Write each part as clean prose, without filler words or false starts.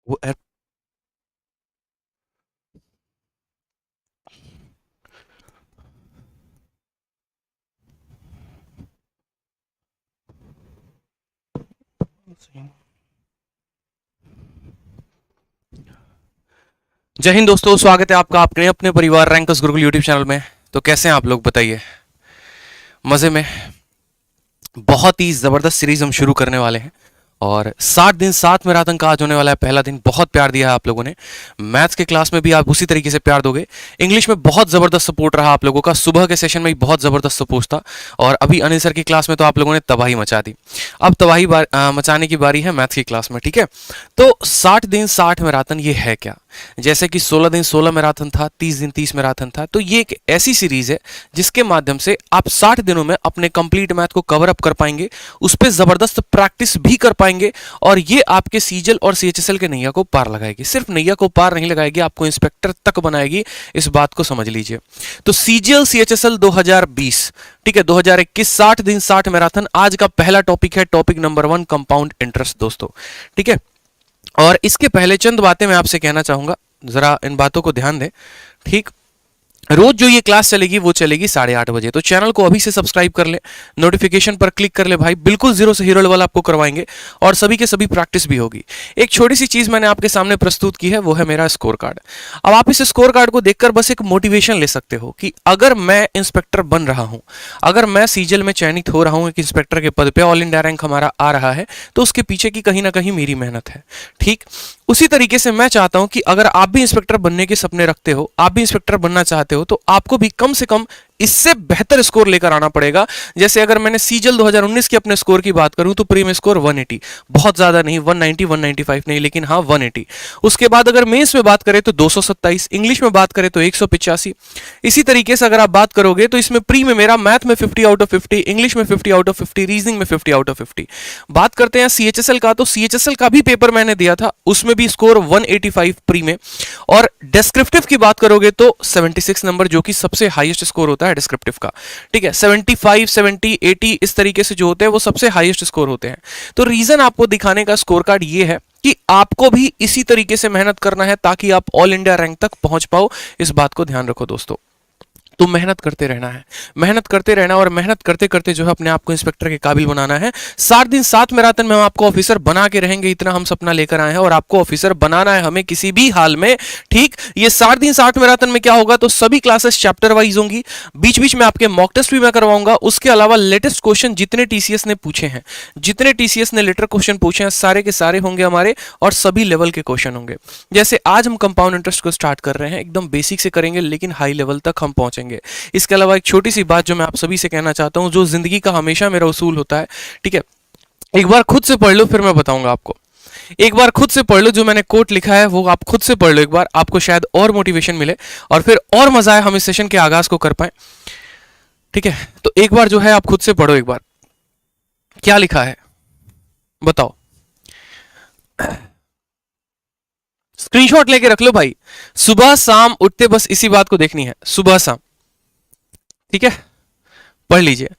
वो जय हिंद दोस्तों, स्वागत है आपका अपने अपने परिवार रैंकर्स गुरुकुल यूट्यूब चैनल में। तो कैसे हैं आप लोग, बताइए। मजे में। बहुत ही जबरदस्त सीरीज हम शुरू करने वाले हैं और 60 दिन 7 मैराथन का आज होने वाला है पहला दिन। बहुत प्यार दिया है आप लोगों ने। मैथ्स के क्लास में भी आप उसी तरीके से प्यार दोगे। इंग्लिश में बहुत जबरदस्त सपोर्ट रहा आप लोगों का। सुबह के सेशन में भी बहुत जबरदस्त सपोर्ट था और अभी अनिल सर की क्लास में तो आप लोगों ने तबाही मचा दी। अब तबाही मचाने की बारी है मैथ्स की क्लास में, ठीक है। तो 60 दिन 60 मैराथन ये है क्या? जैसे कि 16 दिन 16 मैराथन था, 30 दिन 30 मैराथन था। तो ये एक ऐसी सीरीज है जिसके माध्यम से आप 60 दिनों में अपने कंप्लीट मैथ को कवर अप कर पाएंगे, उस पर जबरदस्त प्रैक्टिस भी कर पाएंगे और ये आपके सीजीएल और सीएचएसएल के नैया को पार लगाएगी। सिर्फ नैया को पार नहीं लगाएगी, आपको इंस्पेक्टर तक बनाएगी। इस बात को समझ लीजिए। तो सीजीएल सीएचएसएल 2020, ठीक है, 2021 60 दिन 60 मैराथन आज का पहला टॉपिक है। टॉपिक नंबर 1 कंपाउंड इंटरेस्ट दोस्तों, ठीक है। और इसके पहले चंद बातें मैं आपसे कहना चाहूंगा, जरा इन बातों को ध्यान दें, ठीक। रोज जो ये क्लास चलेगी वो चलेगी 8:30 बजे। तो चैनल को अभी से सब्सक्राइब कर ले, नोटिफिकेशन पर क्लिक कर ले भाई। बिल्कुल जीरो से हीरो लेवल आपको करवाएंगे और सभी के सभी प्रैक्टिस भी होगी। एक छोटी सी चीज मैंने आपके सामने प्रस्तुत की है, वो है मेरा स्कोर कार्ड। अब आप इस स्कोर कार्ड को देखकर बस एक मोटिवेशन ले सकते हो कि अगर मैं इंस्पेक्टर बन रहा हूं, अगर मैं सीजीएल में चयनित हो रहा हूं एक इंस्पेक्टर के पद पे, ऑल इंडिया रैंक हमारा आ रहा है, तो उसके पीछे की कहीं ना कहीं मेरी मेहनत है, ठीक। उसी तरीके से मैं चाहता हूं कि अगर आप भी इंस्पेक्टर बनने के सपने रखते हो, आप भी इंस्पेक्टर बनना चाहते हो, तो आपको भी कम से कम इससे बेहतर स्कोर लेकर आना पड़ेगा। जैसे अगर मैंने सीजीएल 2019 के अपने स्कोर की बात करूं तो प्रीम स्कोर 180, बहुत ज्यादा नहीं, 190 195 नहीं, लेकिन हाँ 180। उसके बाद अगर मेंस में बात करें तो 227, इंग्लिश में बात करें तो 185। इसी तरीके से अगर आप बात करोगे तो इसमें प्री में मेरा मैथ में 50 आउट ऑफ 50, इंग्लिश में 50 आउट ऑफ 50, रीजनिंग में 50 आउट ऑफ 50। बात करते हैं सीएचएसएल का, तो सीएचएसएल का भी पेपर मैंने दिया था, उसमें भी स्कोर 185 प्री में। और डिस्क्रिप्टिव की बात करोगे तो 76 नंबर, जो कि सबसे हाईएस्ट स्कोर होता है डिस्क्रिप्टिव का, ठीक है। 75 70 80 इस तरीके से जो होते हैं वो सबसे हाईएस्ट स्कोर होते हैं। तो रीजन आपको दिखाने का स्कोर कार्ड ये है कि आपको भी इसी तरीके से मेहनत करना है ताकि आप ऑल इंडिया रैंक तक पहुंच पाओ। इस बात को ध्यान रखो दोस्तों। तो मेहनत करते रहना है, मेहनत करते रहना, और मेहनत करते करते जो है अपने आप को इंस्पेक्टर के काबिल बनाना है। 60 दिन 7 मैराथन में हम आपको ऑफिसर बना के रहेंगे, इतना हम सपना लेकर आए हैं और आपको ऑफिसर बनाना है हमें किसी भी हाल में, ठीक। ये 60 दिन 60 मैराथन में क्या होगा, तो सभी क्लासेस चैप्टर वाइज होंगी, बीच बीच में आपके मॉक टेस्ट भी मैं करवाऊंगा। उसके अलावा लेटेस्ट क्वेश्चन जितने टीसीएस ने पूछे हैं, जितने टीसीएस ने लेटर क्वेश्चन पूछे हैं, सारे के सारे होंगे हमारे और सभी लेवल के क्वेश्चन होंगे। जैसे आज हम कंपाउंड इंटरेस्ट को स्टार्ट कर रहे हैं, एकदम बेसिक से करेंगे लेकिन हाई लेवल तक हम पहुंचेंगे। इसके अलावा एक छोटी सी बात जो मैं आप सभी से कहना चाहता हूं, जो जिंदगी का हमेशा मेरा उसूल होता है, ठीक है। एक बार खुद से पढ़ लो फिर मैं बताऊंगा आपको। एक बार खुद से पढ़ लो, जो मैंने कोट लिखा है वो आप खुद से पढ़ लो एक बार, आपको शायद और मोटिवेशन मिले और फिर और मजा आए हम इस सेशन के आगाज को कर पाए, ठीक है। तो एक बार जो है आप खुद से पढ़ो एक बार, क्या लिखा है बताओ। स्क्रीनशॉट लेके रख लो भाई। सुबह शाम उठते बस इसी बात को देखनी है, सुबह शाम, ठीक है। पढ़ लीजिए,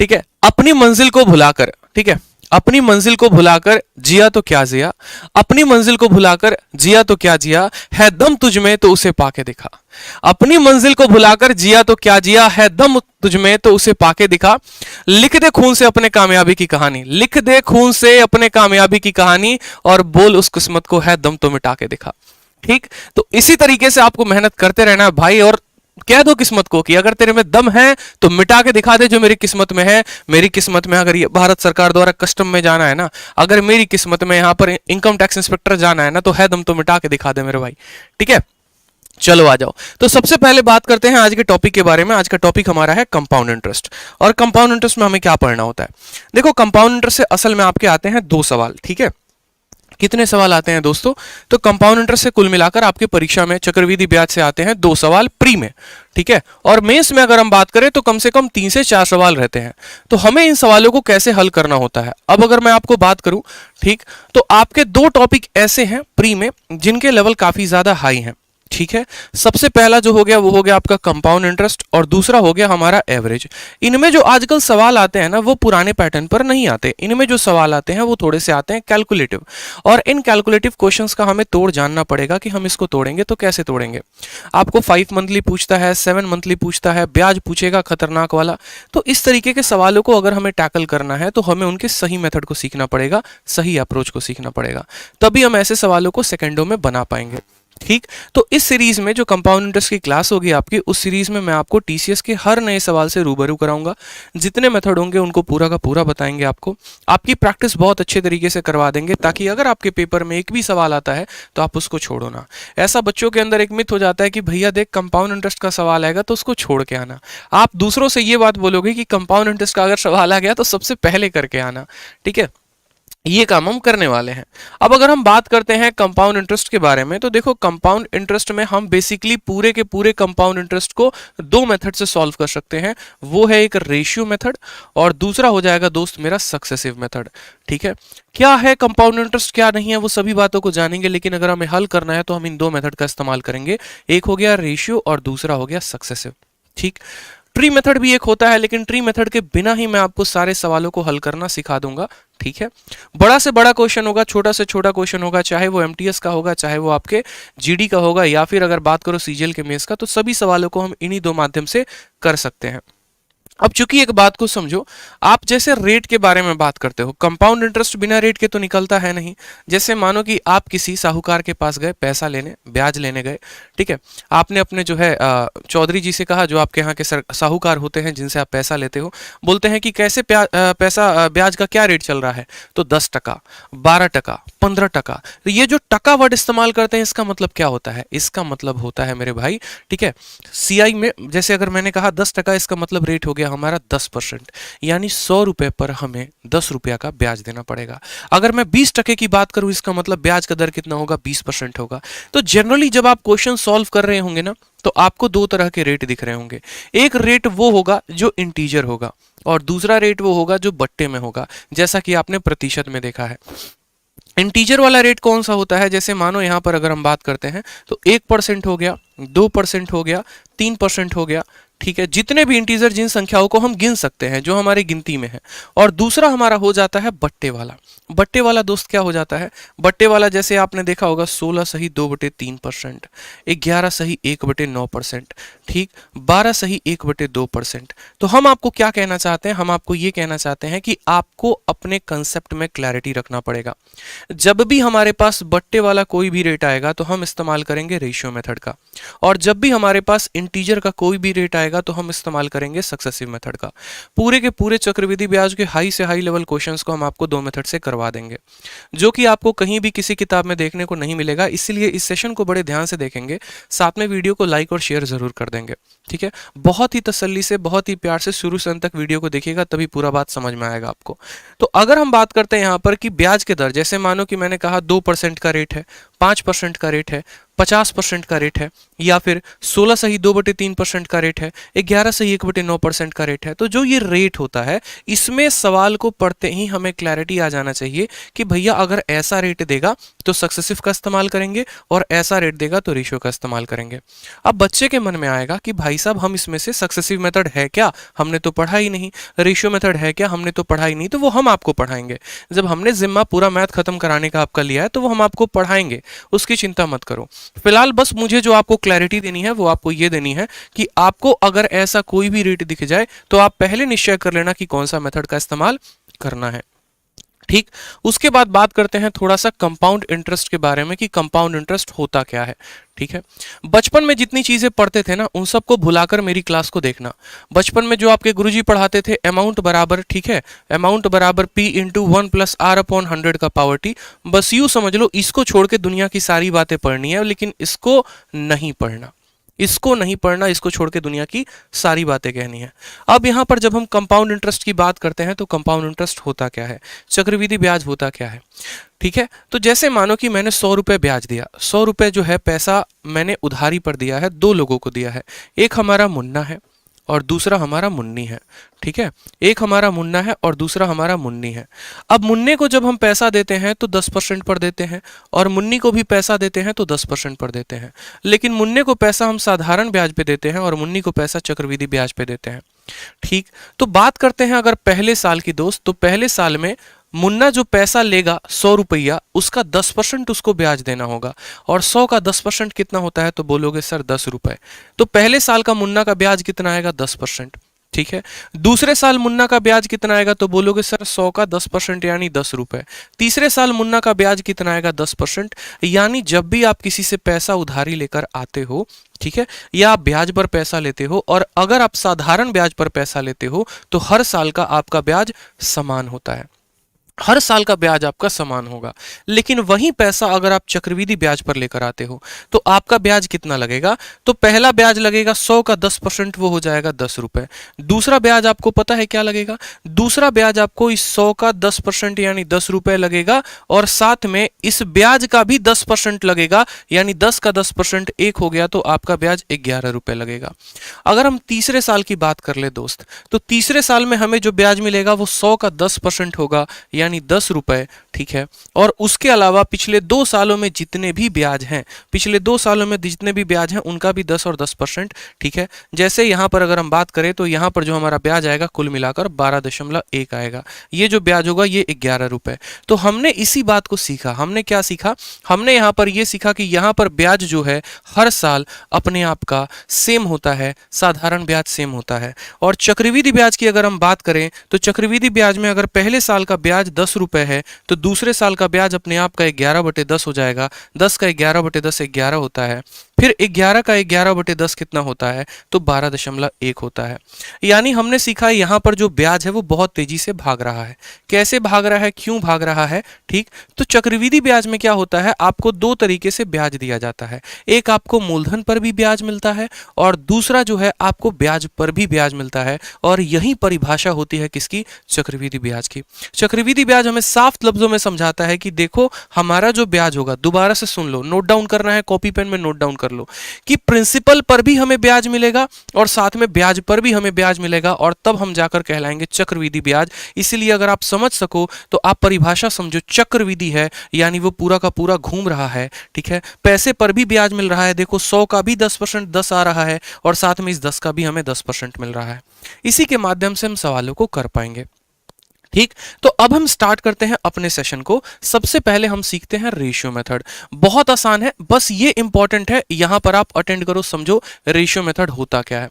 ठीक है। अपनी मंजिल को भुलाकर, ठीक है, अपनी मंजिल को भुलाकर जिया तो क्या जिया, अपनी मंजिल को भुलाकर जिया तो क्या जिया, है दम तुझ में तो उसे पाके दिखा। अपनी मंजिल को भुलाकर जिया तो क्या जिया, है दम तुझ में तो उसे पाके दिखा। लिख दे खून से अपने कामयाबी की कहानी, लिख दे खून से अपने कामयाबी की कहानी और बोल उस किस्मत को, है दम तो मिटा के दिखा, ठीक। तो इसी तरीके से आपको मेहनत करते रहना है भाई, और कह दो किस्मत को कि अगर तेरे में दम है तो मिटा के दिखा दे जो मेरी किस्मत में है। मेरी किस्मत में अगर ये भारत सरकार द्वारा कस्टम में जाना है ना, अगर मेरी किस्मत में यहां पर इनकम टैक्स इंस्पेक्टर जाना है ना, तो है दम तो मिटा के दिखा दे मेरे भाई, ठीक है। चलो आ जाओ। तो सबसे पहले बात करते हैं आज के टॉपिक के बारे में। आज का टॉपिक हमारा है कंपाउंड इंटरेस्ट। और कंपाउंड इंटरेस्ट में हमें क्या पढ़ना होता है, देखो कंपाउंड इंटरेस्ट से असल में आपके आते हैं 2 सवाल, ठीक है। कितने सवाल आते हैं दोस्तों, तो कंपाउंड इंटरेस्ट से कुल मिलाकर आपके परीक्षा में चक्रवृद्धि ब्याज से आते हैं 2 सवाल प्री में, ठीक है। और मेंस में अगर हम बात करें तो कम से कम 3 से 4 सवाल रहते हैं। तो हमें इन सवालों को कैसे हल करना होता है, अब अगर मैं आपको बात करूं, ठीक, तो आपके 2 टॉपिक ऐसे हैं प्री में जिनके लेवल काफी ज्यादा हाई हैं, ठीक है। सबसे पहला जो हो गया वो हो गया आपका कंपाउंड इंटरेस्ट, और दूसरा हो गया हमारा एवरेज। इनमें जो आजकल सवाल आते हैं ना वो पुराने पैटर्न पर नहीं आते, इनमें जो सवाल आते हैं वो थोड़े से आते हैं कैलकुलेटिव, और इन कैलकुलेटिव क्वेश्चंस का हमें तोड़ जानना पड़ेगा कि हम इसको तोड़ेंगे तो कैसे तोड़ेंगे। आपको 5 मंथली पूछता है, 7 मंथली पूछता है, ब्याज पूछेगा खतरनाक वाला। तो इस तरीके के सवालों को अगर हमें टैकल करना है तो हमें उनके सही मेथड को सीखना पड़ेगा, सही अप्रोच को सीखना पड़ेगा, तभी हम ऐसे सवालों को सेकंडों में बना पाएंगे। ठीक, तो इस सीरीज में जो कंपाउंड इंटरेस्ट की क्लास होगी आपकी, उस सीरीज में मैं आपको टीसीएस के हर नए सवाल से रूबरू कराऊंगा। जितने मेथड होंगे उनको पूरा का पूरा बताएंगे आपको, आपकी प्रैक्टिस बहुत अच्छे तरीके से करवा देंगे, ताकि अगर आपके पेपर में एक भी सवाल आता है तो आप उसको छोड़ो ना। ऐसा बच्चों के अंदर एक मिथ हो जाता है कि भैया देख कंपाउंड इंटरेस्ट का सवाल आएगा तो उसको छोड़ के आना। आप दूसरों से ये बात बोलोगे कि कंपाउंड इंटरेस्ट का अगर सवाल आ गया तो सबसे पहले करके आना। ठीक है, ये काम हम करने वाले हैं। अब अगर हम बात करते हैं कंपाउंड इंटरेस्ट के बारे में, तो देखो कंपाउंड इंटरेस्ट में हम बेसिकली पूरे के पूरे कंपाउंड इंटरेस्ट को दो मेथड से सॉल्व कर सकते हैं। वो है एक रेशियो मेथड, और दूसरा हो जाएगा दोस्त मेरा सक्सेसिव मेथड। ठीक है, क्या है कंपाउंड इंटरेस्ट, क्या नहीं है, वो सभी बातों को जानेंगे, लेकिन अगर हमें हल करना है तो हम इन दो मेथड का इस्तेमाल करेंगे। एक हो गया रेशियो और दूसरा हो गया सक्सेसिव। ठीक, ट्री मेथड भी एक होता है, लेकिन ट्री मेथड के बिना ही मैं आपको सारे सवालों को हल करना सिखा दूंगा। ठीक है, बड़ा से बड़ा क्वेश्चन होगा, छोटा से छोटा क्वेश्चन होगा, चाहे वो एमटीएस का होगा, चाहे वो आपके जीडी का होगा, या फिर अगर बात करो सीजीएल के मेंस का, तो सभी सवालों को हम इन्हीं दो माध्यम से कर सकते हैं। अब चूंकि एक बात को समझो, आप जैसे रेट के बारे में बात करते हो, कंपाउंड इंटरेस्ट बिना रेट के तो निकलता है नहीं। जैसे मानो कि आप किसी साहूकार के पास गए पैसा लेने, ब्याज लेने गए। ठीक है, आपने अपने जो है चौधरी जी से कहा, जो आपके यहाँ के साहूकार होते हैं जिनसे आप पैसा लेते हो, बोलते हैं कि कैसे पैसा ब्याज का क्या रेट चल रहा है, तो 10%, 12%, 15%। तो ये जो टका वर्ड इस्तेमाल करते हैं, इसका मतलब क्या होता है? इसका मतलब होता है मेरे भाई, ठीक है, सीआई में जैसे अगर मैंने कहा 10%, इसका मतलब रेट हो गया हमारा 10%, यानी 100 रुपए पर हमें 10 रुपया का ब्याज देना पड़ेगा। अगर मैं 20% की बात करूं, इसका मतलब ब्याज का दर कितना होगा? 20% होगा। तो जनरली जब आप क्वेश्चन सॉल्व कर रहे होंगे ना, तो आपको दो तरह के रेट दिख रहे होंगे। एक रेट वो होगा जो इंटीजर होगा, और दूसरा रेट वो होगा जो बट्टे में होगा, जैसा कि आपने प्रतिशत में देखा है। इंटीजर वाला रेट कौन सा होता है? जैसे मानो यहां पर अगर हम बात करते हैं तो 1% हो गया, 2% हो गया, 3% हो गया। ठीक है, जितने भी इंटीजर, जिन संख्याओं को हम गिन सकते हैं जो हमारी गिनती में है। और दूसरा हमारा हो जाता है बट्टे वाला। बट्टे वाला दोस्त क्या हो जाता है? बट्टे वाला जैसे आपने देखा होगा 16 सही 2/3%, 11 सही 1/9%, ठीक, 12 सही 1/2%। तो हम आपको क्या कहना चाहते हैं? हम आपको ये कहना चाहते हैं कि आपको अपने कंसेप्ट में क्लैरिटी रखना पड़ेगा। जब भी हमारे पास बट्टे वाला कोई भी रेट आएगा तो हम इस्तेमाल करेंगे रेशियो मेथड का, और जब भी हमारे पास इंटीजर का कोई भी रेट आएगा तो हम इस्तेमाल करेंगे सक्सेसिव मेथड का। पूरे के पूरे चक्रवृद्धि ब्याज के हाई से हाई लेवल क्वेश्चंस को हम आपको दो मेथड से करवा देंगे, जो कि आपको कहीं भी किसी किताब में देखने को नहीं मिलेगा। इसीलिए इस सेशन को बड़े ध्यान से देखेंगे, साथ में वीडियो को लाइक और शेयर जरूर कर देंगे। ठीक है, बहुत ही तसल्ली से, बहुत ही प्यार से शुरू से अंत तक वीडियो को देखिएगा, तभी पूरा बात समझ में आएगा आपको। तो अगर हम बात करते हैं यहाँ पर कि ब्याज के दर, जैसे मानो कि मैंने कहा 2% का रेट है, 5% का रेट है, 50% का रेट है, या फिर 16 सही 2/3% का रेट है, 11 सही 1/9% का रेट है। तो जो ये रेट होता है, इसमें सवाल को पढ़ते ही हमें क्लैरिटी आ जाना चाहिए कि भैया अगर ऐसा रेट देगा तो सक्सेसिव का इस्तेमाल करेंगे, और ऐसा रेट देगा तो रेशियो का इस्तेमाल करेंगे। अब बच्चे के मन में आएगा कि भाई साहब हम इसमें से सक्सेसिव मेथड है क्या, हमने तो पढ़ा ही नहीं, रेशियो मेथड है क्या, हमने तो पढ़ा ही नहीं। तो वो हम आपको पढ़ाएंगे। जब हमने जिम्मा पूरा मैथ खत्म कराने का आपका लिया है तो वो हम आपको पढ़ाएंगे, उसकी चिंता मत करो। फिलहाल बस मुझे जो आपको क्लैरिटी देनी है वो आपको ये देनी है कि आपको अगर ऐसा कोई भी रेट दिख जाए तो आप पहले निश्चय कर लेना कि कौन सा मेथड का इस्तेमाल करना है। ठीक, उसके बाद बात करते हैं थोड़ा सा कंपाउंड इंटरेस्ट के बारे में कि कंपाउंड इंटरेस्ट होता क्या है। ठीक है, बचपन में जितनी चीजें पढ़ते थे ना, उन सबको भुलाकर मेरी क्लास को देखना। बचपन में जो आपके गुरुजी पढ़ाते थे, अमाउंट बराबर, ठीक है, अमाउंट बराबर P × 1 + R/100 का पावर T। बस यूं समझ लो, इसको छोड़ के दुनिया की सारी बातें पढ़नी है, लेकिन इसको नहीं पढ़ना, इसको नहीं पढ़ना, इसको छोड़ के दुनिया की सारी बातें कहनी है। अब यहां पर जब हम कंपाउंड इंटरेस्ट की बात करते हैं तो कंपाउंड इंटरेस्ट होता क्या है, चक्रवृद्धि ब्याज होता क्या है। ठीक है, तो जैसे मानो कि मैंने 100 रुपए ब्याज दिया, 100 रुपए जो है पैसा मैंने उधारी पर दिया है, दो लोगों को दिया है। एक हमारा मुन्ना है और दूसरा हमारा मुन्नी है। ठीक है, एक हमारा मुन्ना है और दूसरा हमारा मुन्नी है। अब मुन्ने को जब हम पैसा देते हैं तो 10% पर देते हैं, और मुन्नी को भी पैसा देते हैं तो 10% पर देते हैं। लेकिन मुन्ने को पैसा हम साधारण ब्याज पे देते हैं और मुन्नी को पैसा चक्रवृद्धि ब्याज पे देते हैं। ठीक, तो बात करते हैं अगर पहले साल की दोस्त, तो पहले साल में मुन्ना जो पैसा लेगा 100 रुपया, उसका 10% उसको ब्याज देना होगा, और 100 का 10% कितना होता है, तो बोलोगे सर 10 रुपए। तो पहले साल का मुन्ना का ब्याज कितना आएगा, 10%। ठीक है, दूसरे साल मुन्ना का ब्याज कितना आएगा, तो बोलोगे सर 100 का 10% यानी 10 रुपए। तीसरे साल मुन्ना का ब्याज कितना आएगा, 10%। यानी जब भी आप किसी से पैसा उधारी लेकर आते हो, ठीक है, या आप ब्याज पर पैसा लेते हो, और अगर आप साधारण ब्याज पर पैसा लेते हो, तो हर साल का आपका ब्याज समान होता है, हर साल का ब्याज आपका समान होगा। लेकिन वही पैसा अगर आप चक्रवृद्धि ब्याज पर लेकर आते हो, तो आपका ब्याज कितना लगेगा, तो पहला ब्याज लगेगा 100 का 10%, वो हो जाएगा 10 रुपए। दूसरा ब्याज आपको पता है क्या लगेगा, दूसरा ब्याज आपको इस 100 का 10% यानी 10 रुपए लगेगा, और साथ में इस ब्याज का भी 10% लगेगा, यानी 10 का 10% एक हो गया, तो आपका ब्याज 11 रुपए लगेगा। अगर हम तीसरे साल की बात कर ले दोस्त, तो तीसरे साल में हमें जो ब्याज मिलेगा वो 100 का 10% होगा, यानी 10 रुपए। ठीक है, और उसके अलावा पिछले 2 सालों में जितने भी ब्याज हैं, पिछले 2 सालों में जितने भी ब्याज हैं, उनका भी 10 और 10%। ठीक है, जैसे यहां पर अगर हम बात करें, तो यहां पर जो हमारा ब्याज आएगा कुल मिलाकर 12.1 आएगा, ये जो ब्याज होगा ये 11 रुपए। तो हमने इसी बात को सीखा, हमने क्या सीखा, हमने यहां पर ये सीखा कि यहां पर ब्याज जो है हर साल अपने आप का सेम होता है, साधारण ब्याज सेम होता है। और चक्रवृद्धि ब्याज की अगर हम बात करें, तो चक्रवृद्धि ब्याज में अगर पहले साल का ब्याज 10 रुपए है, तो दूसरे साल का ब्याज अपने आप का 11/10 हो जाएगा। 10 का 11/10 11 होता है, फिर 11 का 11/10 कितना होता है, तो 12.1 होता है। यानी हमने सीखा यहां पर जो ब्याज है वो बहुत तेजी से भाग रहा है। कैसे भाग रहा है, क्यों भाग रहा है? ठीक, तो चक्रवृद्धि ब्याज में क्या होता है, आपको 2 तरीके से ब्याज दिया जाता है। एक आपको मूलधन पर भी ब्याज मिलता है, और दूसरा जो है आपको ब्याज पर भी ब्याज मिलता है। और यही परिभाषा होती है किसकी, चक्रवृद्धि ब्याज की। चक्रवृद्धि ब्याज हमें साफ लफ्जों में समझाता है कि देखो हमारा जो ब्याज होगा, दोबारा से सुन लो, नोट डाउन करना है, कॉपी पेन में नोट डाउन कर लो, कि प्रिंसिपल पर भी हमें ब्याज मिलेगा और साथ में ब्याज पर भी हमें ब्याज मिलेगा, और तब हम जाकर कहलाएंगे चक्रवृद्धि ब्याज। इसलिए अगर आप समझ सको तो आप परिभाषा समझो, चक्रवृद्धि है यानी वो पूरा का पूरा घूम रहा है। ठीक है, पैसे पर भी ब्याज मिल रहा है, देखो 100 का भी 10% 10 आ रहा है, और साथ में इस 10 का भी हमें 10% मिल रहा है। इसी के माध्यम से हम सवालों को कर पाएंगे। ठीक, तो अब हम स्टार्ट करते हैं अपने सेशन को। सबसे पहले हम सीखते हैं रेशियो मेथड। बहुत आसान है, बस ये इंपॉर्टेंट है, यहां पर आप अटेंड करो, समझो रेशियो मेथड होता क्या है।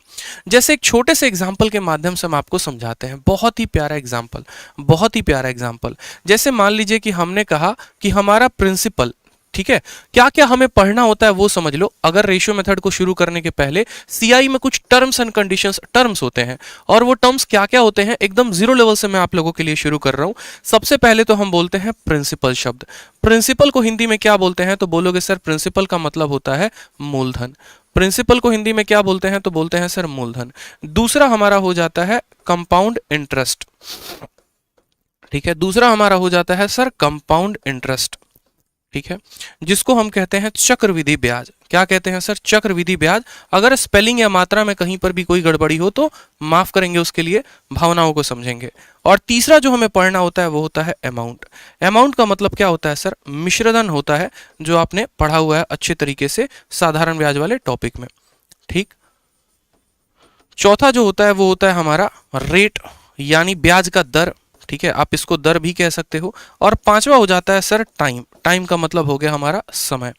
जैसे एक छोटे से एग्जांपल के माध्यम से हम आपको समझाते हैं, बहुत ही प्यारा एग्जांपल, बहुत ही प्यारा एग्जांपल। जैसे मान लीजिए कि हमने कहा कि हमारा प्रिंसिपल, ठीक है, क्या क्या हमें पढ़ना होता है वो समझ लो। अगर रेशियो मेथड को शुरू करने के पहले सीआई में कुछ टर्म्स एंड कंडीशंस टर्म्स होते हैं, और वो टर्म्स क्या क्या होते हैं एकदम जीरो लेवल से मैं आप लोगों के लिए शुरू कर रहा हूं। सबसे पहले तो हम बोलते हैं प्रिंसिपल शब्द। प्रिंसिपल को हिंदी में क्या बोलते हैं, तो बोलोगे सर प्रिंसिपल का मतलब होता है मूलधन। प्रिंसिपल को हिंदी में क्या बोलते हैं, तो बोलते हैं सर मूलधन। दूसरा हमारा हो जाता है कंपाउंड इंटरेस्ट। ठीक है, दूसरा हमारा हो जाता है सर कंपाउंड इंटरेस्ट। ठीक है, जिसको हम कहते हैं चक्रवृद्धि ब्याज। क्या कहते हैं सर, चक्रवृद्धि ब्याज। अगर स्पेलिंग या मात्रा में कहीं पर भी कोई गड़बड़ी हो तो माफ करेंगे, उसके लिए भावनाओं को समझेंगे। और तीसरा जो हमें पढ़ना होता है वो होता है अमाउंट। अमाउंट का मतलब क्या होता है सर, मिश्रधन होता है, जो आपने पढ़ा हुआ है अच्छे तरीके से साधारण ब्याज वाले टॉपिक में। ठीक, चौथा जो होता है वो होता है हमारा रेट, यानी ब्याज का दर। ठीक है, आप इसको दर भी कह सकते हो। और पांचवा हो जाता है सर टाइम। टाइम का मतलब हो गया हमारा समय।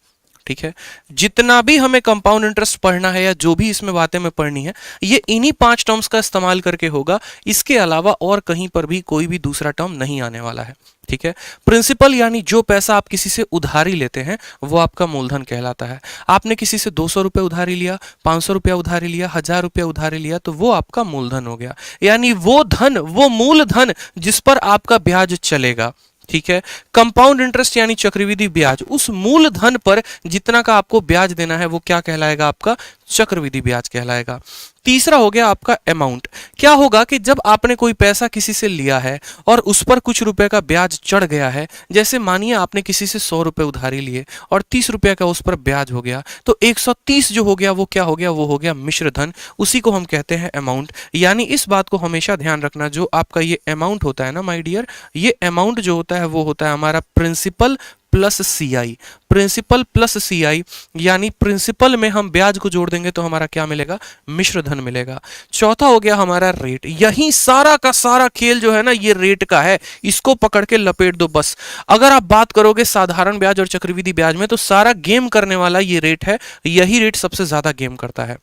ठीक है, जितना भी हमें कंपाउंड इंटरेस्ट पढ़ना है या जो भी इसमें बातें में पढ़नी है, ये इन्हीं 5 टर्म्स का इस्तेमाल करके होगा। इसके अलावा और कहीं पर भी कोई भी दूसरा टर्म नहीं आने वाला है। ठीक है, प्रिंसिपल यानी जो पैसा आप किसी से उधारी लेते हैं वो आपका मूलधन कहलाता है। आपने किसी से 200 रुपये उधारी लिया, 500 रुपया उधारी लिया, 1000 रुपया उधारी लिया, तो वो आपका मूलधन हो गया। यानी वो धन, वो मूलधन जिस पर आपका ब्याज चलेगा। ठीक है, कंपाउंड इंटरेस्ट यानी चक्रवृद्धि ब्याज, उस मूलधन पर जितना का आपको ब्याज देना है वो क्या कहलाएगा, आपका चक्रवृद्धि ब्याज कहलाएगा। तीसरा हो गया आपका अमाउंट। क्या होगा कि जब आपने कोई पैसा किसी से लिया है और उस पर कुछ रुपए का ब्याज चढ़ गया है, जैसे मानिए आपने किसी से 100 रुपए उधारी लिए और 30 रुपए का उस पर ब्याज हो गया, तो 130 जो हो गया वो क्या हो गया, वो हो गया मिश्र धन, उसी को हम कहते हैं अमाउंट। यानी इस बात को हमेशा ध्यान रखना, जो आपका ये अमाउंट होता है ना माय डियर, ये अमाउंट जो होता है वो होता है हमारा principal plus CI. Principal plus CI यानी प्रिंसिपल में हम ब्याज को जोड़ देंगे तो हमारा क्या मिलेगा, मिश्र धन मिलेगा। चौथा हो गया हमारा रेट। यही सारा का सारा खेल जो है ना ये रेट का है, इसको पकड़ के लपेट दो बस। अगर आप बात करोगे साधारण ब्याज और चक्रवृद्धि ब्याज में, तो सारा गेम करने वाला ये रेट है, यही रेट सबसे ज्यादा गेम करता है।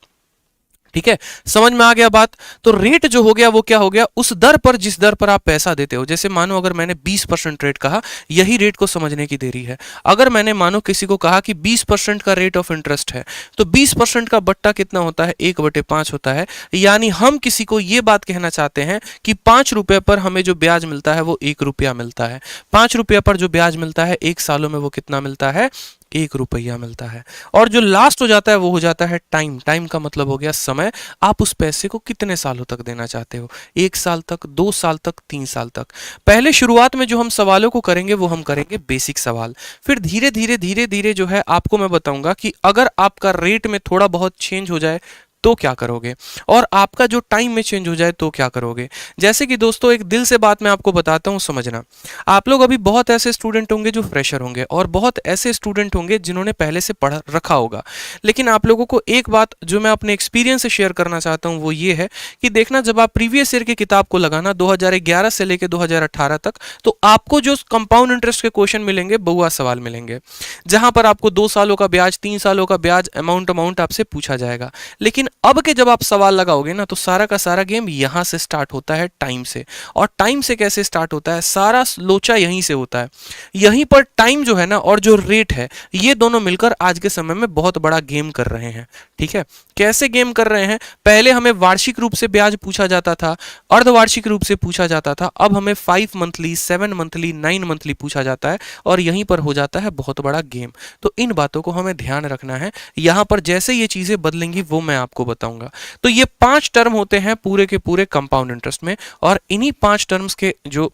ठीक है, समझ में आ गया बात। तो रेट जो हो गया वो क्या हो गया, उस दर पर जिस दर पर आप पैसा देते हो। जैसे मानो अगर मैंने 20% रेट कहा, यही रेट को समझने की देरी है। अगर मैंने मानो किसी को कहा कि 20% का रेट ऑफ इंटरेस्ट है, तो 20% का बट्टा कितना होता है, 1/5 होता है। यानी हम किसी को ये बात कहना चाहते हैं कि 5 रुपए पर हमें जो ब्याज मिलता है वो 1 रुपया मिलता है। 5 रुपया पर जो ब्याज मिलता है 1 सालों में वो कितना मिलता है, 1 रुपया मिलता है। और जो लास्ट हो जाता है वो हो जाता है टाइम। टाइम का मतलब हो गया समय। आप उस पैसे को कितने सालों तक देना चाहते हो, 1 साल तक, 2 साल तक, 3 साल तक। पहले शुरुआत में जो हम सवालों को करेंगे वो हम करेंगे बेसिक सवाल, फिर धीरे धीरे धीरे धीरे जो है आपको मैं बताऊंगा कि अगर आपका रेट में थोड़ा बहुत चेंज हो जाए तो क्या करोगे, और आपका जो टाइम में चेंज हो जाए तो क्या करोगे। जैसे कि दोस्तों एक दिल से बात मैं आपको बताता हूं, समझना। आप लोग अभी बहुत ऐसे स्टूडेंट होंगे जो फ्रेशर होंगे, और बहुत ऐसे स्टूडेंट होंगे जिन्होंने पहले से पढ़ रखा होगा। लेकिन आप लोगों को एक बात जो मैं अपने एक्सपीरियंस से शेयर करना चाहता हूं वो ये है कि देखना, जब आप प्रीवियस ईयर की किताब को लगाना 2011 से लेकर 2018 तक, तो आपको जो कंपाउंड इंटरेस्ट के क्वेश्चन मिलेंगे बहुआ सवाल मिलेंगे, जहां पर आपको 2 सालों का ब्याज, 3 सालों का ब्याज, अमाउंट आपसे पूछा जाएगा। लेकिन अब के जब आप सवाल लगाओगे ना, तो सारा का सारा गेम यहां से स्टार्ट होता है, टाइम से। और टाइम से कैसे स्टार्ट होता है, सारा लोचा यहीं से होता है। यहीं पर टाइम जो है ना और जो रेट है, ये दोनों मिलकर आज के समय में बहुत बड़ा गेम कर रहे हैं। ठीक है, कैसे गेम कर रहे हैं, पहले हमें वार्षिक रूप से ब्याज पूछा जाता था, अर्धवार्षिक रूप से पूछा जाता था, अब हमें 5 मंथली, 7 मंथली, 9 मंथली पूछा जाता है, और यहीं पर हो जाता है बहुत बड़ा गेम। तो इन बातों को हमें ध्यान रखना है। यहां पर जैसे ये चीजें बदलेंगी वो मैं आपको बताऊंगा। तो ये 5 टर्म होते हैं पूरे के पूरे कंपाउंड इंटरेस्ट में, और इन्हीं 5 टर्म्स के जो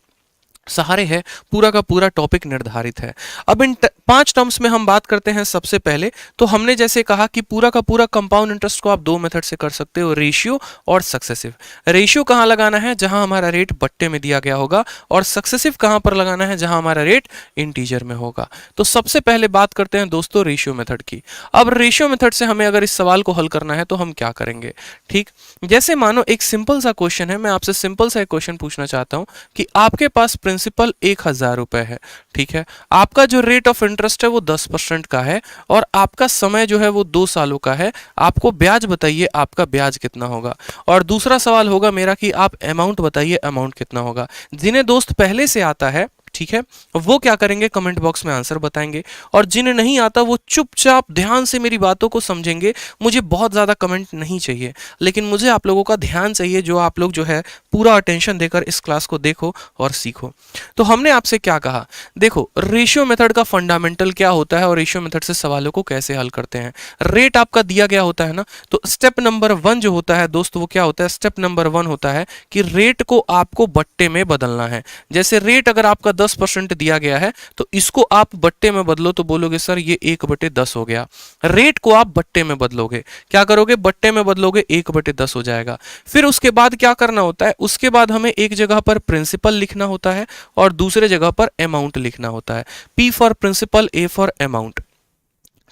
सहारे है पूरा का पूरा टॉपिक निर्धारित है। अब इन 5 टर्म्स में हम बात करते हैं। सबसे पहले तो हमने जैसे कहा कि पूरा का पूरा कंपाउंड इंटरेस्ट को आप 2 मेथड से कर सकते हो, रेशियो और सक्सेसिव। रेशियो कहां लगाना है, जहां हमारा रेट बट्टे में दिया गया होगा, और सक्सेसिव कहां पर लगाना है, जहां हमारा रेट इंटीजर में होगा। तो सबसे पहले बात करते हैं दोस्तों रेशियो मेथड की। अब रेशियो मेथड से हमें अगर इस सवाल को हल करना है तो हम क्या करेंगे। ठीक, जैसे मानो एक सिंपल सा क्वेश्चन है, मैं आपसे सिंपल सा एक क्वेश्चन पूछना चाहता हूं कि आपके पास प्रिंसिपल 1000 रुपए है। ठीक है, आपका जो रेट ऑफ इंटरेस्ट है वो 10% का है, और आपका समय जो है वो 2 सालों का है। आपको ब्याज बताइए, आपका ब्याज कितना होगा। और दूसरा सवाल होगा मेरा कि आप अमाउंट बताइए, अमाउंट कितना होगा। जिन्हें दोस्त पहले से आता है, ठीक है, वो क्या करेंगे, कमेंट बॉक्स में आंसर बताएंगे, और जिन्हें नहीं आता वो चुपचाप ध्यान से मेरी बातों को समझेंगे। मुझे बहुत ज्यादा कमेंट नहीं चाहिए, लेकिन मुझे आप लोगों का ध्यान चाहिए, जो आप लोग जो है पूरा अटेंशन देकर इस क्लास को देखो और सीखो। तो हमने आपसे क्या कहा, देखो रेशियो मेथड का फंडामेंटल क्या होता है और रेशियो मेथड से सवालों को कैसे हल करते हैं। रेट आपका दिया गया होता है ना, तो स्टेप नंबर 1 जो होता है दोस्त, वो क्या होता है, स्टेप नंबर 1 होता है कि रेट को आपको बट्टे में बदलना है। जैसे रेट अगर आपका 10% दिया गया है, तो इसको आप बट्टे में बदलो, तो बोलोगे सर ये 1/10 हो गया। रेट को आप बट्टे में बदलोगे, क्या करोगे, बट्टे में बदलोगे, 1/10 हो जाएगा। फिर उसके बाद क्या करना होता है, उसके बाद हमें एक जगह पर प्रिंसिपल लिखना होता है और दूसरे जगह पर अमाउंट लिखना होता है। P for principal, A for amount.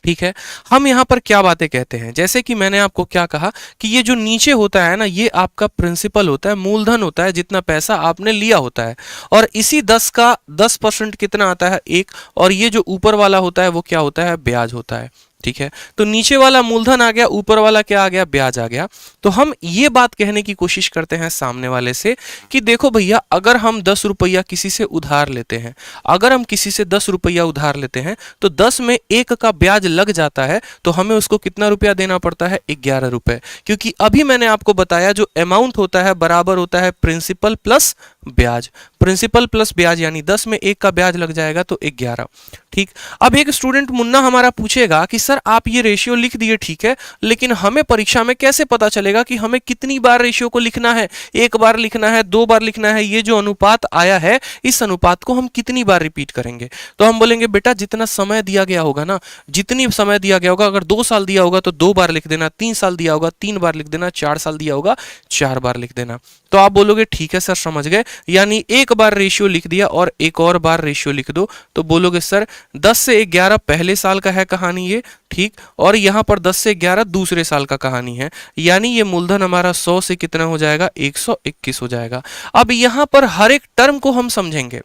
ठीक है, हम यहां पर क्या बातें कहते हैं, जैसे कि मैंने आपको क्या कहा कि ये जो नीचे होता है ना, ये आपका प्रिंसिपल होता है, मूलधन होता है, जितना पैसा आपने लिया होता है, और इसी 10 का 10% कितना आता है, 1, और ये जो ऊपर वाला होता है वो क्या होता है, ब्याज होता है। ठीक है, तो नीचे वाला मूलधन आ गया, ऊपर वाला क्या आ गया, ब्याज आ गया। तो हम ये बात कहने की कोशिश करते हैं सामने वाले से कि देखो भैया, अगर हम 10 रुपया किसी से उधार लेते हैं, अगर हम किसी से 10 रुपया उधार लेते हैं, तो 10 में 1 का ब्याज लग जाता है, तो हमें उसको कितना रुपया देना पड़ता है, 11 रुपए। क्योंकि अभी मैंने आपको बताया जो अमाउंट होता है बराबर होता है प्रिंसिपल प्लस ब्याज। प्रिंसिपल प्लस ब्याज यानी 10 में 1 का ब्याज लग जाएगा तो 11। ठीक, अब एक स्टूडेंट मुन्ना हमारा पूछेगा कि सर आप ये रेशियो लिख दिए, ठीक है, लेकिन हमें परीक्षा में कैसे पता चलेगा कि हमें कितनी बार रेशियो को लिखना है, 1 बार लिखना है, 2 बार लिखना है, ये जो अनुपात आया है इस अनुपात को हम कितनी बार रिपीट करेंगे? तो हम बोलेंगे बेटा जितना समय दिया गया होगा ना, जितनी समय दिया गया होगा, अगर 2 साल दिया होगा तो 2 बार लिख देना, 3 साल दिया होगा 3 बार लिख देना, 4 साल दिया होगा 4 बार लिख देना। तो आप बोलोगे ठीक है सर समझ गए, यानी 1 बार रेशियो लिख दिया और एक और बार रेशियो लिख दो। तो बोलोगे सर 10 से 11 पहले साल का है कहानी ये, ठीक, और यहां पर 10 से 11 दूसरे साल का कहानी है, यानी ये मूलधन हमारा 100 से कितना हो जाएगा, 121 हो जाएगा। अब यहां पर हर एक टर्म को हम समझेंगे,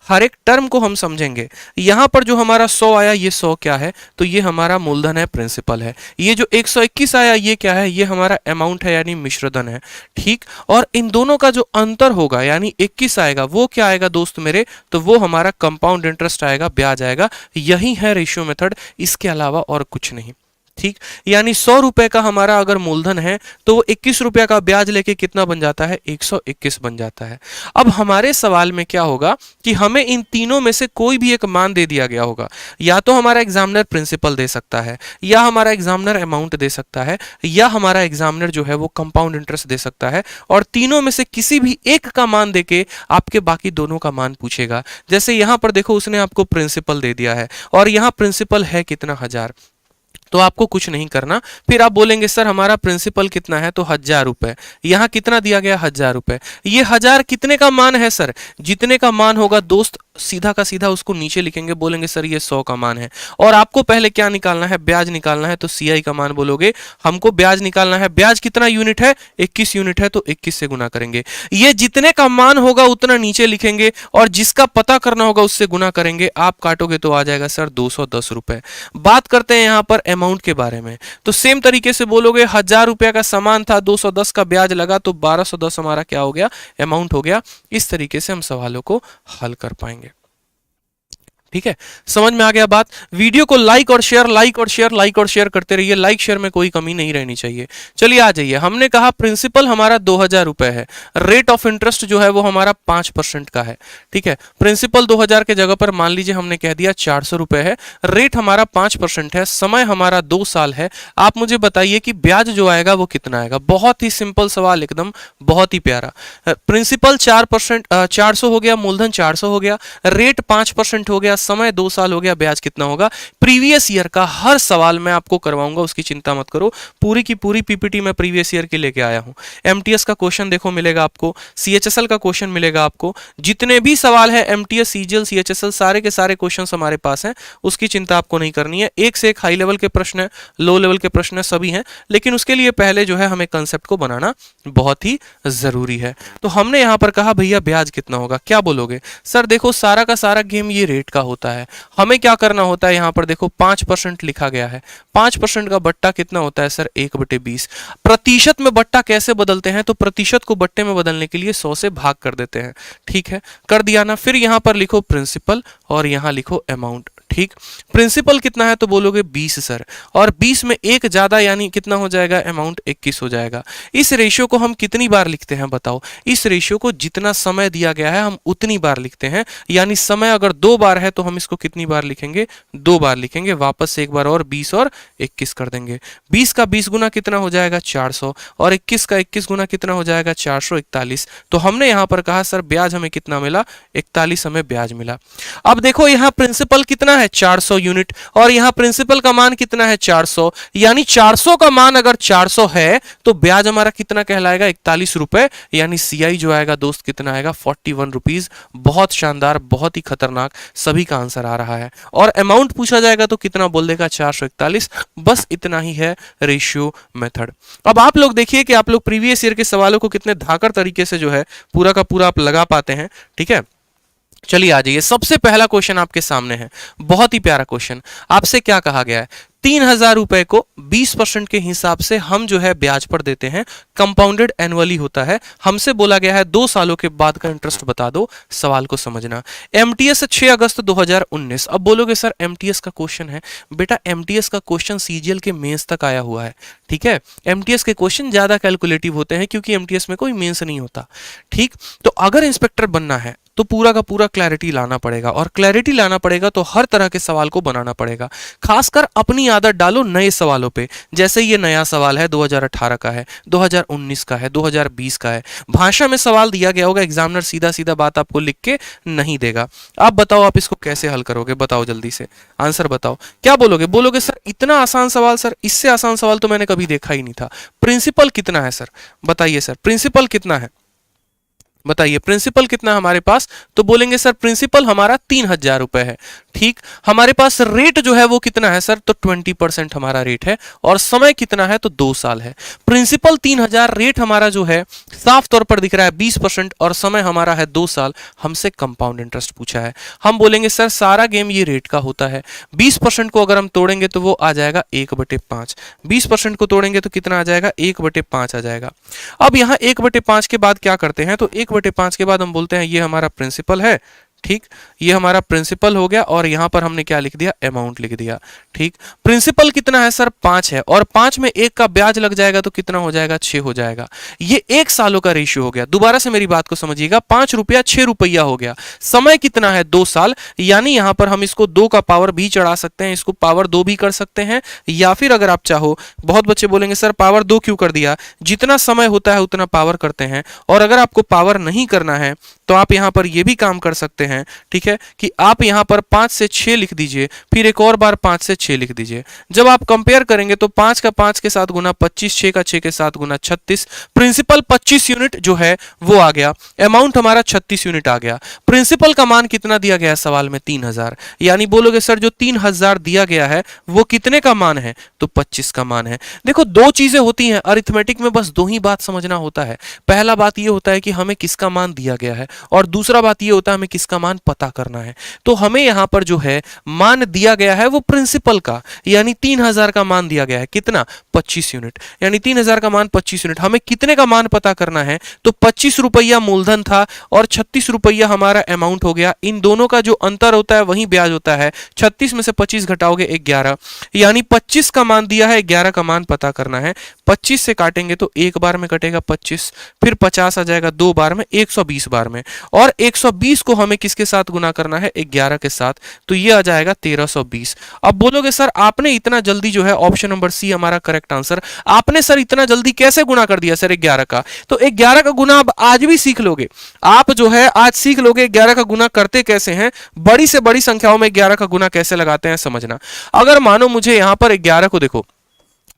हर एक टर्म को हम समझेंगे। यहां पर जो हमारा 100 आया, ये 100 क्या है, तो ये हमारा मूलधन है, प्रिंसिपल है। ये जो 121 आया ये क्या है, ये हमारा अमाउंट है यानी मिश्रधन है, ठीक। और इन दोनों का जो अंतर होगा यानी 21 आएगा, वो क्या आएगा दोस्त मेरे, तो वो हमारा कंपाउंड इंटरेस्ट आएगा, ब्याज आएगा। यही है रेशियो मेथड, इसके अलावा और कुछ नहीं, ठीक। यानी 100 रुपए का हमारा अगर मूलधन है तो वो 21 रुपया का ब्याज लेके कितना बन जाता है, 121 बन जाता है। अब हमारे सवाल में क्या होगा कि हमें इन तीनों में से कोई भी एक मान दे दिया गया होगा, या तो हमारा एग्जामिनर प्रिंसिपल दे सकता है, या हमारा एग्जामिनर अमाउंट दे सकता है, या हमारा एग्जामिनर जो है वो कंपाउंड इंटरेस्ट दे सकता है, और तीनों में से किसी भी एक का मान देके आपके बाकी दोनों का मान पूछेगा। जैसे यहां पर देखो उसने आपको प्रिंसिपल दे दिया है और यहां प्रिंसिपल है कितना, 1000, तो आपको कुछ नहीं करना। फिर आप बोलेंगे सर हमारा प्रिंसिपल कितना है, तो 1000 रुपए, यहां कितना दिया गया, 1000 रुपए। ये 1000 कितने का मान है सर, जितने का मान होगा दोस्त सीधा का सीधा उसको नीचे लिखेंगे, बोलेंगे सर ये 100 का मान है। और आपको पहले क्या निकालना है, ब्याज निकालना है, तो CI का मान बोलोगे, हमको ब्याज निकालना है। ब्याज कितना यूनिट है, 21 यूनिट है, तो 21 से गुना करेंगे। ये जितने का मान होगा उतना नीचे लिखेंगे और जिसका पता करना होगा उससे गुना करेंगे। आप काटोगे तो आ जाएगा सर 210 रुपए। बात करते हैं यहां पर अमाउंट के बारे में, तो सेम तरीके से बोलोगे 1000 रुपया का सामान था, 210 का ब्याज लगा, तो 1210 हमारा क्या हो गया, अमाउंट हो गया। इस तरीके से हम सवालों को हल कर पाएंगे। ठीक है, समझ में आ गया बात। वीडियो को लाइक और शेयर, लाइक और शेयर, लाइक और शेयर करते रहिए, लाइक शेयर में कोई कमी नहीं रहनी चाहिए। चलिए आ जाइए, हमने कहा प्रिंसिपल हमारा 2000 रुपए है, रेट ऑफ इंटरेस्ट जो है वो हमारा 5% का है। ठीक है, प्रिंसिपल 2000 के जगह पर मान लीजिए हमने कह दिया 400 रुपए है, रेट हमारा 5% है, समय हमारा 2 साल है। आप मुझे बताइए कि ब्याज जो आएगा वो कितना आएगा। बहुत ही सिंपल सवाल, एकदम बहुत ही प्यारा। प्रिंसिपल 400 हो गया, मूलधन 400 हो गया, रेट 5% हो गया, समय 2 साल हो गया, ब्याज कितना होगा। प्रीवियस ईयर का हर सवाल मैं आपको करवाऊंगा, उसकी चिंता मत करो। पूरी की पूरी पीपीटी मैं प्रीवियस ईयर की लेके आया हूं। एमटीएस का क्वेश्चन देखो मिलेगा आपको, सीएचएसएल का क्वेश्चन मिलेगा आपको, जितने भी सवाल है एमटीएस, सीजीएल, सीएचएसएल, सारे के सारे क्वेश्चन हमारे पास हैं, उसकी चिंता आपको नहीं करनी है। एक से एक हाई लेवल के प्रश्न है, लो लेवल के प्रश्न है, सभी हैं, लेकिन उसके लिए पहले जो है हमें कंसेप्ट को बनाना बहुत ही जरूरी है। तो हमने यहां पर कहा भैया ब्याज कितना होगा, क्या बोलोगे सर? देखो सारा का सारा गेम ये रेट का होता है, हमें क्या करना होता है, यहां पर देखो 5% लिखा गया है, 5% का बट्टा कितना होता है सर, 1/20। प्रतिशत में बट्टा कैसे बदलते हैं, तो प्रतिशत को बट्टे में बदलने के लिए 100 से भाग कर देते हैं। ठीक है, कर दिया ना। फिर यहां पर लिखो प्रिंसिपल और यहां लिखो अमाउंट। ठीक, प्रिंसिपल कितना है तो बोलोगे 20 सर, और 20 में एक ज्यादा यानी कितना हो जाएगा, अमाउंट 21 हो जाएगा। इस रेशियो को हम कितनी बार लिखते हैं बताओ? इस रेशियो को जितना समय दिया गया है हम उतनी बार लिखते हैं, यानी समय अगर 2 बार है तो हम इसको कितनी बार लिखेंगे, 2 बार लिखेंगे। वापस से एक बार और 20 और 21 कर देंगे। 20 का 20 गुना कितना हो जाएगा, 400, और 21 का 21 गुना कितना हो जाएगा, 441। तो हमने यहां पर कहा सर ब्याज हमें कितना मिला, 41 हमें ब्याज मिला। अब देखो यहां प्रिंसिपल कितना है, 400 यूनिट, और यहां प्रिंसिपल का मान कितना है, 400, यानी 400 का मान अगर 400 है तो ब्याज हमारा कितना कहलाएगा, 41 रुपए, यानी सीआई जो आएगा दोस्त कितना आएगा, 41 रुपीज। बहुत शानदार, बहुत ही खतरनाक, सभी का आंसर आ रहा है। और अमाउंट पूछा जाएगा तो कितना बोल देगा, 441। बस इतना ही है रेशियो मेथड। अब आप लोग देखिए कि आप लोग प्रीवियस ईयर के सवालों को कितने धाकड़ तरीके से जो है पूरा का पूरा आप लगा पाते हैं। ठीक है, चलिए आ जाइए। सबसे पहला क्वेश्चन आपके सामने है, बहुत ही प्यारा क्वेश्चन। आपसे क्या कहा गया है, 3,000 रुपए को 20% के हिसाब से हम जो है ब्याज पर देते हैं, कंपाउंडेड एनुअली होता है। हमसे बोला गया है 2 सालों के बाद का इंटरेस्ट बता दो, सवाल को समझना। एमटीएस 6 अगस्त 2019। अब बोलोगे सर एमटीएस का क्वेश्चन है, बेटा एमटीएस का क्वेश्चन सीजीएल के मेंस तक आया हुआ है, ठीक है। एमटीएस के क्वेश्चन ज्यादा कैलकुलेटिव होते हैं क्योंकि एमटीएस में कोई मेंस नहीं होता, ठीक। तो अगर इंस्पेक्टर बनना है तो पूरा का पूरा क्लैरिटी लाना पड़ेगा, और क्लैरिटी लाना पड़ेगा तो हर तरह के सवाल को बनाना पड़ेगा। खासकर अपनी आदत डालो नए सवालों पे, जैसे ये नया सवाल है 2018 का है, 2019 का है, 2020 का है। भाषा में सवाल दिया गया होगा, एग्जामिनर सीधा सीधा बात आपको लिख के नहीं देगा। आप बताओ आप इसको कैसे हल करोगे, बताओ जल्दी से आंसर बताओ। क्या बोलोगे, बोलोगे सर इतना आसान सवाल, सर इससे आसान सवाल तो मैंने कभी देखा ही नहीं था। प्रिंसिपल कितना है सर, बताइए सर प्रिंसिपल कितना है, बताइए प्रिंसिपल कितना हमारे पास। तो बोलेंगे सर प्रिंसिपल हमारा 3,000 रुपए है, ठीक। हमारे पास रेट जो है वो कितना है सर, तो 20% हमारा रेट है, और समय कितना है तो 2 साल है। प्रिंसिपल 3,000, रेट हमारा जो है साफ तौर पर दिख रहा है 20%, और समय हमारा है 2 साल। हमसे कंपाउंड इंटरेस्ट पूछा है। हम बोलेंगे सर सारा गेम ये रेट का होता है, 20% को अगर हम तोड़ेंगे तो वो आ जाएगा 1/5। 20% को तोड़ेंगे तो कितना आ जाएगा, 1/5 आ जाएगा। अब यहाँ 1/5 के बाद क्या करते हैं, तो 1/5 के बाद हम बोलते हैं ये हमारा प्रिंसिपल है, ठीक। ये हमारा प्रिंसिपल हो गया, और यहां पर हमने क्या लिख दिया, अमाउंट लिख दिया, ठीक। प्रिंसिपल कितना है सर, 5 है, और 5 में 1 का ब्याज लग जाएगा तो कितना हो जाएगा, 6 हो जाएगा। ये 1 सालों का रेशियो हो गया। दोबारा से मेरी बात को समझिएगा, 5 रुपया 6 रुपया हो गया। समय कितना है, 2 साल, यानी यहां पर हम इसको 2 का पावर भी चढ़ा सकते हैं, इसको पावर 2 भी कर सकते हैं, या फिर अगर आप चाहो, बहुत बच्चे बोलेंगे सर पावर 2 क्यों कर दिया, जितना समय होता है उतना पावर करते हैं। और अगर आपको पावर नहीं करना है तो आप यहां पर यह भी काम कर सकते हैं, ठीक है, कि आप यहां पर 5 से 6 लिख दीजिए, फिर एक और बार 5 से 6 लिख दीजिए। जब आप कंपेयर करेंगे तो 5 का 5 के साथ गुना 25, 6 का 6 के साथ गुना 36। प्रिंसिपल 25 यूनिट जो है वो आ गया, अमाउंट हमारा 36 यूनिट आ गया। प्रिंसिपल का मान कितना दिया गया है सवाल में, 3,000। यानी बोलोगे सर जो 3,000 दिया गया है वो कितने का मान है, तो 25 का मान है। देखो 2 चीजें होती हैं अरिथमेटिक में, बस 2 ही बात समझना होता है। पहला बात ये होता है कि हमें किसका मान दिया गया है, और दूसरा बात ये होता है हमें किसका मान पता करना है। तो हमें यहां पर जो है मान दिया गया है वो प्रिंसिपल का, यानी 3,000 का मान दिया गया है, कितना, 25 यूनिट, यानी 3,000 का मान 25 यूनिट। हमें कितने का मान पता करना है, तो 25 रुपया मूलधन था और 36 रुपया हमारा अमाउंट हो गया। इन दोनों का जो अंतर होता है वही ब्याज होता है। 36 में से 25 घटाओगे 11, यानी 25 का मान दिया है, 11 का मान पता करना है। 25 से काटेंगे तो एक बार में कटेगा 25, फिर 50 आ जाएगा 2 बार में, 120 बार में, और 120 को हमें किसके साथ गुना करना है, 11 के साथ, तो ये आ जाएगा 1320। अब बोलोगे सर आपने इतना जल्दी जो है, ऑप्शन नंबर सी हमारा करेक्ट आंसर, आपने सर इतना जल्दी कैसे गुना कर दिया सर 11 का। तो 11 का गुना आप आज भी सीख लोगे, आप जो है आज सीख लोगे 11 का गुना करते कैसे हैं, बड़ी से बड़ी संख्याओं में 11 का गुना कैसे लगाते हैं समझना। अगर मानो मुझे यहां पर 11 को देखो,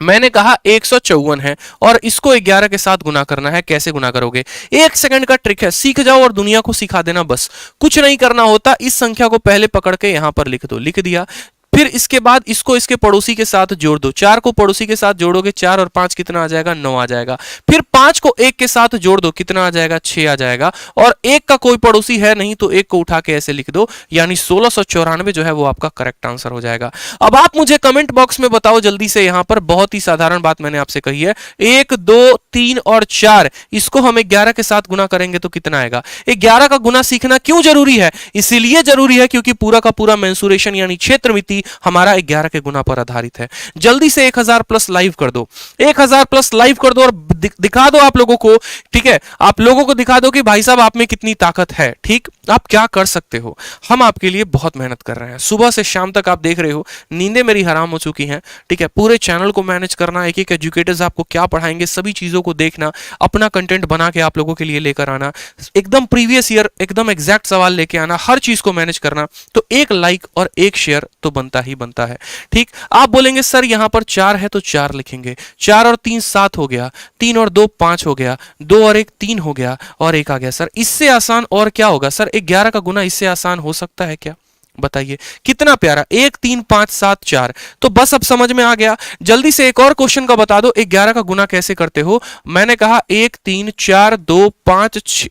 मैंने कहा 154 है और इसको 11 के साथ गुना करना है। कैसे गुना करोगे, 1 सेकंड का ट्रिक है, सीख जाओ और दुनिया को सिखा देना, बस कुछ नहीं करना होता। इस संख्या को पहले पकड़ के यहां पर लिख दो, लिख दिया। फिर इसके बाद इसको इसके पड़ोसी के साथ जोड़ दो, 4 को पड़ोसी के साथ जोड़ोगे, 4 और 5 कितना आ जाएगा, 9 आ जाएगा। फिर 5 को 1 के साथ जोड़ दो, कितना आ जाएगा, 6 आ जाएगा। और 1 का कोई पड़ोसी है नहीं तो 1 को उठा के ऐसे लिख दो, यानी 1694 जो है वो आपका करेक्ट आंसर हो जाएगा। अब आप मुझे कमेंट बॉक्स में बताओ जल्दी से, यहां पर बहुत ही साधारण बात मैंने आपसे कही है, 1 2 3 और 4, इसको हम 11 के साथ गुना करेंगे तो कितना आएगा। 11 का गुना सीखना क्यों जरूरी है, इसीलिए जरूरी है क्योंकि पूरा का पूरा मेंसुरेशन यानी क्षेत्रमिति हमारा 11 के गुना पर आधारित है। जल्दी से 1000 प्लस लाइव कर दो, 1000 प्लस लाइव कर दो और दिखा दो आप लोगों को, ठीक है, आप लोगों को दिखा दो कि भाई साहब आप में कितनी ताकत है, ठीक, आप क्या कर सकते हो। हम आपके लिए बहुत मेहनत कर रहे हैं, सुबह से शाम तक आप देख रहे हो, नींदें मेरी हराम हो चुकी हैं, ठीक है। पूरे चैनल को मैनेज करना, एक एक एजुकेटर्स आपको क्या पढ़ाएंगे, सभी चीजों को देखना, अपना कंटेंट बना के आप लोगों के लिए लेकर आना, एकदम प्रीवियस ईयर एकदम एग्जैक्ट सवाल लेके आना, हर चीज को मैनेज करना। तो एक लाइक और एक शेयर तो बनता ही बनता है, ठीक। आप बोलेंगे सर यहां पर 4 है तो 4 लिखेंगे, 4 और 3 7 हो गया, 3 और 2 5 हो गया, 2 और 1 3 हो गया, और 1 आ गया। सर इससे आसान और क्या होगा सर, 11 का गुना इससे आसान हो सकता है क्या, बताइए कितना प्यारा, 1 3 5 7 4। तो बस अब समझ में आ गया। जल्दी से एक और क्वेश्चन का बता दो, 11 का गुना कैसे करते हो। मैंने कहा 1 3 4 2 5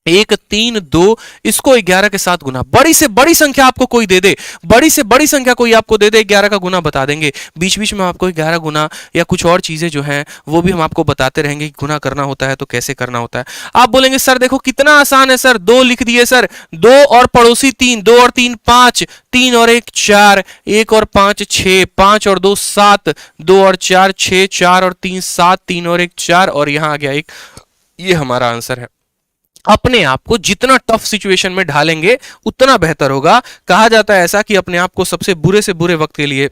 एक, तीन, दो, इसको 11 के साथ गुना। बड़ी से बड़ी संख्या आपको कोई दे दे, बड़ी से बड़ी संख्या कोई आपको दे दे, 11 का गुना बता देंगे। बीच बीच में आपको 11 गुना या कुछ और चीजें जो हैं वो भी हम आपको बताते रहेंगे कि गुना करना होता है तो कैसे करना होता है। आप बोलेंगे सर देखो कितना आसान है सर, दो लिख दिए सर, दो और पड़ोसी तीन, दो और तीन पांच, तीन और एक चार, एक और पांच छह, पांच और दो सात, दो और चार छह, चार और तीन सात, तीन और एक चार, और यहां आ गया एक। ये हमारा आंसर है। अपने आप को जितना टफ सिचुएशन में ढालेंगे उतना बेहतर होगा। कहा जाता है ऐसा कि अपने आप को सबसे बुरे से बुरे वक्त के लिए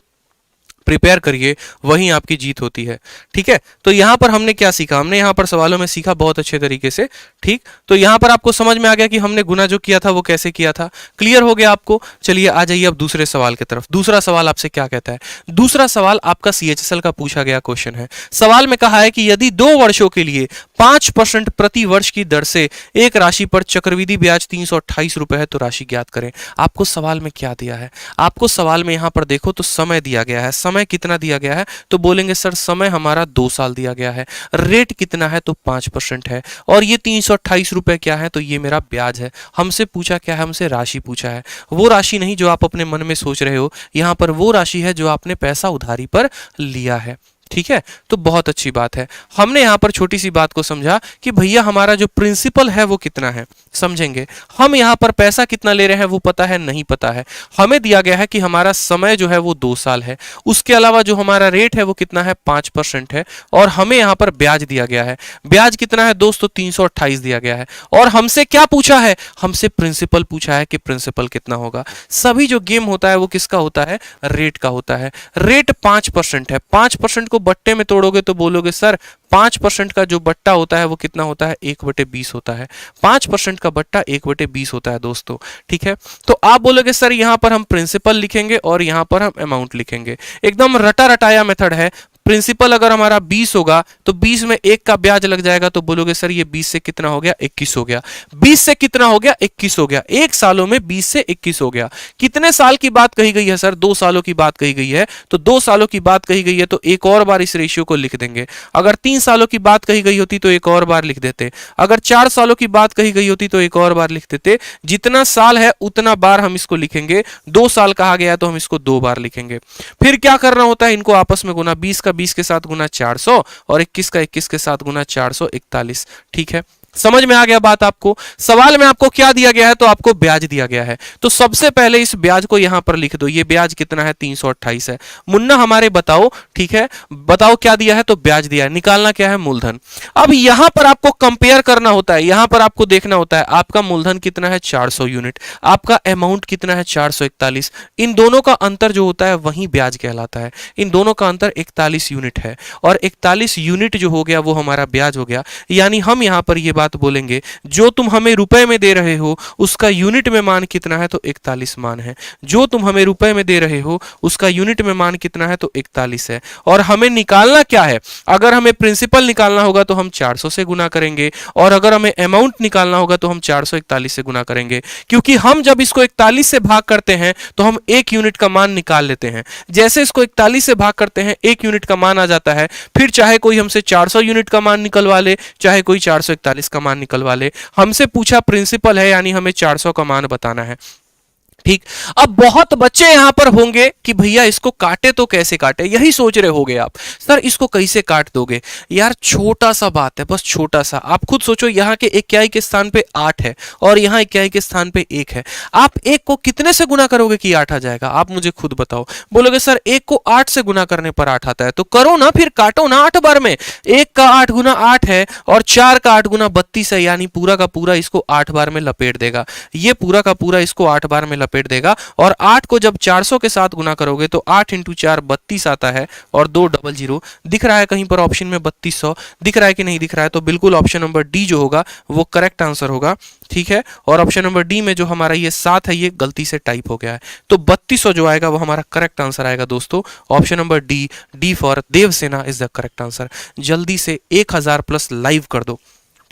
प्रिपेयर करिए, वहीं आपकी जीत होती है। ठीक है, तो यहां पर हमने क्या सीखा, हमने यहां पर सवालों में सीखा बहुत अच्छे तरीके से। ठीक, तो यहां पर आपको समझ में आ गया कि हमने गुना जो किया था वो कैसे किया था, क्लियर हो गया आपको। चलिए आ जाइए अब दूसरे सवाल की तरफ। दूसरा सवाल आपसे क्या कहता है, दूसरा सवाल आपका सीएचएसएल का पूछा गया क्वेश्चन है। सवाल में कहा है कि यदि 2 वर्षों के लिए 5% प्रति वर्ष की दर से एक राशि पर चक्रवृद्धि ब्याज 328 रुपए है तो राशि ज्ञात करें। आपको सवाल में क्या दिया है, आपको सवाल में यहां पर देखो तो समय दिया गया है। समय कितना दिया गया है, तो बोलेंगे सर समय हमारा 2 साल दिया गया है। रेट कितना है, तो 5% है, और ये 328 रुपए क्या है, तो ये मेरा ब्याज है। हमसे पूछा क्या है, हमसे राशि पूछा है। वो राशि नहीं जो आप अपने मन में सोच रहे हो, यहां पर वो राशि है जो आपने पैसा उधारी पर लिया है। ठीक है, तो बहुत अच्छी बात है। हमने यहां पर छोटी सी बात को समझा कि भैया हमारा जो प्रिंसिपल है वो कितना है, समझेंगे। हम यहां पर पैसा कितना ले रहे हैं वो पता है, नहीं पता है। हमें दिया गया है कि हमारा समय जो है वो 2 साल है। उसके अलावा जो हमारा रेट है वो कितना है, 5% है, और हमें यहां पर ब्याज दिया गया है। ब्याज कितना है दोस्तों, 328 दिया गया है। और हमसे क्या पूछा है, हमसे प्रिंसिपल पूछा है कि प्रिंसिपल कितना होगा। सभी जो गेम होता है वो किसका होता है, रेट का होता है। रेट 5% है। 5% को बट्टे में तोड़ोगे तो बोलोगे सर 5% का जो बट्टा होता है वो कितना होता है, 1/20 होता है। 5% का बट्टा 1/20 होता है दोस्तों। ठीक है, तो आप बोलोगे सर यहां पर हम प्रिंसिपल लिखेंगे और यहां पर हम अमाउंट लिखेंगे। एकदम रटा रटाया मेथड है। प्रिंसिपल अगर हमारा 20 होगा तो 20 में 1 का ब्याज लग जाएगा, तो बोलोगे सर ये 20 से कितना हो गया, 21 हो गया। 20 से कितना हो गया, 21 हो गया। 1 सालों में 20 से 21 हो गया। कितने साल की बात कही गई है सर, 2 सालों की बात कही गई है। तो 2 सालों की बात कही गई है तो एक और बार इस रेशियो को लिख देंगे। अगर 3 सालों की बात कही गई होती तो एक और बार लिख देते। अगर 4 सालों की बात कही गई होती तो एक और बार लिख देते। जितना साल है उतना बार हम इसको लिखेंगे। 2 साल कहा गया तो हम इसको 2 बार लिखेंगे। फिर क्या करना होता है, इनको आपस में गुना, 20 का 20 के साथ गुना 400 और 21 का 21 के साथ गुना 441। ठीक है, समझ में आ गया बात आपको। सवाल में आपको क्या दिया गया है, तो आपको ब्याज दिया गया है। तो सबसे पहले इस ब्याज को यहां पर लिख दो। ये ब्याज कितना है, 328 है। मुन्ना हमारे बताओ, ठीक है, बताओ क्या दिया है, तो ब्याज दिया है। निकालना क्या है, मूलधन। अब यहां पर आपको कंपेयर करना होता है, यहां पर आपको देखना होता है आपका मूलधन कितना है, 400 यूनिट, आपका अमाउंट कितना है, 441। इन दोनों का अंतर जो होता है वही ब्याज कहलाता है। इन दोनों का अंतर 41 यूनिट है, और 41 यूनिट जो हो गया वो हमारा ब्याज हो गया। यानी हम यहां पर ये बात बोलेंगे, जो तुम हमें रुपए में दे रहे हो उसका यूनिट में मान कितना है, तो 41 मान है। जो तुम हमें रुपए में दे रहे हो उसका यूनिट में मान कितना है, तो 41 है। और हमें निकालना क्या है, अगर हमें प्रिंसिपल निकालना होगा तो हम 400 से गुना करेंगे, और अगर हमें अमाउंट निकालना होगा तो हम 441 से गुना करेंगे। क्योंकि हम जब इसको 41 से भाग करते हैं तो हम 1 यूनिट का मान निकाल लेते हैं। जैसे इसको 41 से भाग करते हैं 1 यूनिट का मान आ जाता है। फिर चाहे कोई हमसे 400 यूनिट का मान निकलवा ले, चाहे कोई 441 का मान निकलवा ले, हमसे पूछा प्रिंसिपल है यानी हमें 400 का मान बताना है। ठीक, अब बहुत बच्चे यहां पर होंगे कि भैया इसको काटे तो कैसे काटे, यही सोच रहे होगे आप, सर इसको कैसे काट दोगे। यार छोटा सा बात है, बस छोटा सा। आप खुद सोचो, यहां के इकाई के स्थान पे 8 है और यहां इकाई के स्थान पे 1 है। आप 1 को कितने से गुना करोगे कि 8 आ जाएगा, आप मुझे खुद बताओ। बोलोगे सर 1 को 8 से गुना करने पर 8 आता है, तो करो ना, फिर काटो ना 8 बार में। 1 का 8 गुना 8 है और 4 का 8 गुना 32 है, यानी पूरा का पूरा इसको 8 बार में लपेट देगा। ये पूरा का पूरा इसको 8 बार में लपेट देगा। और 8 को जब 400 के साथ गुना करोगे तो 8 × 4 32 आता है, और 2 डबल 0 दिख रहा है कहीं पर ऑप्शन में, 3200 दिख रहा है कि नहीं दिख रहा है, तो बिल्कुल ऑप्शन नंबर डी जो होगा वो करेक्ट आंसर होगा। ठीक है, और ऑप्शन नंबर डी में जो हमारा ये 7 है ये गलती से टाइप हो गया है, तो 3200 जो आएगा वो हमारा करेक्ट आंसर आएगा दोस्तों। Option number D, D for Devsena is the correct answer. जल्दी से 1000 प्लस लाइव कर दो।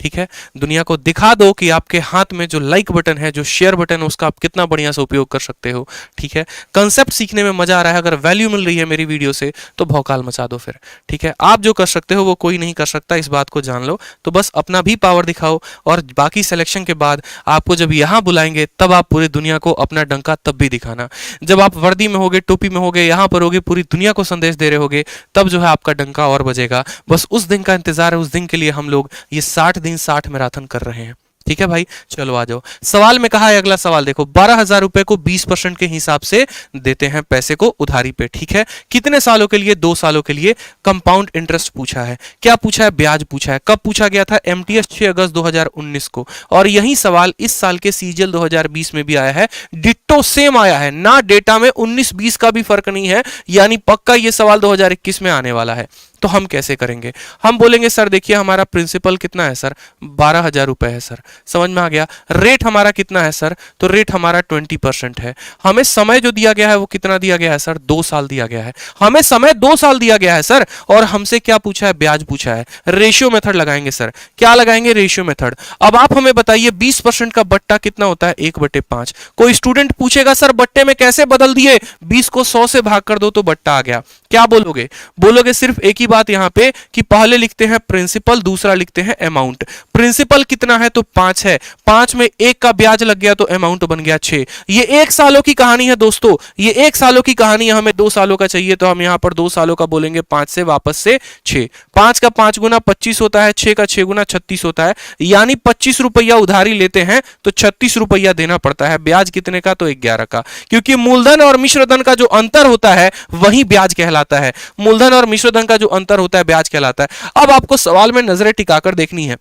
ठीक है, दुनिया को दिखा दो कि आपके हाथ में जो लाइक बटन है, जो शेयर बटन है, उसका आप कितना बढ़िया से उपयोग कर सकते हो। ठीक है, कंसेप्ट सीखने में मजा आ रहा है, अगर वैल्यू मिल रही है मेरी वीडियो से तो भौकाल मचा दो फिर। ठीक है, आप जो कर सकते हो वो कोई नहीं कर सकता, इस बात को जान लो। तो बस अपना भी पावर दिखाओ, और बाकी सिलेक्शन के बाद आपको जब यहां बुलाएंगे तब आप पूरी दुनिया को अपना डंका तब भी दिखाना। जब आप वर्दी में होगे, टोपी में होगे, यहां पर होगे, पूरी दुनिया को संदेश दे रहे होगे, तब जो है आपका डंका और बजेगा। बस उस दिन का इंतजार है, उस दिन के लिए हम लोग ये 60 दिन 60 मैराथन कर रहे हैं। ठीक है भाई, चलो आ जाओ। सवाल में कहा है, अगला सवाल देखो, 12,000 रुपए को 20% के हिसाब से देते हैं पैसे को उधारी पे। ठीक है, कितने सालों के लिए? 2 सालों के लिए। कंपाउंड इंटरेस्ट पूछा है। क्या पूछा है? ब्याज पूछा है। कब पूछा गया था? एमटीएस 6 अगस्त 2019 को। और यही सवाल इस साल के सीजीएल 2020 में भी आया है, डिट्टो सेम आया है ना। डेटा में 19-20 का भी फर्क नहीं है, यानी पक्का ये सवाल 2021 में आने वाला है। तो हम कैसे करेंगे? हम बोलेंगे सर देखिए हमारा प्रिंसिपल कितना है सर? 12,000 रुपए है सर। समझ में आ गया? रेट हमारा कितना है सर? तो रेट हमारा 20% है। हमें समय जो दिया गया है वो कितना दिया गया है सर? 2 साल दिया गया है। हमें समय 2 साल दिया गया है सर। और हमसे क्या पूछा है? ब्याज पूछा है। रेशियो मेथड लगाएंगे सर। क्या लगाएंगे? Ratio method. अब आप हमें बताइए 20% का बट्टा कितना होता है? 1/5। कोई स्टूडेंट पूछेगा सर बट्टे में कैसे बदल दिए? 20 को 100 से भाग कर दो तो बट्टा आ गया। क्या बोलोगे? बोलोगे सिर्फ एक ही बात यहां पे कि पहले लिखते हैं प्रिंसिपल, दूसरा लिखते हैं अमाउंट। प्रिंसिपल कितना है? तो 5 है। 5 में 1 का ब्याज लग गया तो अमाउंट बन गया 6। ये 1 सालों की कहानी है दोस्तों, ये 1 सालों की कहानी है। हमें 2 सालों का चाहिए तो हम यहां पर 2 सालों का बोलेंगे, 5 से वापस से 6। 5 का 5 गुना 25 होता है, 6 का 6 गुना 36 होता है। यानी 25 रुपया उधारी लेते हैं तो 36 रुपया देना पड़ता है। ब्याज कितने का? तो 11 का। क्योंकि मूलधन और मिश्रधन का जो अंतर होता है वही ब्याज कहलाता है। मूलधन और मिश्रधन का जो अंतर होता है ब्याज कहलाता है। अब आपको सवाल में नजरें टिकाकर देखनी है।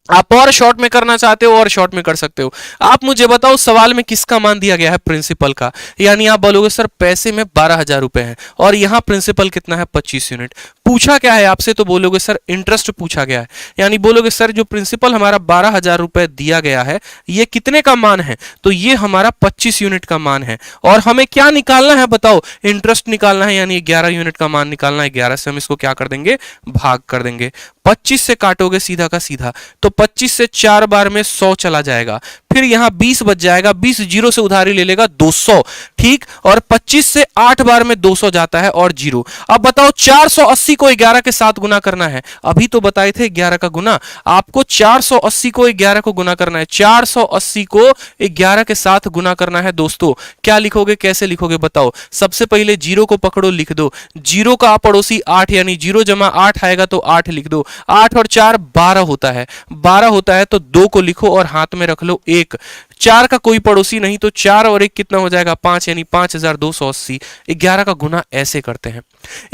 आप और शॉर्ट में करना चाहते हो और शॉर्ट में कर सकते हो। आप मुझे बताओ सवाल में किसका मान दिया गया है? प्रिंसिपल का। यानी आप बोलोगे सर पैसे में 12,000 रुपए हैं और यहां प्रिंसिपल कितना है? 25 यूनिट। पूछा क्या है आपसे? तो बोलोगे सर इंटरेस्ट पूछा गया है। यानी बोलोगे सर जो प्रिंसिपल हमारा 12,000 रुपए दिया गया है ये कितने का मान है? तो ये हमारा 25 यूनिट का मान है। और हमें क्या निकालना है बताओ? इंटरेस्ट निकालना है, यानी 11 यूनिट का मान निकालना है। 11 से हम इसको क्या कर देंगे? भाग कर देंगे। 25 से काटोगे सीधा का सीधा तो 25 से 4 बार में 100 चला जाएगा। फिर यहां 20 बच जाएगा। 20 जीरो से उधारी ले लेगा 200। ठीक, और 25 से 8 बार में 200 जाता है और जीरो। अब बताओ 480 को 11 के साथ गुना करना है। अभी तो बताए थे 11 का गुना, आपको 480 को 11 को गुना करना है। 480 को 11 के साथ गुना करना है दोस्तों। क्या लिखोगे? कैसे लिखोगे बताओ? सबसे पहले जीरो को पकड़ो, लिख दो। जीरो का पड़ोसी 8, यानी 0 जमा 8 आएगा तो 8 लिख दो। 8 और 4 12 होता है। 12 होता है तो 2 को लिखो और हाथ में रख लो 1। 4 का कोई पड़ोसी नहीं तो 4 और 1 कितना हो जाएगा? 5, यानी 5280। 11 का गुना ऐसे करते हैं।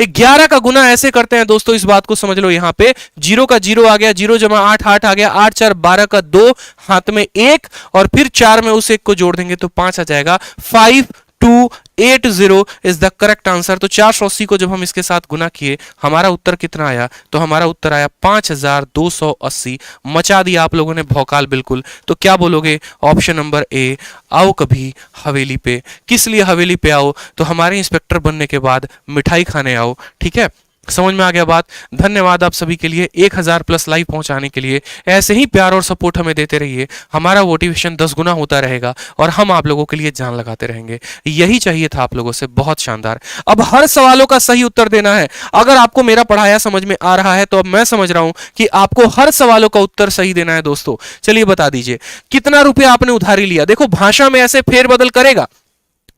11 का गुना ऐसे करते हैं दोस्तों, इस बात को समझ लो। यहां पे 0 का 0 आ गया, 0 जमा 8 8 आ गया, 8 4 12 का 2, हाथ में 1 और फिर 4 में उस 1 को जोड़ देंगे तो 5 आ जाएगा। 5280 इज द करेक्ट आंसर। तो 480 को जब हम इसके साथ गुना किए हमारा उत्तर कितना आया? तो हमारा उत्तर आया 5280। मचा दिया आप लोगों ने भौकाल बिल्कुल। तो क्या बोलोगे? Option number A. आओ कभी हवेली पे। किस लिए हवेली पे आओ? तो हमारे इंस्पेक्टर बनने के बाद मिठाई खाने आओ। ठीक है, समझ में आ गया बात? धन्यवाद आप सभी के लिए 1000 प्लस लाइव पहुंचाने के लिए। ऐसे ही प्यार और सपोर्ट हमें देते रहिए, हमारा मोटिवेशन 10 गुना होता रहेगा और हम आप लोगों के लिए जान लगाते रहेंगे। यही चाहिए था आप लोगों से। बहुत शानदार। अब हर सवालों का सही उत्तर देना है। अगर आपको मेरा पढ़ाया समझ में आ रहा है तो अब मैं समझ रहा हूं कि आपको हर सवालों का उत्तर सही देना है दोस्तों। चलिए बता दीजिए कितना रुपया आपने उधारी लिया। देखो भाषा में ऐसे फेरबदल करेगा।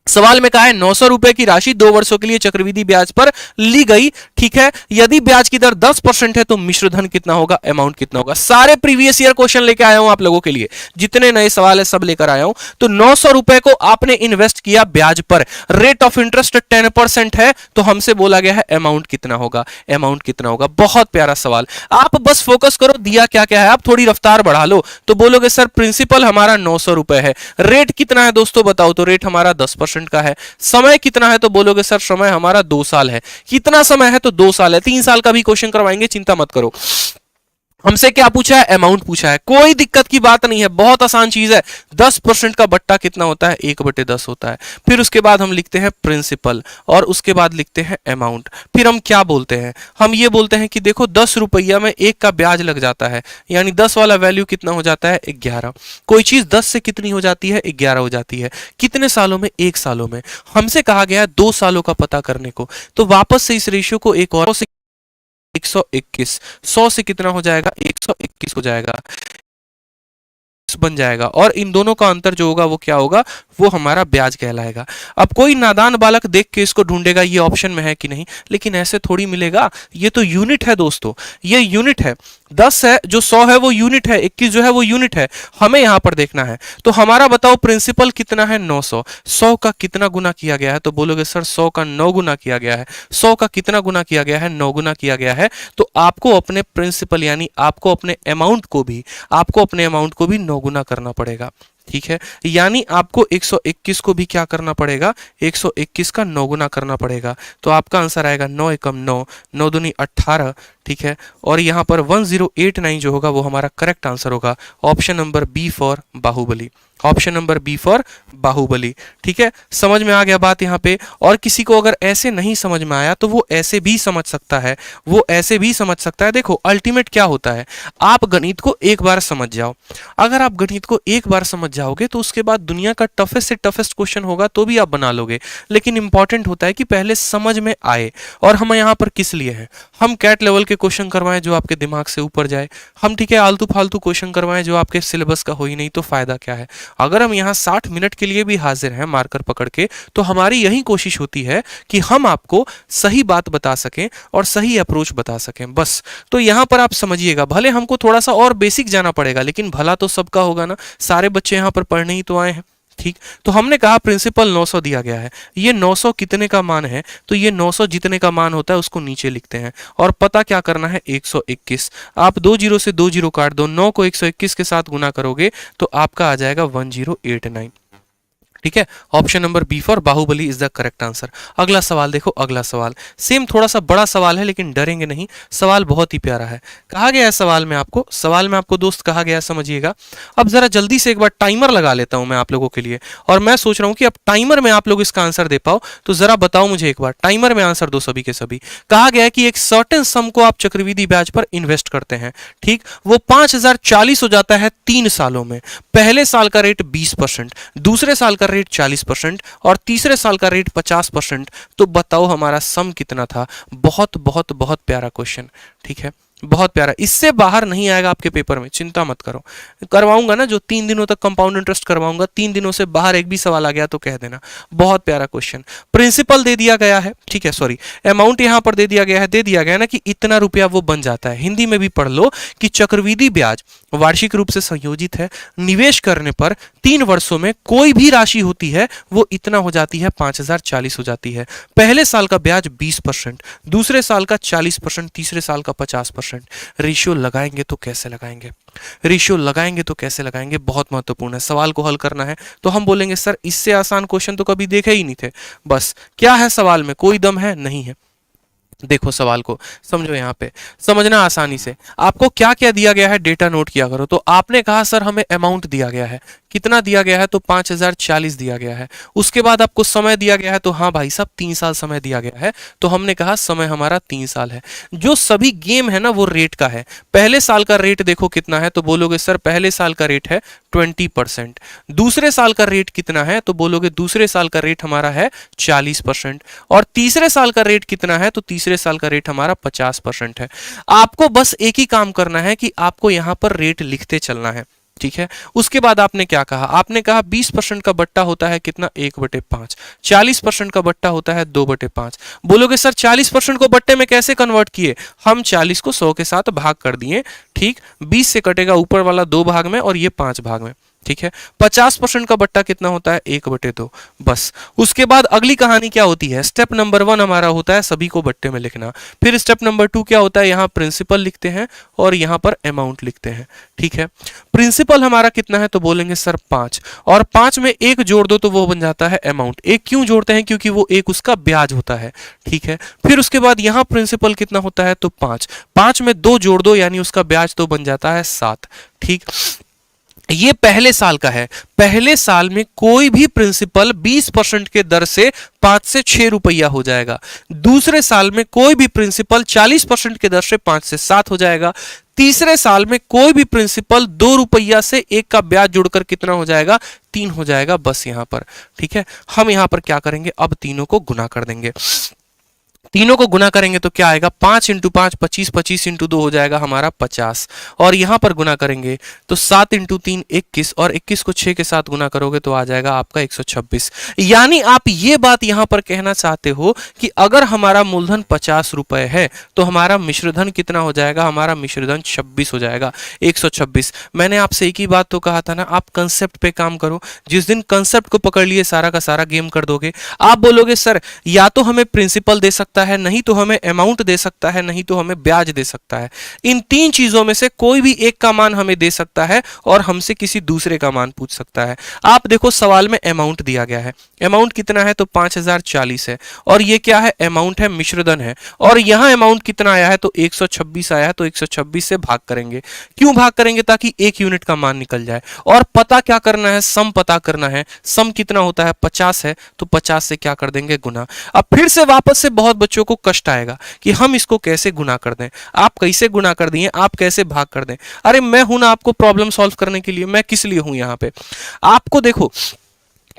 सवाल में कहा है 900 रुपए की राशि 2 वर्षों के लिए चक्रवृद्धि ब्याज पर ली गई। ठीक है, यदि ब्याज की दर 10% है तो मिश्रधन कितना होगा? अमाउंट कितना होगा? सारे प्रीवियस ईयर क्वेश्चन लेके आया हूं आप लोगों के लिए, जितने नए सवाल है सब लेकर आया हूं। तो 900 रुपए को आपने इन्वेस्ट किया ब्याज पर, रेट ऑफ इंटरेस्ट 10% है तो हमसे बोला गया है अमाउंट कितना होगा? अमाउंट कितना होगा? बहुत प्यारा सवाल। आप बस फोकस करो दिया क्या क्या है, आप थोड़ी रफ्तार बढ़ा लो। तो बोलोगे सर प्रिंसिपल हमारा 900 रुपए है, रेट कितना है दोस्तों बताओ? तो रेट हमारा 10% का है। समय कितना है? तो बोलोगे सर समय हमारा 2 साल है। कितना समय है? तो 2 साल है। 3 साल का भी क्वेश्चन करवाएंगे, चिंता मत करो। हमसे क्या पूछा है, अमाउंट पूछा है, कोई दिक्कत की बात नहीं है, बहुत आसान चीज है। 10% का बट्टा कितना होता है, 1/10 होता है। फिर उसके बाद हम लिखते हैं प्रिंसिपल और उसके बाद लिखते हैं अमाउंट। फिर हम क्या बोलते हैं, हम ये बोलते हैं कि देखो 10 रुपया में 1 का ब्याज लग जाता है, यानी 10 वाला वैल्यू कितना हो जाता है, 11। कोई चीज 10 से कितनी हो जाती है, 11 हो जाती है। कितने सालों में, 1 सालों में। हमसे कहा गया है 2 सालों का पता करने को, तो वापस से इस रेशियो को एक और 121, 100 से कितना हो जाएगा, 121 हो जाएगा, बन जाएगा। और इन दोनों का अंतर जो होगा वो क्या होगा, वो हमारा ब्याज कहलाएगा। अब कोई नादान बालक देख के इसको ढूंढेगा ये ऑप्शन में है कि नहीं, लेकिन ऐसे थोड़ी मिलेगा, ये तो यूनिट है दोस्तों, ये यूनिट है। 10 है जो 100 है वो यूनिट है, 21 जो है वो यूनिट है, हमें यहां पर देखना है। तो हमारा बताओ प्रिंसिपल कितना है, 900। 100 का कितना गुना किया गया है, तो बोलोगे सर 100 का 9 गुना किया गया है। 100 का कितना गुना किया गया है, 9 गुना किया गया है। तो आपको अपने प्रिंसिपल यानी आपको अपने अमाउंट को भी 9 गुना करना पड़ेगा, ठीक है। यानी आपको 121 को भी क्या करना पड़ेगा, 121 का 9 गुना करना पड़ेगा। तो आपका आंसर आएगा 9 एकम 9, 9 दूनी 18, ठीक है। और यहां पर 1089 जो होगा वो हमारा करेक्ट आंसर होगा, option number B for Baahubali, option number B for Baahubali, ठीक है। समझ में आ गया बात यहाँ पे। और किसी को अगर ऐसे नहीं समझ में आया तो वो ऐसे भी समझ सकता है, वो ऐसे भी समझ सकता है। देखो अल्टीमेट क्या होता है, आप गणित को एक बार समझ जाओ। अगर आप गणित को एक बार समझ जाओगे तो उसके बाद दुनिया का टफेस्ट से टफेस्ट क्वेश्चन होगा तो भी आप बना लोगे, लेकिन इंपॉर्टेंट होता है कि पहले समझ में आए। और हम यहाँ पर किस लिए हैं, हम कैट लेवल के क्वेश्चन करवाएं जो आपके दिमाग से ऊपर जाए, हम ठीक है आलतू फालतू क्वेश्चन करवाएं जो आपके सिलेबस का हो ही नहीं, तो फायदा क्या है। अगर हम यहाँ 60 मिनट के लिए भी हाजिर हैं मार्कर पकड़ के, तो हमारी यही कोशिश होती है कि हम आपको सही बात बता सकें और सही अप्रोच बता सकें, बस। तो यहाँ पर आप समझिएगा, भले हमको थोड़ा सा और बेसिक जाना पड़ेगा, लेकिन भला तो सबका होगा ना, सारे बच्चे यहाँ पर पढ़ने ही तो आए हैं, ठीक। तो हमने कहा प्रिंसिपल 900 दिया गया है, ये 900 कितने का मान है, तो ये 900 जितने का मान होता है उसको नीचे लिखते हैं और पता क्या करना है, 121। आप 2 जीरो से 2 जीरो काट दो, 9 को 121 के साथ गुना करोगे तो आपका आ जाएगा 1089, ठीक है। Option number B for Baahubali is the correct answer. अगला सवाल देखो, अगला सवाल सेम थोड़ा सा बड़ा सवाल है लेकिन डरेंगे नहीं, सवाल बहुत ही प्यारा है। कहा गया है सवाल में आपको दोस्त कहा गया है, समझिएगा। अब जरा जल्दी से एक बार टाइमर लगा लेता हूं मैं आप लोगों के लिए, और मैं सोच रहा हूं कि अब टाइमर में आप लोग इसका आंसर दे पाओ। तो जरा बताओ मुझे एक बार, टाइमर में आंसर दो सभी के सभी। कहा गया है कि एक सर्टेन सम को आप चक्रवृद्धि ब्याज पर इन्वेस्ट करते हैं, ठीक, वो 5040 हो जाता है 3 सालों में। पहले साल का रेट 20%, दूसरे साल का रेट 40% और तीसरे साल का रेट 50%। तो बताओ हमारा सम कितना था। बहुत बहुत बहुत प्यारा क्वेश्चन, ठीक है, बहुत प्यारा। इससे बाहर नहीं आएगा आपके पेपर में, चिंता मत करो। करवाऊंगा ना जो 3 दिनों तक कंपाउंड इंटरेस्ट करवाऊंगा, 3 दिनों से बाहर एक भी सवाल आ गया तो कह देना। बहुत प्यारा क्वेश्चन। प्रिंसिपल दे दिया गया है, ठीक है, सॉरी अमाउंट यहां पर दे दिया गया है, दे दिया गया ना कि इतना रुपया वो बन जाता है। हिंदी में भी पढ़ लो कि चक्रवृद्धि ब्याज वार्षिक रूप से संयोजित है, निवेश करने पर 3 वर्षों में कोई भी राशि होती है वो इतना हो जाती है, 5040 हो जाती है। पहले साल का ब्याज 20%, दूसरे साल का 40%, तीसरे साल का 50%। रेशियो लगाएंगे तो कैसे लगाएंगे, रेशियो लगाएंगे तो कैसे लगाएंगे, बहुत महत्वपूर्ण है। सवाल को हल करना है तो हम बोलेंगे सर इससे आसान क्वेश्चन तो कभी देखे ही नहीं थे। बस क्या है सवाल में, कोई दम है नहीं है। देखो सवाल को समझो, यहाँ पे समझना आसानी से। आपको क्या क्या दिया गया है, डेटा नोट किया करो। तो आपने कहा सर हमें अमाउंट दिया गया है, कितना दिया गया है, तो 5040 दिया गया है। उसके बाद आपको समय दिया गया है, तो हाँ भाई साहब 3 साल समय दिया गया है, तो हमने कहा समय हमारा 3 साल है। जो सभी गेम है ना वो रेट का है। पहले साल का रेट देखो कितना है, तो बोलोगे सर पहले साल का रेट है 20%। दूसरे साल का रेट कितना है, तो बोलोगे दूसरे साल का रेट हमारा है 40%। और तीसरे साल का रेट कितना है, तो तीसरे साल का रेट हमारा 50% है। आपको बस एक ही काम करना है कि आपको यहां पर रेट लिखते चलना है, ठीक है। उसके बाद आपने क्या कहा, आपने कहा 20% का बट्टा होता है कितना, 1/5। 40% का बट्टा होता है 2/5। बोलोगे सर 40% को बट्टे में कैसे कन्वर्ट किए, हम 40 को 100 के साथ भाग कर दिए, ठीक। 20 से कटेगा ऊपर वाला 2 भाग में और ये 5 भाग में, ठीक है। 50% का बट्टा कितना होता है, 1/2। बस उसके बाद अगली कहानी क्या होती है, स्टेप नंबर 1 हमारा होता है सभी को बट्टे में लिखना। फिर स्टेप नंबर 2 क्या होता है, यहां प्रिंसिपल लिखते हैं और यहां पर अमाउंट लिखते हैं। ठीक है, प्रिंसिपल हमारा कितना है तो बोलेंगे सर 5, और 5 में 1 जोड़ दो तो वो बन जाता है अमाउंट। 1 क्यों जोड़ते हैं, क्योंकि वो 1 उसका ब्याज होता है। ठीक है, फिर उसके बाद यहां प्रिंसिपल कितना होता है तो 5, 5 में 2 जोड़ दो यानी उसका ब्याज तो बन जाता है 7। ठीक, ये पहले साल का है। पहले साल में कोई भी प्रिंसिपल 20% के दर से 5 से 6 रुपया हो जाएगा। दूसरे साल में कोई भी प्रिंसिपल 40% के दर से 5 से 7 हो जाएगा। तीसरे साल में कोई भी प्रिंसिपल 2 रुपया से 1 का ब्याज जोड़कर कितना हो जाएगा, 3 हो जाएगा। बस यहां पर ठीक है, हम यहां पर क्या करेंगे, अब तीनों को गुना कर देंगे। तीनों को गुना करेंगे तो क्या आएगा, 5 × 5 25, 25 × 2 हो जाएगा हमारा 50, और यहां पर गुना करेंगे तो 7 × 3 21, और 21 को 6 के साथ गुना करोगे तो आ जाएगा आपका 126। यानी आप ये बात यहां पर कहना चाहते हो कि अगर हमारा मूलधन 50 रुपए है तो हमारा मिश्रधन कितना हो जाएगा, हमारा मिश्रधन 26 हो जाएगा, 126। मैंने आपसे एक ही बात तो कहा था ना, आप कंसेप्ट पे काम करो। जिस दिन कंसेप्ट को पकड़ लिए सारा का सारा गेम कर दोगे। आप बोलोगे सर या तो हमें प्रिंसिपल दे सकता है, नहीं तो हमें अमाउंट दे सकता है, नहीं तो हमें ब्याज दे सकता है। इन 3 चीजों में से कोई भी एक का मान हमें दे सकता है और हमसे किसी दूसरे का मान पूछ सकता है। आप देखो सवाल में अमाउंट दिया गया है, अमाउंट कितना है तो 5040 है, और ये क्या है, अमाउंट है, मिश्रधन है, और यहां अमाउंट कितना आया है तो 126 आया है, तो 126 से भाग करेंगे। क्यों भाग करेंगे, ताकि 1 यूनिट का मान निकल जाए। और पता क्या करना है, सम पता करना है। सम कितना होता है, 50 है, तो 50 से क्या कर देंगे, गुना। अब फिर से वापस से बहुत बच्चों को कष्ट आएगा कि हम इसको कैसे गुना कर दें। आप कैसे गुना कर दिए, आप कैसे भाग कर दें। अरे मैं हूं ना आपको प्रॉब्लम सॉल्व करने के लिए, मैं किस लिए हूं यहां पे। आपको देखो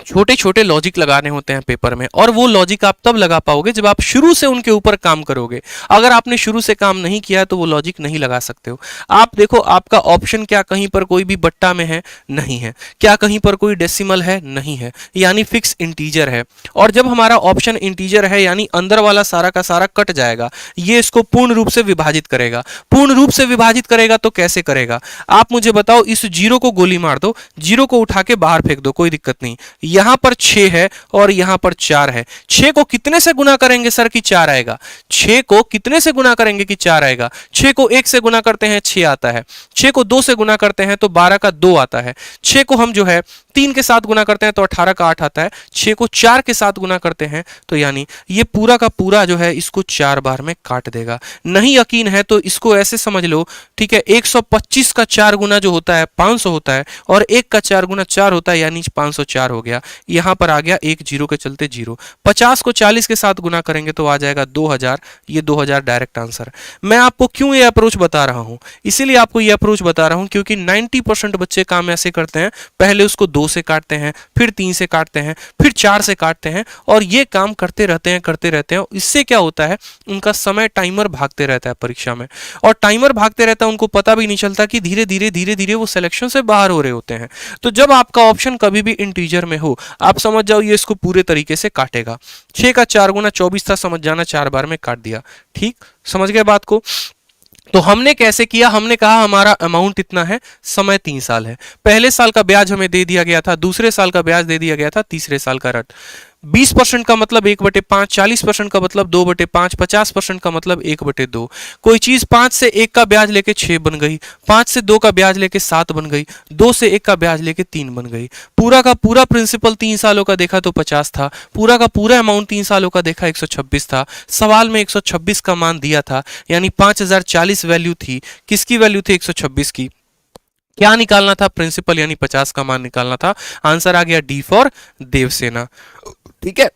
छोटे छोटे लॉजिक लगाने होते हैं पेपर में, और वो लॉजिक आप तब लगा पाओगे जब आप शुरू से उनके ऊपर काम करोगे। अगर आपने शुरू से काम नहीं किया तो वो लॉजिक नहीं लगा सकते हो। आप देखो आपका ऑप्शन क्या कहीं पर कोई भी बट्टा में है, नहीं है। क्या कहीं पर कोई डेसिमल है, नहीं है, यानी फिक्स इंटीजर है। और जब हमारा ऑप्शन इंटीजर है यानी अंदर वाला सारा का सारा कट जाएगा, ये इसको पूर्ण रूप से विभाजित करेगा। पूर्ण रूप से विभाजित करेगा तो कैसे करेगा, आप मुझे बताओ। इस जीरो को गोली मार दो, जीरो को उठा के बाहर फेंक दो, कोई दिक्कत नहीं। यहां पर 6 है और यहां पर 4 है। 6 को कितने से गुना करेंगे सर कि 4 आएगा, 6 को कितने से गुना करेंगे कि 4 आएगा। 6 को 1 से गुना करते हैं 6 आता है, 6 को 2 से गुना करते हैं तो 12 का 2 आता है, 6 को हम जो है 3 के साथ गुना करते हैं तो 18 का 8 आता है, 6 को 4 के साथ गुना करते हैं तो यानी ये पूरा का पूरा जो है इसको 4 बार में काट देगा। नहीं यकीन है तो इसको ऐसे समझ लो, ठीक है। 125 का 4 गुना जो होता है 500 होता है, और 1 का 4 गुना 4 होता है, यानी 504 हो गया। यहां पर आ गया 1 जीरो के चलते 0। 50 को 40 के साथ गुना करेंगे तो आ जाएगा 2000। ये 2000 डायरेक्ट आंसर। मैं आपको क्यों ये अप्रोच बता रहा हूं, इसीलिए आपको ये अप्रोच बता रहा हूं क्योंकि 90% बच्चे काम ऐसे करते हैं, पहले उसको 2 से काटते हैं, फिर 3 से काटते हैं, फिर 4 से काटते हैं, और ये काम करते रहते हैं। इससे क्या होता है, उनका समय टाइमर भागते रहता है परीक्षा में, और टाइमर भागते रहता है, उनको पता भी नहीं चलता कि धीरे धीरे वो सिलेक्शन से बाहर हो रहे होते हैं। तो जब आपका ऑप्शन कभी भी इंटीजर में हो, आप समझ जाओ ये इसको पूरे तरीके से काटेगा। 6 का 4 गुना 24 था, समझ जाना 4 बार में काट दिया। ठीक, समझ गए बात को। तो हमने कैसे किया, हमने कहा हमारा अमाउंट इतना है, समय 3 साल है, पहले साल का ब्याज हमें दे दिया गया था, दूसरे साल का ब्याज दे दिया गया था, तीसरे साल का रट। 20% का मतलब 1/5, 40% का मतलब 2/5, 50% का मतलब 1/2। कोई चीज 5 से 1 का ब्याज लेके 6 बन गई, 5 से 2 का ब्याज लेके 7 बन गई, 2 से 1 का ब्याज लेके 3 बन गई। पूरा का पूरा प्रिंसिपल 3 सालों का देखा तो 50 था, पूरा का पूरा अमाउंट 3 सालों का देखा 126 था। सवाल में 126 का मान दिया था, यानी 5040 वैल्यू थी। किसकी वैल्यू थी, 126 की। क्या निकालना था, प्रिंसिपल यानी 50 का मान निकालना था। आंसर आ गया डी फॉर देवसेना। ठीक है,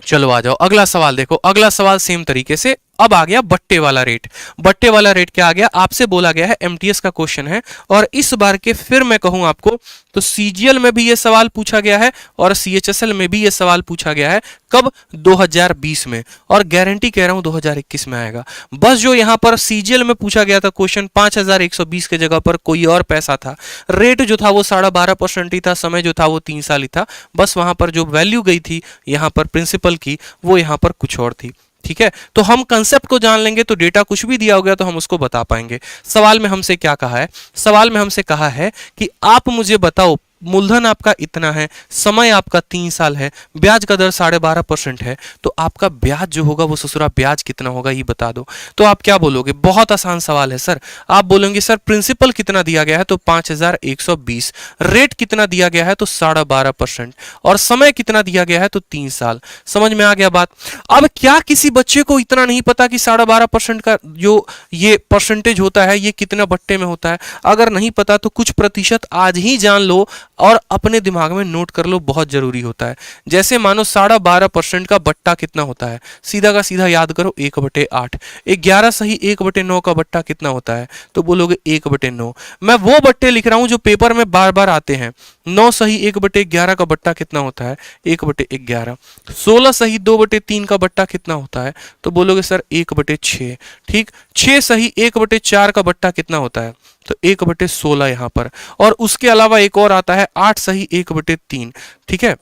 चलो आ जाओ अगला सवाल देखो। अगला सवाल सेम तरीके से अब आ गया बट्टे वाला रेट। बट्टे वाला रेट क्या आ गया, आपसे बोला गया है एमटीएस का क्वेश्चन है, और इस बार के फिर मैं कहूं आपको तो सीजीएल में भी ये सवाल पूछा गया है और सीएचएसएल में भी ये सवाल पूछा गया है। कब, 2020 में, और गारंटी कह रहा हूं 2021 में आएगा। बस जो यहां पर सीजीएल में पूछा गया था क्वेश्चन 5120 के जगह पर कोई और पैसा था, रेट जो था वो 12.5% ही था, समय जो था वो 3 साल ही था। बस वहां पर जो वैल्यू गई थी यहां पर प्रिंसिपल की, वो यहां पर कुछ और थी। ठीक है, तो हम कंसेप्ट को जान लेंगे तो डेटा कुछ भी दिया हो गया तो हम उसको बता पाएंगे। सवाल में हमसे क्या कहा है, सवाल में हमसे कहा है कि आप मुझे बताओ मूलधन आपका इतना है, समय आपका 3 साल है, ब्याज का दर 12.5% है, तो आपका ब्याज जो होगा वो ससुरा ब्याज कितना होगा ये बता दो। तो आप क्या बोलोगे, बहुत आसान सवाल है सर। आप बोलेंगे सर प्रिंसिपल कितना दिया गया है तो 5120, रेट कितना दिया गया है तो 12.5%, और समय कितना दिया गया है तो 3 साल। समझ में आ गया बात। अब क्या किसी बच्चे को इतना नहीं पता कि 12.5% का जो ये परसेंटेज होता है ये कितना बट्टे में होता है? अगर नहीं पता तो कुछ प्रतिशत आज ही जान लो और अपने दिमाग में नोट कर लो, बहुत जरूरी होता है। जैसे मानो 12.5% का बट्टा कितना होता है, सीधा का सीधा याद करो 1/8। 11 सही 1/9 का बट्टा कितना होता है तो बोलोगे 1/9। मैं वो बट्टे लिख रहा हूं जो पेपर में बार बार आते हैं। 9 सही 1/11 का बट्टा कितना होता है 1/11। 16 सही 2/3 का बट्टा कितना होता है तो बोलोगे सर 1/6। ठीक, 6 सही 1/4 का बट्टा कितना होता है तो 1/16 यहां पर। और उसके अलावा एक और आता है 8 सही 1/3। ठीक है,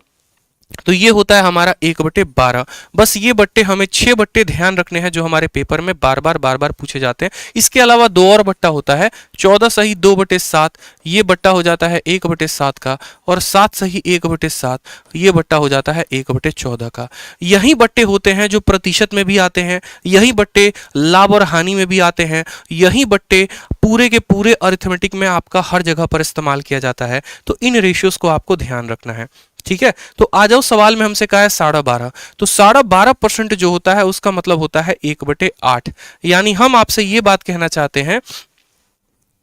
तो ये होता है हमारा 1/12। बस ये बट्टे हमें 6 बट्टे ध्यान रखने हैं जो हमारे पेपर में बार बार पूछे जाते हैं। इसके अलावा 2 और बट्टा होता है, 14 सही 2/7, ये बट्टा हो जाता है 1/7 का, और 7 सही 1/7, ये बट्टा हो जाता है 1/14 का। यही बट्टे होते हैं जो प्रतिशत में भी आते हैं, यही बट्टे लाभ और हानि में भी आते हैं, यही बट्टे पूरे के पूरे अरिथमेटिक में आपका हर जगह पर इस्तेमाल किया जाता है। तो इन रेशियोज को आपको ध्यान रखना है। ठीक है, तो आ जाओ, सवाल में हमसे कहा है 12.5, तो 12.5% जो होता है उसका मतलब होता है 1/8। यानी हम आपसे ये बात कहना चाहते हैं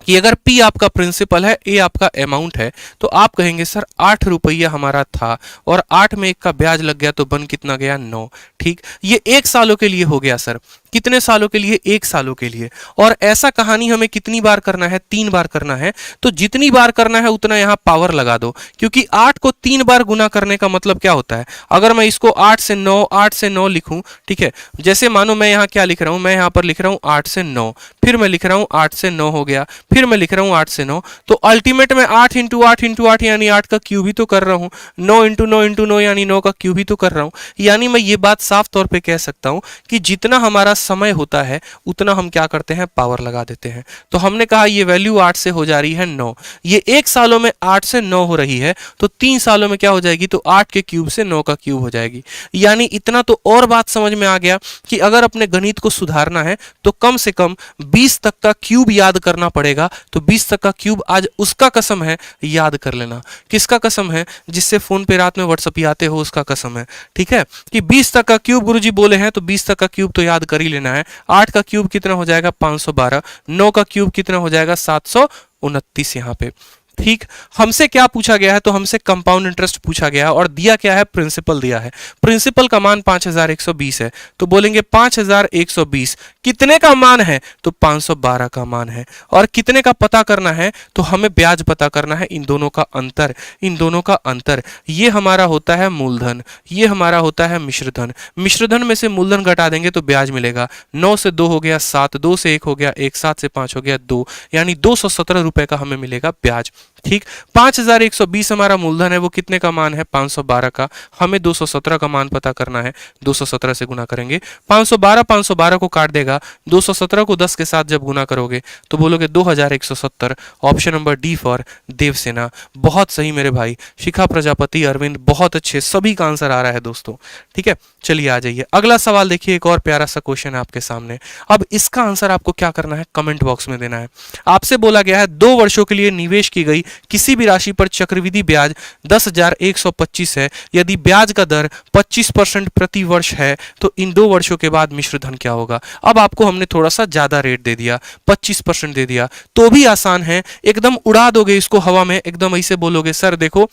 कि अगर P आपका प्रिंसिपल है, A आपका अमाउंट है, तो आप कहेंगे सर 8 रुपया हमारा था और 8 में 1 का ब्याज लग गया तो बन कितना गया 9। ठीक, ये 1 सालों के लिए हो गया सर। कितने सालों के लिए? 1 सालों के लिए। और ऐसा कहानी हमें कितनी बार करना है? 3 बार करना है। तो जितनी बार करना है उतना यहां पावर लगा दो, क्योंकि 8 को 3 बार गुना करने का मतलब क्या होता है? अगर मैं इसको 8 से 9 लिखूं, ठीक है, जैसे मानो मैं यहां क्या लिख रहा हूं, मैं यहां पर लिख रहा हूं 8 से 9, फिर मैं लिख रहा हूं 8 से 9 हो गया, फिर मैं लिख रहा हूं 8 से 9, तो अल्टीमेट में 8 इंटू 8 इंटू 8 यानी 8 का क्यूब ही तो कर रहा हूं, 9 इंटू 9 इंटू 9 यानी 9 का क्यूब ही तो कर रहा हूं। यानी मैं ये बात साफ तौर पे कह सकता हूं कि जितना हमारा समय होता है उतना हम क्या करते हैं? पावर लगा देते हैं। तो हमने कहा ये वैल्यू 8 से हो जा रही है 9, ये 1 सालों में 8 से 9 हो रही है, तो 3 सालों में क्या हो जाएगी? तो 8 के क्यूब से 9 का क्यूब हो जाएगी। यानी इतना तो और बात समझ में आ गया कि अगर अपने गणित को सुधारना है तो कम से कम 20 तक का क्यूब याद करना पड़ेगा। तो 20 तक का क्यूब आज उसका कसम है याद कर लेना। किसका कसम है? जिससे फोन पे रात में व्हाट्सएप आते हो उसका कसम है। ठीक है, कि 20 तक का क्यूब गुरुजी बोले हैं तो 20 तक का क्यूब तो याद कर ही लेना है। 8 का क्यूब कितना हो जाएगा? 512। 9 का क्यूब कितना हो जाएगा? 729 यहां पे। ठीक, हमसे क्या पूछा गया है? तो हमसे कंपाउंड इंटरेस्ट पूछा गया है और दिया क्या है? प्रिंसिपल दिया है। प्रिंसिपल का मान 5120 है, तो बोलेंगे 5120 कितने का मान है? तो 512 का मान है। और कितने का पता करना है? तो हमें ब्याज पता करना है, इन दोनों का अंतर, इन दोनों का अंतर। ये हमारा होता है मूलधन, ये हमारा होता है मिश्रधन। मिश्रधन में से मूलधन घटा देंगे तो ब्याज मिलेगा। 9 से 2 हो गया 7, 2 से 1 हो गया 1, 7 से 5 हो गया 2, यानी 217 रुपए का हमें मिलेगा ब्याज। ठीक, 5120 हमारा मूलधन है, वो कितने का मान है? 512 का। हमें 217 का मान पता करना है, 217 से गुना करेंगे। 512 को काट देगा, 217 को 10 के साथ जब गुना करोगे तो बोलोगे 2170। Option number D for Devsena. बहुत सही मेरे भाई, शिखा प्रजापति, अरविंद, बहुत अच्छे, सभी का आंसर आ रहा है दोस्तों। ठीक है, चलिए आ जाइए अगला सवाल देखिए। एक और प्यारा सा क्वेश्चन है आपके सामने। अब इसका आंसर आपको क्या करना है? कमेंट बॉक्स में देना है। आपसे बोला गया है 2 वर्षों के लिए निवेश की गई किसी भी राशि पर चक्रवृद्धि ब्याज 10,125 है। यदि ब्याज का दर 25% प्रति वर्ष है तो इन 2 वर्षों के बाद मिश्रधन क्या होगा? अब आपको हमने थोड़ा सा ज्यादा रेट दे दिया, 25% दे दिया, तो भी आसान है, एकदम उड़ा दोगे इसको हवा में, एकदम ऐसे बोलोगे सर देखो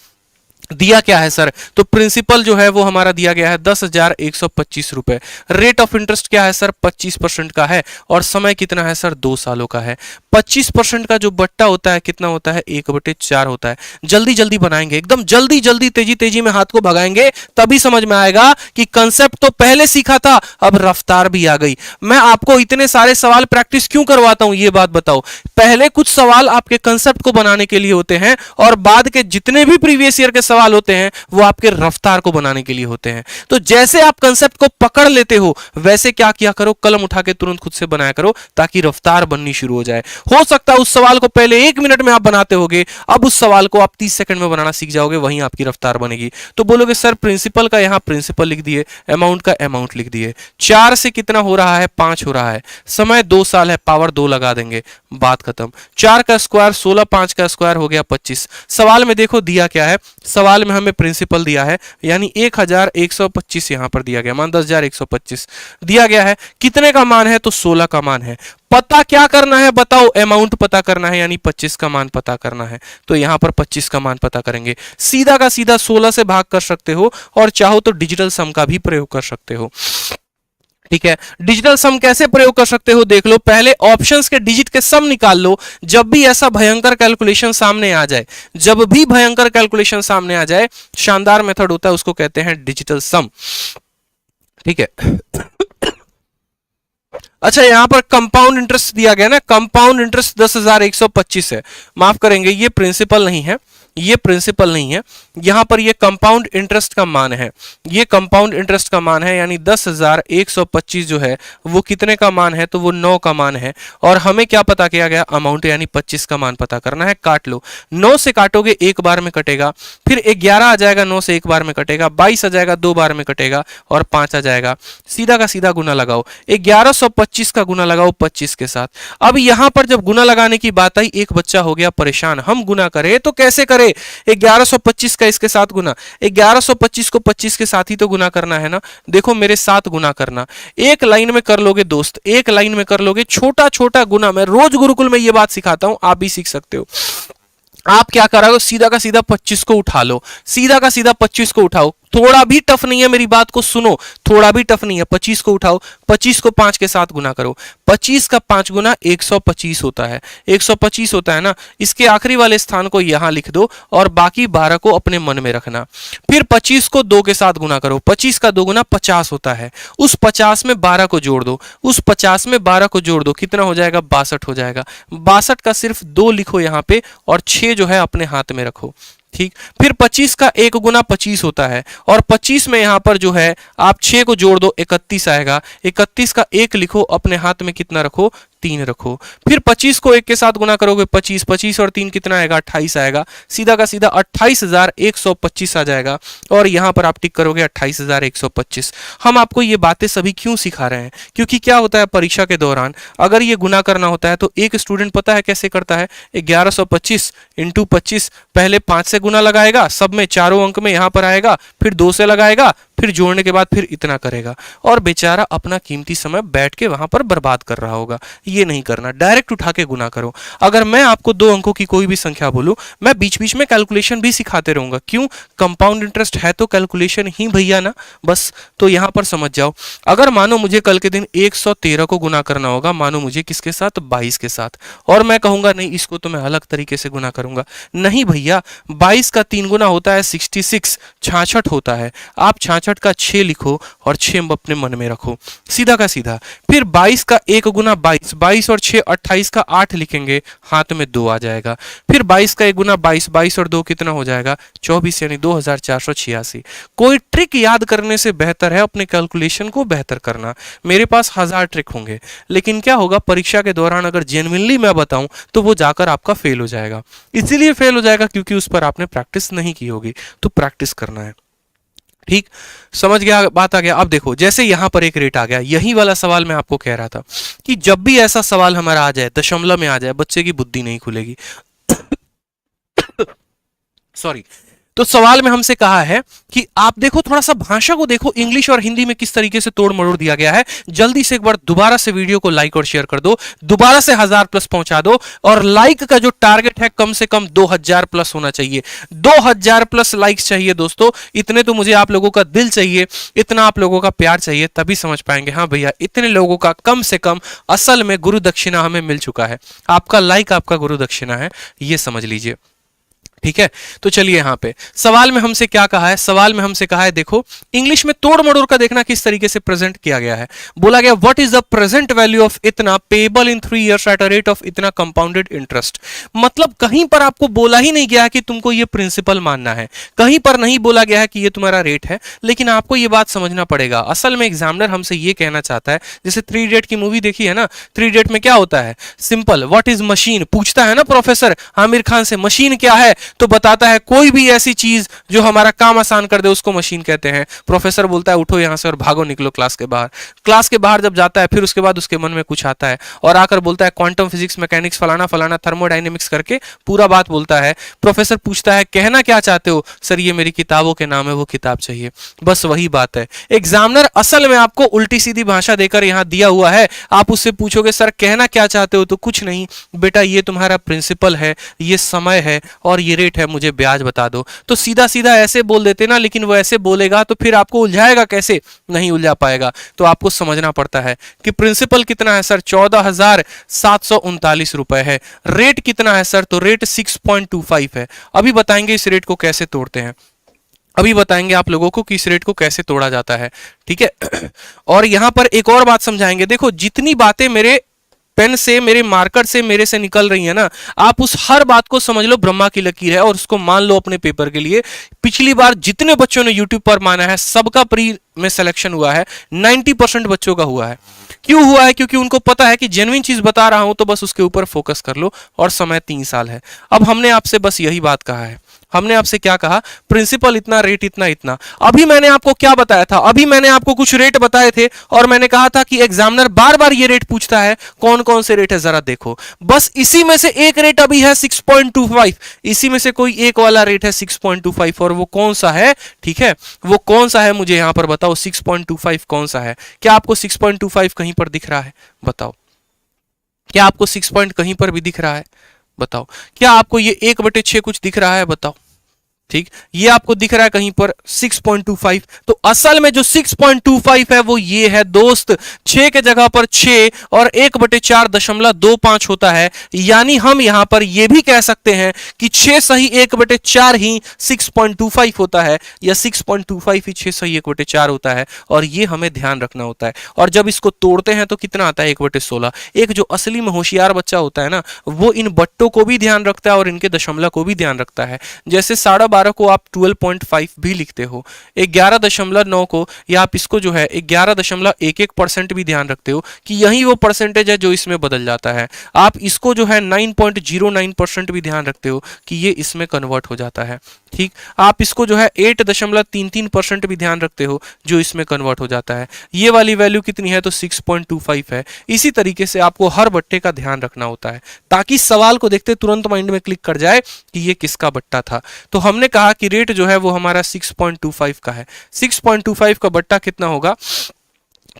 दिया क्या है सर? तो प्रिंसिपल जो है वो हमारा दिया गया है 10,125 रुपए। रेट ऑफ इंटरेस्ट क्या है सर? 25% का है। और समय कितना है सर? 2 सालों का है। 25% का जो बट्टा होता है कितना होता है, 1/4 होता है। जल्दी जल्दी बनाएंगे, एकदम जल्दी जल्दी तेजी तेजी में हाथ को भगाएंगे, तभी समझ में आएगा कि कंसेप्ट तो पहले सीखा था, अब रफ्तार भी आ गई। मैं आपको इतने सारे सवाल प्रैक्टिस क्यों करवाता हूं, ये बात बताओ। पहले कुछ सवाल आपके कंसेप्ट को बनाने के लिए होते हैं और बाद के जितने भी प्रीवियस ईयर के सवाल होते हैं वो आपके रफ्तार को बनाने के लिए होते हैं। तो जैसे आप कंसेप्ट को पकड़ लेते हो वैसे क्या किया करो, कलम उठा के तुरंत खुद से बनाया करो ताकि रफ्तार बननी शुरू हो जाए। हो सकता है उस सवाल को पहले 1 मिनट में आप बनाते होगे, अब उस सवाल को आप 30 सेकंड में बनाना सीख जाओगे, वहीं आपकी रफ्तार बनेगी। तो बोलोगे सर प्रिंसिपल का यहां प्रिंसिपल लिख दिए, अमाउंट का अमाउंट लिख दिए, 4 से कितना हो रहा है, 5 हो रहा है, समय 2 साल है, पावर 2 लगा देंगे, बात खत्म। 4 का स्क्वायर 16, 5 का स्क्वायर हो गया 25। सवाल में देखो दिया क्या है, सवाल में हमें प्रिंसिपल दिया है यानी 1125 यहां पर दिया गया, मान 10,125 दिया गया है। कितने का मान है, तो 16 का मान है। पता क्या करना है बताओ, अमाउंट पता करना है यानी 25 का मान पता करना है। तो यहां पर 25 का मान पता करेंगे, सीधा का सीधा 16 से भाग कर सकते हो और चाहो तो डिजिटल सम का भी प्रयोग कर सकते हो। ठीक है, डिजिटल सम कैसे प्रयोग कर सकते हो देख लो। पहले ऑप्शंस के डिजिट के सम निकाल लो। जब भी ऐसा भयंकर कैलकुलेशन सामने आ जाए, जब भी भयंकर कैलकुलेशन सामने आ जाए, शानदार मेथड होता है, उसको कहते हैं डिजिटल सम। ठीक है, अच्छा यहां पर कंपाउंड इंटरेस्ट दिया गया ना, कंपाउंड इंटरेस्ट 10,125 है। माफ करेंगे, ये प्रिंसिपल नहीं है, ये प्रिंसिपल नहीं है, यहां पर ये कंपाउंड इंटरेस्ट का मान है। ये कंपाउंड इंटरेस्ट का मान है यानी 10,125 जो है वो कितने का मान है, तो वो 9 का मान है। और हमें क्या पता किया गया, अमाउंट यानी 25 का मान पता करना है। काट लो, 9 से काटोगे 1 बार में कटेगा, फिर 11 आ जाएगा, 9 से 1 बार में कटेगा, 22 आ जाएगा, 2 बार में कटेगा और 5 आ जाएगा। सीधा का सीधा गुना लगाओ, 1125 का गुना लगाओ 25 के साथ। अब यहां पर जब गुना लगाने की बात आई, एक बच्चा हो गया परेशान, हम गुना करें तो कैसे करें, 1125 का इसके साथ गुना, 1125 को 25 के साथ ही तो गुना करना है ना। देखो मेरे साथ गुना करना, एक लाइन में कर लोगे दोस्त, एक लाइन में कर लोगे, छोटा छोटा गुना। मैं रोज गुरुकुल में ये बात सिखाता हूं, आप भी सीख सकते हो। आप क्या करोगे, सीधा का सीधा 25 को उठा लो, सीधा का सीधा 25 को उठाओ, थोड़ा भी टफ नहीं है, मेरी बात को सुनो, थोड़ा भी टफ नहीं है। 25 को उठाओ, 25 को 5 के साथ गुना करो, 25 का 5 गुना 125 होता है, 125 होता है ना। इसके आखिरी वाले स्थान को यहां लिख दो और बाकी 12 को अपने मन में रखना। फिर 25 को 2 के साथ गुना करो, 25 का 2 गुना 50 होता है। उस 50 में 12 को जोड़ दो, उस 50 में 12 को जोड़ दो, कितना हो जाएगा, 62 हो जाएगा। 62 का सिर्फ 2 लिखो यहां पे और 6 जो है अपने हाथ में रखो। ठीक, फिर 25 का 1 गुना 25 होता है और 25 में यहां पर जो है आप 6 को जोड़ दो, 31 आएगा। 31 का 1 लिखो, अपने हाथ में कितना रखो, 3 रखो। फिर 25 को 1 के साथ गुना करोगे, 25 25 और 3 कितना आएगा, 28 आएगा। सीधा का सीधा 28,125 आ जाएगा और यहां पर आप टिक करोगे 28,125। हम आपको ये बातें सभी क्यों सिखा रहे हैं, क्योंकि क्या होता है परीक्षा के दौरान अगर ये गुना करना होता है तो एक स्टूडेंट पता है कैसे करता है, 1125 इंटू 25, पहले 5 से गुना लगाएगा, सब में चारों अंक में यहां पर आएगा, फिर 2 से लगाएगा, फिर जोड़ने के बाद फिर इतना करेगा और बेचारा अपना कीमती समय बैठ के वहां पर बर्बाद कर रहा होगा। ये नहीं करना, डायरेक्ट उठा के गुना करो। अगर मैं आपको 2 अंकों की कोई भी संख्या बोलूं, मैं बीच बीच में कैलकुलेशन भी सिखाते रहूंगा। क्यों, कंपाउंड इंटरेस्ट है तो कैलकुलेशन ही भैया ना, बस। तो यहां पर समझ जाओ, अगर मानो मुझे कल के दिन 113 को गुना करना होगा, मानो मुझे किसके साथ, 22 के साथ, और मैं कहूंगा नहीं इसको तो मैं अलग तरीके से गुना करूंगा। नहीं भैया, 22 का 3 गुना होता है 66, 66 होता है। आप 66 का 6 लिखो और 6 अपने मन में रखो, सीधा का सीधा। फिर 22 का 1 गुना 22, 22 और 6 28 का 8 लिखेंगे, हाथ में 2 आ जाएगा। फिर 22 का 1 गुना 22, 22 और 2 कितना हो जाएगा, 24 यानी 2486। कोई ट्रिक याद करने से बेहतर है अपने कैलकुलेशन को बेहतर करना। मेरे पास 1000 ट्रिक होंगे, लेकिन क्या होगा परीक्षा के दौरान अगर जेन्युइनली मैं बताऊं तो वो जाकर आपका फेल हो जाएगा। इसीलिए फेल हो जाएगा क्योंकि उस पर आपने प्रैक्टिस नहीं की होगी। तो प्रैक्टिस करना है। ठीक, समझ गया, बात आ गया। अब देखो, जैसे यहां पर एक रेट आ गया, यही वाला सवाल मैं आपको कह रहा था कि जब भी ऐसा सवाल हमारा आ जाए, दशमलव में आ जाए, बच्चे की बुद्धि नहीं खुलेगी। सॉरी, तो सवाल में हमसे कहा है कि आप देखो, थोड़ा सा भाषा को देखो, इंग्लिश और हिंदी में किस तरीके से तोड़ मरोड़ दिया गया है। जल्दी से एक बार दोबारा से वीडियो को लाइक और शेयर कर दो, दोबारा से 1000 प्लस पहुंचा दो, और लाइक का जो टारगेट है कम से कम 2000 प्लस होना चाहिए। 2000 प्लस लाइक्स चाहिए दोस्तों, इतने तो मुझे आप लोगों का दिल चाहिए, इतना आप लोगों का प्यार चाहिए, तभी समझ पाएंगे हाँ भैया इतने लोगों का कम से कम असल में गुरु दक्षिणा हमें मिल चुका है। आपका लाइक आपका गुरु दक्षिणा है, ये समझ लीजिए। ठीक है, तो चलिए यहां पे सवाल में हमसे क्या कहा है। सवाल में हमसे कहा है, देखो इंग्लिश में तोड़ मड़ोड़ का देखना किस तरीके से प्रेजेंट किया गया है। बोला गया what is the present value of इतना payable in 3 years at a rate of इतना कंपाउंडेड इंटरेस्ट। मतलब कहीं पर आपको बोला ही नहीं गया है कि तुमको ये प्रिंसिपल मानना है, कहीं पर नहीं बोला गया है कि ये तुम्हारा रेट है, लेकिन आपको ये बात समझना पड़ेगा। असल में एग्जामिनर हमसे ये कहना चाहता है, जैसे 3 इडियट की मूवी देखी है ना, 3 इडियट में क्या होता है, सिंपल व्हाट इज मशीन पूछता है ना प्रोफेसर आमिर खान से, मशीन क्या है, तो बताता है कोई भी ऐसी चीज जो हमारा काम आसान कर दे उसको मशीन कहते हैं। प्रोफेसर बोलता है उठो यहां से और भागो निकलो क्लास के बाहर। क्लास के बाहर जब जाता है फिर उसके बाद उसके मन में कुछ आता है और आकर बोलता है क्वांटम फिजिक्स मैकेनिक्स फलाना फलाना थर्मोडायनेमिक्स करके पूरा बात बोलता है। प्रोफेसर पूछता है कहना क्या चाहते हो, सर ये मेरी किताबों के नाम है, वो किताब चाहिए। बस वही बात है, एग्जामिनर असल में आपको उल्टी सीधी भाषा देकर यहां दिया हुआ है। आप उससे पूछोगे सर कहना क्या चाहते हो, तो कुछ नहीं बेटा ये तुम्हारा प्रिंसिपल है, ये समय है और ये रेट है, मुझे ब्याज बता दो। तो सीधा सीधा ऐसे बोल देते ना, लेकिन वो ऐसे बोलेगा तो फिर आपको उलझाएगा कैसे, नहीं उलझा पाएगा। तो आपको समझना पड़ता है कि प्रिंसिपल कितना है सर, 14,739 रुपए है। रेट कितना है सर, तो रेट 6.25 है। अभी बताएंगे इस रेट को कैसे तोड़ते हैं, अभी बताएंगे आप लोगों को कि इस रेट को कैसे तोड़ा जाता है। ठीक है, और यहां पर एक और बात समझाएंगे। देखो जितनी बातें मेरे पेन से, मेरे मार्कर से, मेरे से निकल रही है ना, आप उस हर बात को समझ लो ब्रह्मा की लकीर है और उसको मान लो अपने पेपर के लिए। पिछली बार जितने बच्चों ने यूट्यूब पर माना है सबका प्री में सिलेक्शन हुआ है, 90% बच्चों का हुआ है। क्यों हुआ है, क्योंकि उनको पता है कि जेन्युइन चीज बता रहा हूं तो बस उसके ऊपर फोकस कर लो, और समय 3 साल है। अब हमने आपसे बस यही बात कहा है, हमने आपसे क्या कहा, प्रिंसिपल इतना, रेट इतना इतना। अभी मैंने आपको क्या बताया था, अभी मैंने आपको कुछ रेट बताए थे और मैंने कहा था कि एग्जामिनर बार बार ये रेट पूछता है, कौन कौन से रेट है जरा देखो। बस इसी में से एक रेट अभी है 6.25, इसी में से कोई एक वाला रेट है 6.25, और वो कौन सा है, ठीक है वो कौन सा है मुझे यहां पर बताओ, 6.25 कौन सा है। क्या आपको 6.25 कहीं पर दिख रहा है, बताओ। क्या आपको 6 पॉइंट कहीं पर भी दिख रहा है, बताओ। क्या आपको ये 1/6 कुछ दिख रहा है, बताओ। ठीक, ये आपको दिख रहा है कहीं पर 6.25। तो असल में जो 6.25 है वो ये है दोस्त, 6 के जगह पर 6 और 1/4.25 होता है। यानी हम यहां पर ये भी कह सकते हैं कि 6 सही 1/4 ही 6.25 होता है, या 6.25 ही 6 सही 1/4 होता है, और ये हमें ध्यान रखना होता है। और जब इसको तोड़ते हैं तो कितना आता है, 1/16। एक जो असली में होशियार बच्चा होता है ना, वो इन बट्टों को भी ध्यान रखता है और इनके दशमलव को भी ध्यान रखता है। जैसे 12.5 को आप 12.5 भी लिखते हो, 11.9 को, या आप इसको जो है 11.11% भी ध्यान रखते हो कि यही वो परसेंटेज है जो इसमें बदल जाता है। आप इसको जो है 9.09% भी ध्यान रखते हो कि ये इसमें कन्वर्ट हो जाता है। ठीक, आप इसको जो है 8.33% भी ध्यान रखते हो जो इसमें कन्वर्ट हो जाता है। ये वाली वैल्यू कितनी है, तो 6.25 है। इसी तरीके से आपको हर बट्टे का ध्यान रखना होता है ताकि सवाल को देखते तुरंत माइंड में क्लिक कर जाए कि ये किसका बट्टा था। तो हमने कहा कि रेट जो है वो हमारा 6.25 का है। 6.25 का बट्टा कितना होगा,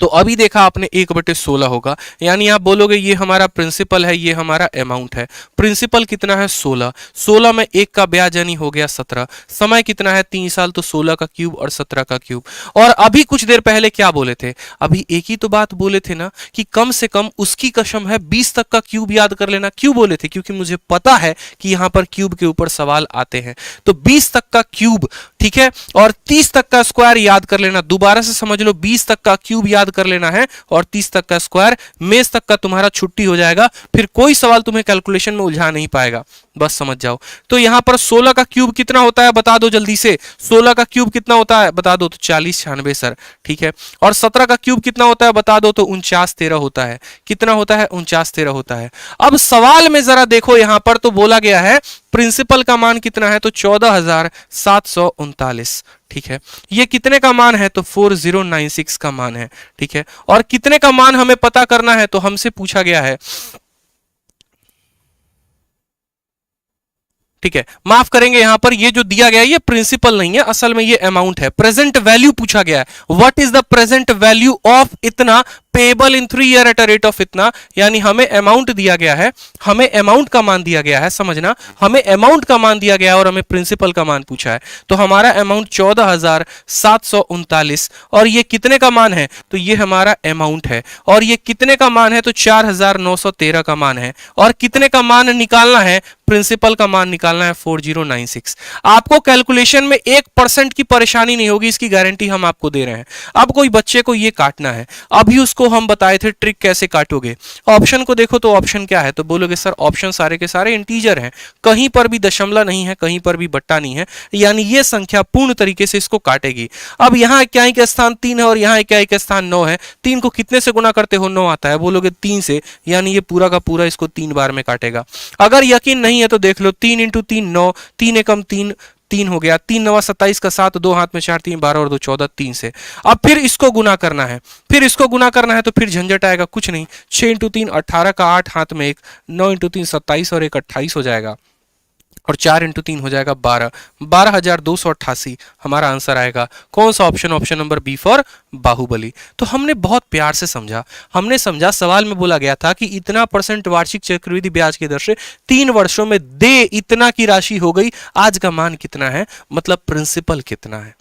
तो अभी देखा आपने 1/16 होगा। यानी आप बोलोगे ये हमारा प्रिंसिपल है, ये हमारा अमाउंट है। प्रिंसिपल कितना है, 16। 16 में 1 का ब्याज यानी हो गया 17। समय कितना है, 3 साल, तो 16 का क्यूब और 17 का क्यूब। और अभी कुछ देर पहले क्या बोले थे, अभी एक ही तो बात बोले थे ना कि कम से कम उसकी कसम है 20 तक का क्यूब याद कर लेना। क्यों बोले थे, क्योंकि मुझे पता है कि यहां पर क्यूब के ऊपर सवाल आते हैं। तो 20 तक का क्यूब, ठीक है, और 30 तक का स्क्वायर याद कर लेना। दोबारा से समझ लो, 20 तक का क्यूब याद कर लेना है और 30 तक का स्क्वायर। मेष तक का तुम्हारा छुट्टी हो जाएगा, फिर कोई सवाल तुम्हें कैलकुलेशन में उलझा नहीं पाएगा, बस समझ जाओ। तो यहां पर 16 का क्यूब कितना होता है, बता दो जल्दी से। 16 का क्यूब कितना होता है, बता दो, तो 40 96 सर, ठीक है। और 17 का क्यूब कितना होता है, बता दो, तो 49 13 होता है। कितना होता है, 49 13 होता है। अब सवाल में जरा देखो, यहां पर तो बोला गया है प्रिंसिपल का मान कितना है, तो 14,739, ठीक है। ये कितने का मान है, तो 4096 का मान है, ठीक है। और कितने का मान हमें पता करना है, तो हमसे पूछा गया है, ठीक है, माफ करेंगे, यहां पर ये जो दिया गया है ये प्रिंसिपल नहीं है, असल में ये अमाउंट है। प्रेजेंट वैल्यू पूछा गया है, what is the present value of इतना payable in 3 year at a rate of इतना, यानी हमें अमाउंट दिया गया है, हमें अमाउंट का मान दिया गया है, समझना, हमें अमाउंट का मान दिया गया है और हमें प्रिंसिपल का मान पूछा है। तो हमारा अमाउंट 14,739 और ये कितने का मान है, तो ये हमारा अमाउंट है, और ये कितने का मान है, तो 4,913 का मान है, और कितने का मान निकालना है, प्रिंसिपल का मान निकालना है 4096। आपको कैलकुलेशन में 1% की परेशानी नहीं होगी, इसकी गारंटी हम आपको दे रहे हैं। अब कोई बच्चे को ये काटना है, अभी उसको हम बताए थे ट्रिक कैसे काटोगे। ऑप्शन को देखो, तो ऑप्शन क्या है, तो बोलोगे सर ऑप्शन सारे के सारे इंटीजर हैं, कहीं पर भी दशमलव नहीं है, कहीं पर भी बट्टा नहीं है, यानी ये संख्या पूर्ण तरीके से इसको काटेगी। अब यहाँ इक्याई का स्थान 3 है और यहाँ इक्याई का स्थान 9 है, 3 को कितने से गुना करते हो, 9 आता है, बोलोगे 3 से, यानी ये पूरा का पूरा इसको 3 बार में काटेगा। अगर यकीन नहीं है तो देख लो, 3 इंटू 3 9, 3 एकम 3 3 हो गया, 3 9 27 का 7, 2 हाथ में 4 3 12 और 2 14, 3 से। अब फिर इसको गुना करना है, फिर इसको गुना करना है, तो फिर झंझट आएगा, कुछ नहीं, 6 इंटू 3 18 का 8 हाथ में 1, 9 इंटू 3 27 और 1 28 हो जाएगा, और 4 इंटू 3 हो जाएगा 12, 12,288 हमारा आंसर आएगा। कौन सा option, option number B for Baahubali. तो हमने बहुत प्यार से समझा, हमने समझा, सवाल में बोला गया था कि इतना % वार्षिक चक्रवृद्धि ब्याज की दर से 3 वर्षों में दे इतना की राशि हो गई, आज का मान कितना है, मतलब प्रिंसिपल कितना है,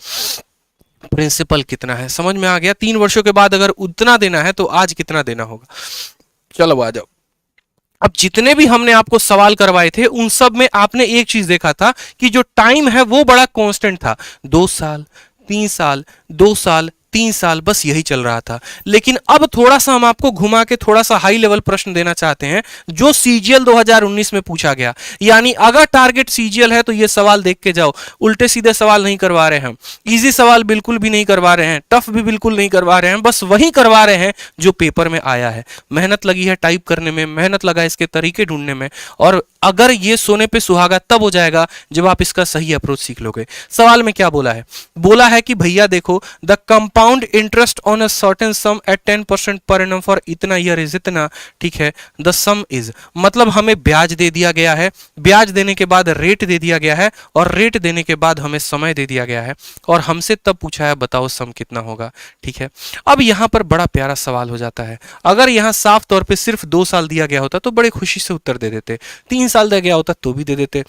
प्रिंसिपल कितना है, समझ में आ गया। 3 वर्षों के बाद अगर उतना देना है तो आज कितना देना होगा। चलो आ जाओ, अब जितने भी हमने आपको सवाल करवाए थे उन सब में आपने एक चीज देखा था कि जो टाइम है वो बड़ा कांस्टेंट था, 2 साल 3 साल 2 साल 3 साल, बस यही चल रहा था। लेकिन अब थोड़ा सा हम आपको घुमा के थोड़ा सा हाई लेवल प्रश्न देना चाहते हैं जो सीजीएल 2019 में पूछा गया। यानी अगर टारगेट सीजीएल है तो ये सवाल देख के जाओ, उल्टे सीधे सवाल नहीं करवा रहे हैं, इजी सवाल बिल्कुल भी नहीं करवा रहे हैं, टफ भी बिल्कुल नहीं करवा रहे हैं, बस वही करवा रहे हैं जो पेपर में आया है। मेहनत लगी है टाइप करने में, मेहनत लगा इसके तरीके ढूंढने में, और अगर ये सोने पे सुहागा तब हो जाएगा जब आप इसका सही अप्रोच सीख लोगे। सवाल में क्या बोला है, बोला है कि भैया देखो, the compound interest on a certain sum at 10% per annum for इतना ईयर इज इतना, ठीक है, द सम इज, मतलब हमें ब्याज दे दिया गया है, ब्याज देने के बाद रेट दे दिया गया है, और रेट देने के बाद हमें समय दे दिया गया है, और हमसे तब पूछा है बताओ सम कितना होगा। ठीक है, अब यहां पर बड़ा प्यारा सवाल हो जाता है, अगर यहां साफ तौर पे सिर्फ 2 साल दिया गया होता तो बड़े खुशी से उत्तर दे देते, 3 साल दिया गया होता तो भी दे देते।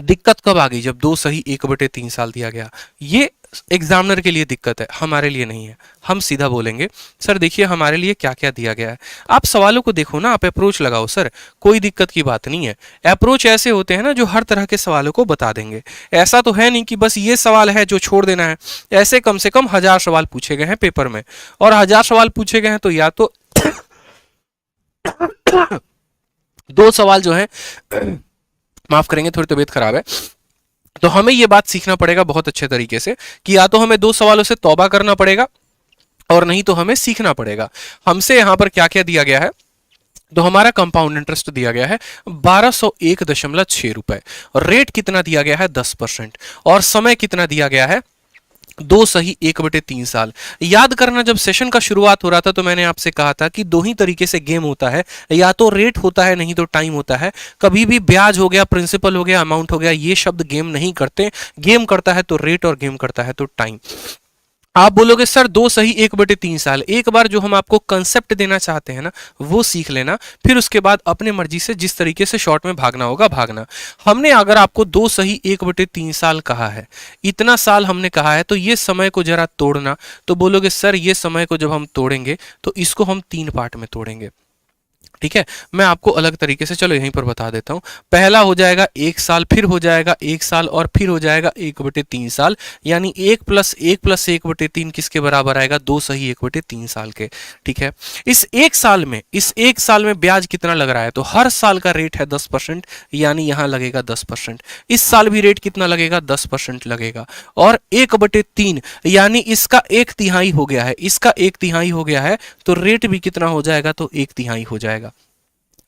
दिक्कत कब आ गई, जब 2 सही 1/3 साल दिया गया। ये एग्जामिनर के लिए दिक्कत है, हमारे लिए नहीं है। हम सीधा बोलेंगे सर देखिए हमारे लिए क्या क्या दिया गया है। आप सवालों को देखो ना, आप अप्रोच लगाओ सर, कोई दिक्कत की बात नहीं है। अप्रोच ऐसे होते हैं ना जो हर तरह के सवालों को बता देंगे। ऐसा तो है नहीं कि बस ये सवाल है जो छोड़ देना है। ऐसे कम से कम 1000 सवाल पूछे गए हैं पेपर में, और 1000 सवाल पूछे गए हैं तो या तो 2 सवाल जो है माफ करेंगे थोड़ी तबीयत खराब है, तो हमें यह बात सीखना पड़ेगा बहुत अच्छे तरीके से कि या तो हमें 2 सवालों से तौबा करना पड़ेगा और नहीं तो हमें सीखना पड़ेगा। हमसे यहां पर क्या क्या दिया गया है, तो हमारा कंपाउंड इंटरेस्ट दिया गया है 1201.6 रुपए, और रेट कितना दिया गया है 10%, और समय कितना दिया गया है 2 सही 1/3 साल। याद करना, जब सेशन का शुरुआत हो रहा था तो मैंने आपसे कहा था कि 2 ही तरीके से गेम होता है, या तो रेट होता है नहीं तो टाइम होता है। कभी भी ब्याज हो गया, प्रिंसिपल हो गया, अमाउंट हो गया, ये शब्द गेम नहीं करते। गेम करता है तो रेट और गेम करता है तो टाइम। आप बोलोगे सर 2 सही 1/3 साल, एक बार जो हम आपको कंसेप्ट देना चाहते हैं ना वो सीख लेना, फिर उसके बाद अपने मर्जी से जिस तरीके से शॉर्ट में भागना होगा भागना। हमने अगर आपको 2 सही 1/3 साल कहा है, इतना साल हमने कहा है, तो ये समय को जरा तोड़ना। तो बोलोगे सर ये समय को जब हम तोड़ेंगे तो इसको हम 3 पार्ट में तोड़ेंगे। ठीक है, मैं आपको अलग तरीके से चलो यहीं पर बता देता हूं। पहला हो जाएगा 1 साल, फिर हो जाएगा 1 साल, और फिर हो जाएगा 1/3 साल, यानी 1 + 1 + 1/3 किसके बराबर आएगा, 2 सही 1/3 साल के। ठीक है, इस 1 साल में ब्याज कितना लग रहा है, तो हर साल का रेट है 10%, यानी यहां लगेगा 10%। इस साल भी रेट कितना लगेगा, 10% लगेगा, और 1/3 यानी इसका 1/3 हो गया है, इसका 1/3 हो गया है, तो रेट भी कितना हो जाएगा, तो 1/3 हो जाएगा।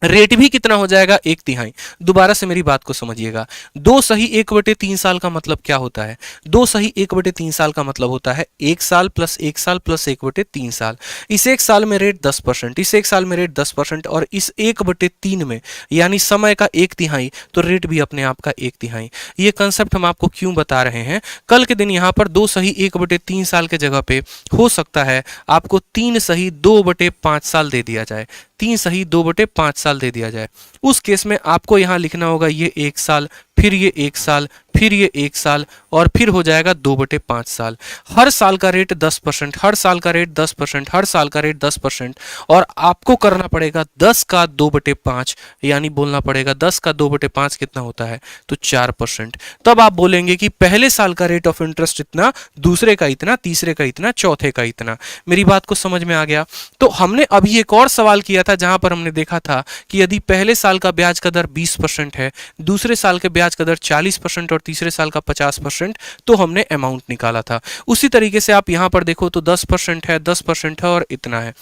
रेट भी कितना हो जाएगा, 1/3। दोबारा से मेरी बात को समझिएगा, 2 सही 1/3 साल का मतलब क्या होता है? 2 सही 1/3 साल का मतलब होता है 1 साल प्लस 1 साल प्लस 1/3 साल। इस 1 साल में रेट 10%, इस 1 साल में रेट 10% और इस 1/3 में यानी समय का 1/3, तो रेट भी अपने आप का 1/3। ये कंसेप्ट हम आपको क्यों बता रहे हैं? कल के दिन यहाँ पर 2 सही 1/3 साल के जगह पे हो सकता है आपको 3 सही 2/5 साल दे दिया जाए, 3 सही 2/5 साल दे दिया जाए। उस केस में आपको यहां लिखना होगा ये 1 साल, फिर ये 1 साल, फिर ये 1 साल और फिर हो जाएगा 2/5 साल। हर साल का रेट 10%, हर साल का रेट 10%, हर साल का रेट 10% और आपको करना पड़ेगा 10 का 2/5, यानी बोलना पड़ेगा 10 का 2/5 कितना होता है, तो 4%। तब आप बोलेंगे कि पहले साल का रेट ऑफ इंटरेस्ट इतना, दूसरे का इतना, तीसरे का इतना, चौथे का इतना। मेरी बात को समझ में आ गया? तो हमने अभी एक और सवाल किया था जहां पर हमने देखा था कि यदि पहले साल का ब्याज का दर 20% है, दूसरे साल के ब्याज का दर 40% और तीसरे साल का 50%, तो हमने अमाउंट निकाला था। उसी तरीके से आप यहां पर देखो तो 10% है, 10% है और इतना है।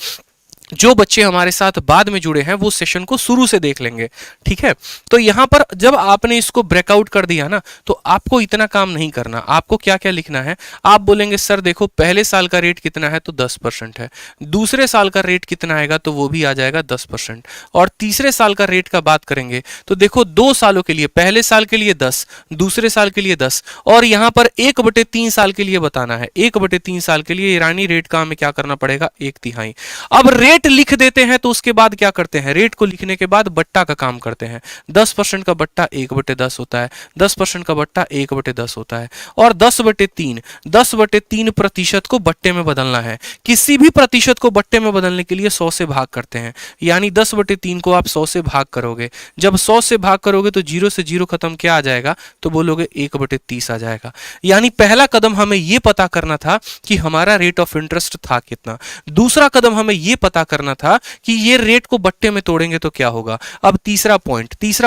जो बच्चे हमारे साथ बाद में जुड़े हैं वो सेशन को शुरू से देख लेंगे, ठीक है? तो यहां पर जब आपने इसको ब्रेकआउट कर दिया ना, तो आपको इतना काम नहीं करना। आपको क्या क्या लिखना है? आप बोलेंगे सर देखो पहले साल का रेट कितना है, तो 10% है, दूसरे साल का रेट कितना आएगा, तो वो भी आ जाएगा 10%, और तीसरे साल का रेट का बात करेंगे तो देखो 2 सालों के लिए, पहले साल के लिए 10, दूसरे साल के लिए 10 और यहां पर 1/3 साल के लिए बताना है। 1/3 साल के लिए ईरानी रेट का हमें क्या करना पड़ेगा, 1/3। अब रेट लिख देते हैं तो उसके बाद क्या करते हैं, रेट को लिखने के बाद बट्टा का काम करते हैं। 10% का बट्टा 1/10 होता है, 10% का बट्टा 1/10 होता है और 10/3 प्रतिशत को बट्टे में बदलना है। किसी भी प्रतिशत को बट्टे में बदलने के लिए 100 से भाग करते हैं, यानी 10/3 को आप 100 से भाग करोगे। जब 100 से भाग करोगे तो 0 से 0 खत्म क्या आ जाएगा, तो बोलोगे 1/30 आ जाएगा। यानी पहला कदम हमें यह पता करना था कि हमारा रेट ऑफ इंटरेस्ट था कितना। दूसरा कदम हमें यह पता करना था कि ये रेट को बट्टे में तोड़ेंगे तो क्या होगा। अब तीसरा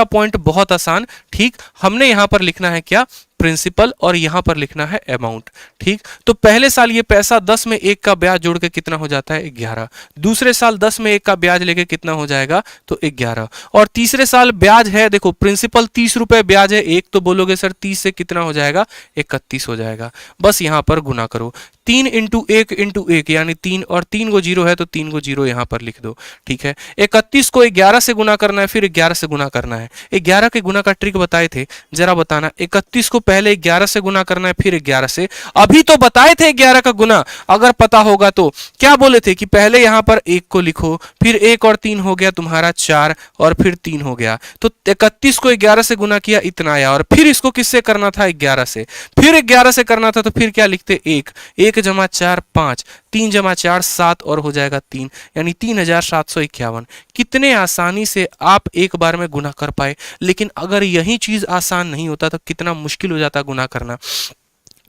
पॉइंट बहुत आसान, ठीक? हमने यहां पर लिखना है क्या, प्रिंसिपल, और यहां पर लिखना है अमाउंट, ठीक? तो पहले साल ये पैसा 10 में 1 का ब्याज जोड़ के कितना हो जाता है, 11। दूसरे साल 10 में 1 का ब्याज लेके कितना हो जाएगा, तो 11। और तीसरे साल ब्याज है, देखो प्रिंसिपल 30 रुपए, ब्याज है 1, तो बोलोगे सर 30 से कितना हो जाएगा, 31 हो जाएगा। बस यहां पर गुना करो, 3 इंटू 1 यानी 3, और 3 को 0 है तो 3 को 0 यहां पर लिख दो, ठीक है? 31 को 11 से गुना करना है, फिर 11 से गुना करना है। 11 के गुना का ट्रिक बताए थे, जरा बताना। 31 को पहले 11 से गुना करना है, फिर 11 से। अभी तो बताए थे 11 का गुना, अगर पता होगा तो। क्या बोले थे कि पहले यहां पर 1 को लिखो, फिर 1 और 3 हो गया तुम्हारा 4, और फिर 3 हो गया। तो 31 को 11 से गुना किया, इतना आया, और फिर इसको किससे करना था, 11 से। फिर 11 से करना था तो फिर क्या लिखते, 1 जमा 4 5, 3 जमा 4 7 और हो जाएगा 3, यानी 3751। कितने आसानी से आप एक बार में गुना कर पाए। लेकिन अगर यही चीज आसान नहीं होता तो कितना मुश्किल हो जाता गुना करना।